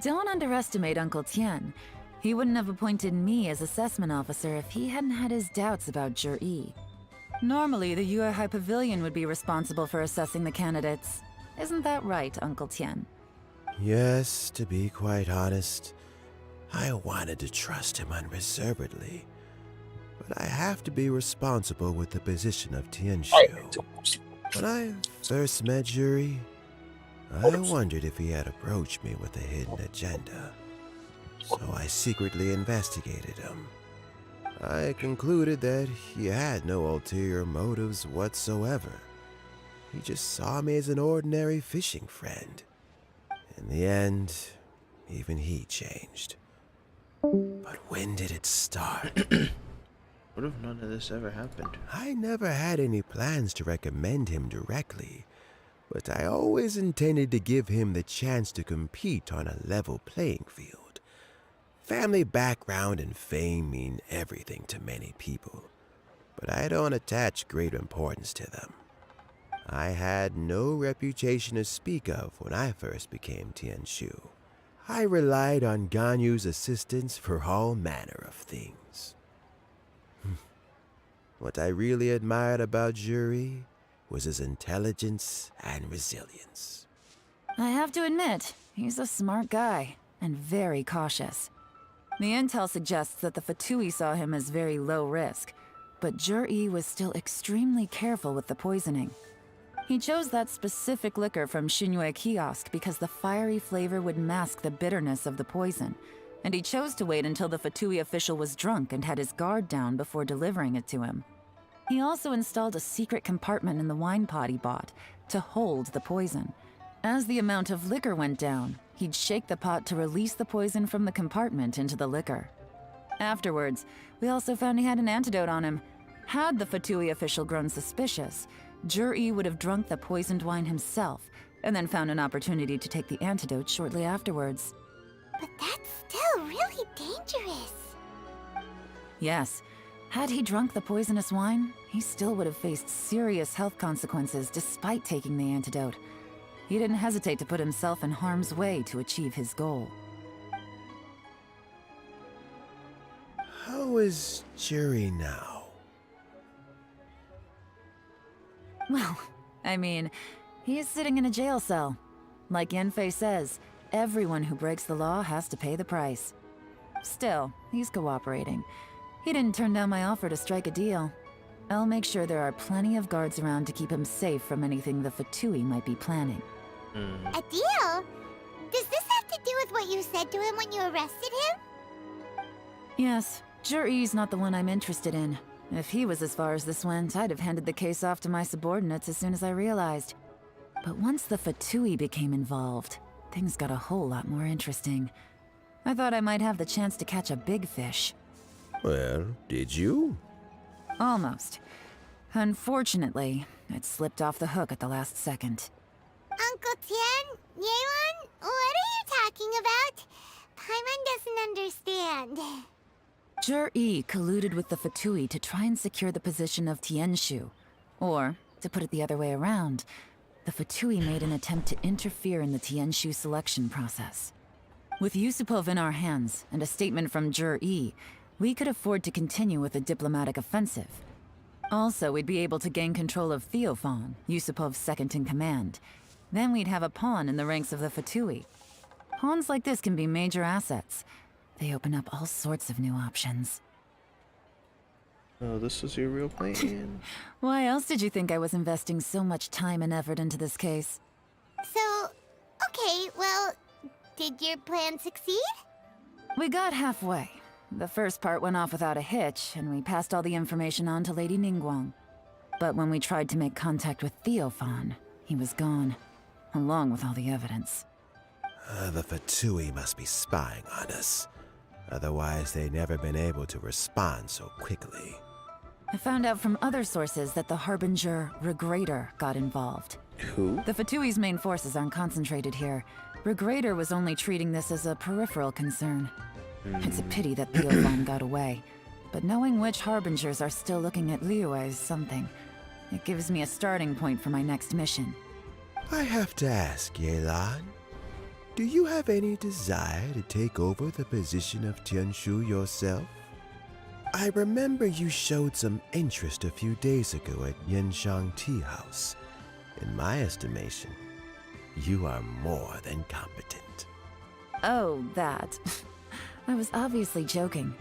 Don't underestimate Uncle Tian. He wouldn't have appointed me as assessment officer if he hadn't had his doubts about Zhi. Normally, the Yuehai Pavilion would be responsible for assessing the candidates. Isn't that right, Uncle Tian? Yes, to be quite honest, I wanted to trust him unreservedly. But I have to be responsible with the position of Tianshu. When I first met Zhi, I wondered if he had approached me with a hidden agenda. So I secretly investigated him. I concluded that he had no ulterior motives whatsoever. He just saw me as an ordinary fishing friend. In the end, even he changed. But when did it start? What if none of this ever happened? I never had any plans to recommend him directly, but I always intended to give him the chance to compete on a level playing field. Family background and fame mean everything to many people, but I don't attach great importance to them. I had no reputation to speak of when I first became Tianshu. I relied on Ganyu's assistance for all manner of things. What I really admired about Juri was his intelligence and resilience. I have to admit, he's a smart guy, and very cautious. The intel suggests that the Fatui saw him as very low risk, but Juri was still extremely careful with the poisoning. He chose that specific liquor from Shinue Kiosk because the fiery flavor would mask the bitterness of the poison, and he chose to wait until the Fatui official was drunk and had his guard down before delivering it to him. He also installed a secret compartment in the wine pot he bought to hold the poison. As the amount of liquor went down, he'd shake the pot to release the poison from the compartment into the liquor. Afterwards, we also found he had an antidote on him. Had the Fatui official grown suspicious, Juri would have drunk the poisoned wine himself, and then found an opportunity to take the antidote shortly afterwards. But that's still really dangerous. Yes, had he drunk the poisonous wine, he still would have faced serious health consequences despite taking the antidote. He didn't hesitate to put himself in harm's way to achieve his goal. How is Juri now? Well, I mean, he is sitting in a jail cell. Like Yanfei says, everyone who breaks the law has to pay the price. Still, he's cooperating. He didn't turn down my offer to strike a deal. I'll make sure there are plenty of guards around to keep him safe from anything the Fatui might be planning. A deal? Does this have to do with what you said to him when you arrested him? Yes, Juri's not the one I'm interested in. If he was as far as this went, I'd have handed the case off to my subordinates as soon as I realized. But once the Fatui became involved, things got a whole lot more interesting. I thought I might have the chance to catch a big fish. Well, did you? Almost. Unfortunately, it slipped off the hook at the last second. Uncle Tian, Yelan, what are you talking about? Paimon doesn't understand. Jur-E colluded with the Fatui to try and secure the position of Tianshu. Or, to put it the other way around, the Fatui made an attempt to interfere in the Tianshu selection process. With Yusupov in our hands, and a statement from Jur-E, we could afford to continue with a diplomatic offensive. Also, we'd be able to gain control of Theophan, Yusupov's second-in-command. Then we'd have a pawn in the ranks of the Fatui. Pawns like this can be major assets. They open up all sorts of new options. Oh, this was your real plan? Why else did you think I was investing so much time and effort into this case? So, okay, well, did your plan succeed? We got halfway. The first part went off without a hitch, and we passed all the information on to Lady Ningguang. But when we tried to make contact with Theophan, he was gone, along with all the evidence. The Fatui must be spying on us. Otherwise, they'd never been able to respond so quickly. I found out from other sources that the Harbinger, Regrator, got involved. Who? The Fatui's main forces aren't concentrated here. Regrator was only treating this as a peripheral concern. It's a pity that Theophan got away. But knowing which Harbingers are still looking at Liyue is something. It gives me a starting point for my next mission. I have to ask, Yelan, do you have any desire to take over the position of Tianshu yourself? I remember you showed some interest a few days ago at Yenshang Tea House. In my estimation, you are more than competent. Oh, that. I was obviously joking.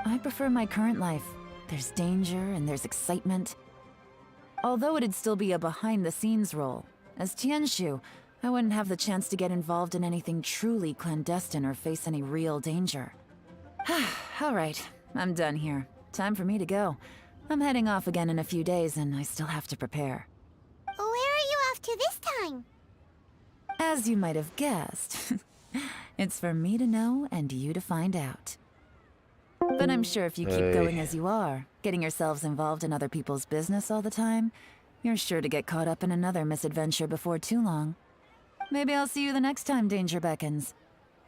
I prefer my current life. There's danger and there's excitement. Although it'd still be a behind-the-scenes role, as Tianshu, I wouldn't have the chance to get involved in anything truly clandestine or face any real danger. All right, I'm done here. Time for me to go. I'm heading off again in a few days, and I still have to prepare. Where are you off to this time? As you might have guessed, it's for me to know and you to find out. But I'm sure if you keep going as you are, getting yourselves involved in other people's business all the time, you're sure to get caught up in another misadventure before too long. Maybe I'll see you the next time danger beckons.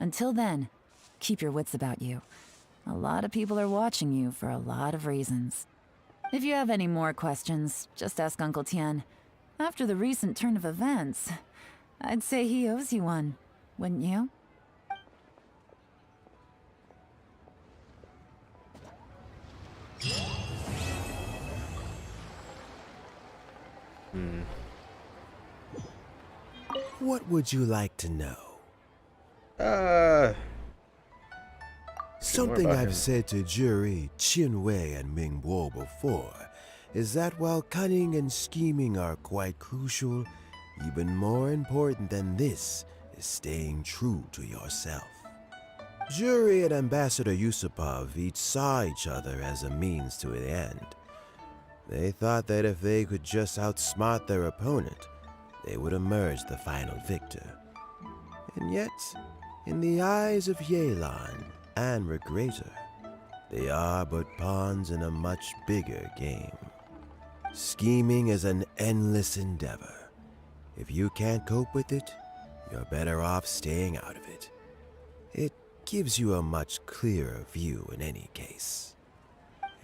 Until then, keep your wits about you. A lot of people are watching you for a lot of reasons. If you have any more questions, just ask Uncle Tian. After the recent turn of events, I'd say he owes you one, wouldn't you? What would you like to know? Something about I've him. said to Jury, Qinwei, and Mingbo before is that while cunning and scheming are quite crucial, even more important than this is staying true to yourself. Jury and Ambassador Yusupov each saw each other as a means to an end. They thought that if they could just outsmart their opponent, they would emerge the final victor. And yet, in the eyes of Yelan and Regrator, they are but pawns in a much bigger game. Scheming is an endless endeavor. If you can't cope with it, you're better off staying out of it. It gives you a much clearer view in any case.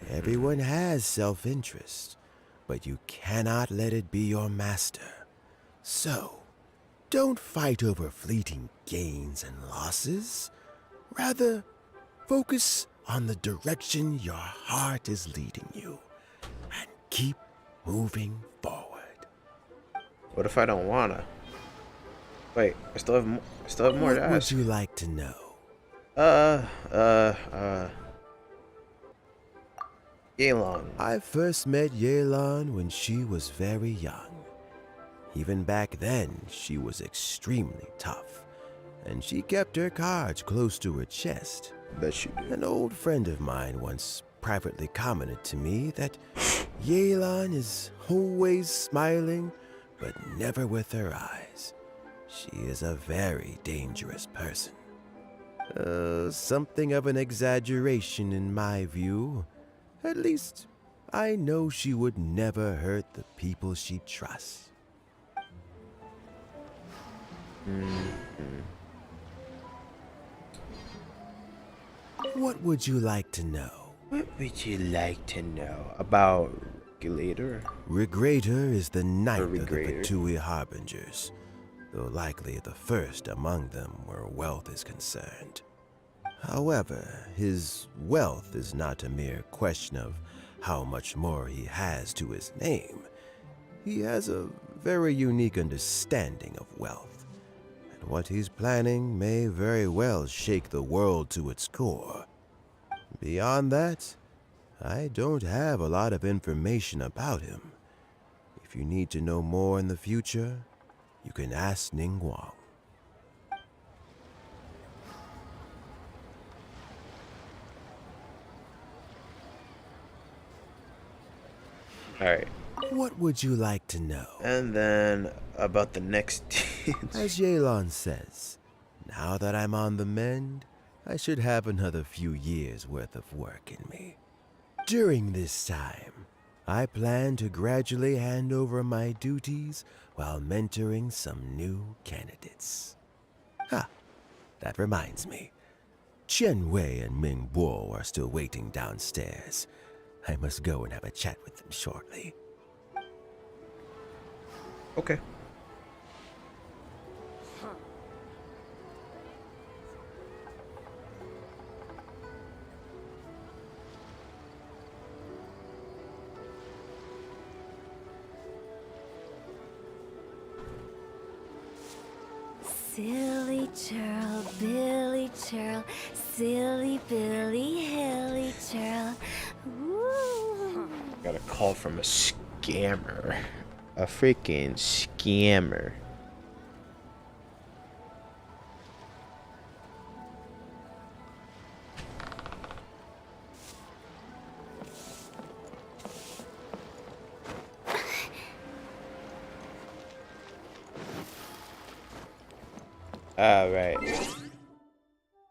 Everyone has self-interest, but you cannot let it be your master. So, don't fight over fleeting gains and losses. Rather, focus on the direction your heart is leading you, and keep moving forward. What if I don't wanna? Wait, I still have more to What would ask. you like to know? Yelan. I first met Yelan when she was very young. Even back then, she was extremely tough, and she kept her cards close to her chest. Bet she did. An old friend of mine once privately commented to me that Yelan is always smiling, but never with her eyes. She is a very dangerous person. Something of an exaggeration in my view. At least, I know she would never hurt the people she trusts. What would you like to know? What would you like to know about Regulator? Regrator is the ninth of the Regrator. Fatui Harbingers, though likely the first among them where wealth is concerned. However, his wealth is not a mere question of how much more he has to his name. He has a very unique understanding of wealth, and what he's planning may very well shake the world to its core. Beyond that, I don't have a lot of information about him. If you need to know more in the future, you can ask Ningguang. Alright. What would you like to know? And then about the next As Yelan says, now that I'm on the mend, I should have another few years worth of work in me. During this time, I plan to gradually hand over my duties while mentoring some new candidates. That reminds me. Chen Wei and Ming Bo are still waiting downstairs. I must go and have a chat with them shortly. Okay. Silly churl, Billy churl, silly Billy, hilly churl. Ooh. Got a call from a scammer. A freaking scammer. Alright.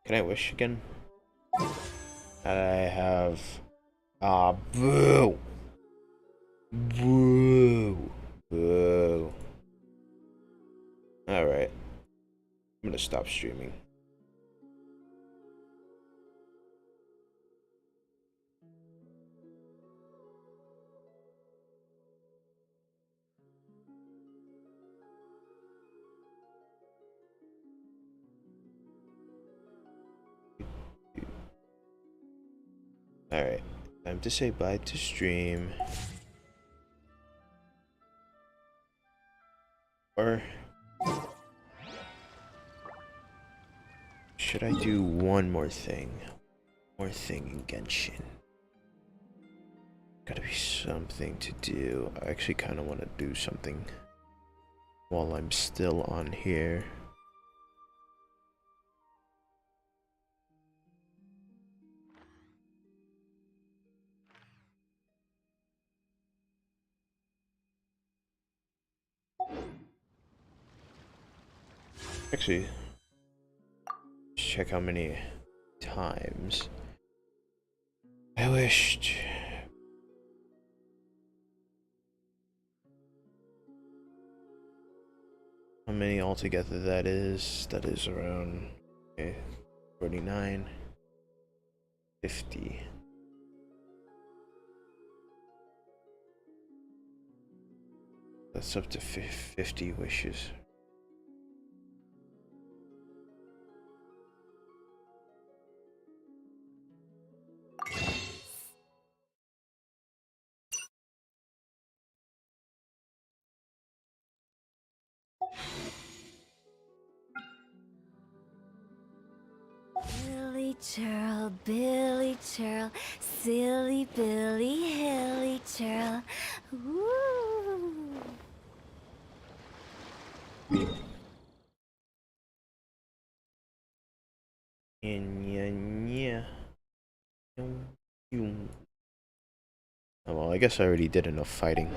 Can I wish again? I have... boo! Boo! Boo. Alright. I'm gonna stop streaming. Alright. Time to say bye to stream. Or should I do one more thing? More thing in Genshin. Gotta be something to do. I actually kind of want to do something while I'm still on here. Actually, check how many times I wished. How many altogether that is? That is around, okay, 49, 50. That's up to 50 wishes. Billy Churl, silly Billy, hilly churl. Woo! Yeah. Oh, well, I guess I already did enough fighting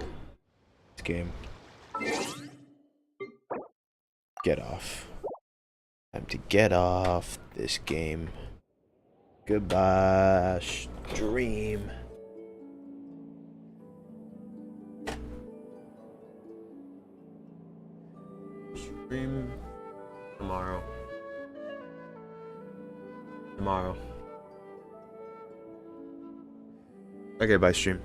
this game. Get off. Time to get off this game. Goodbye, stream. Stream tomorrow. Okay, bye, stream.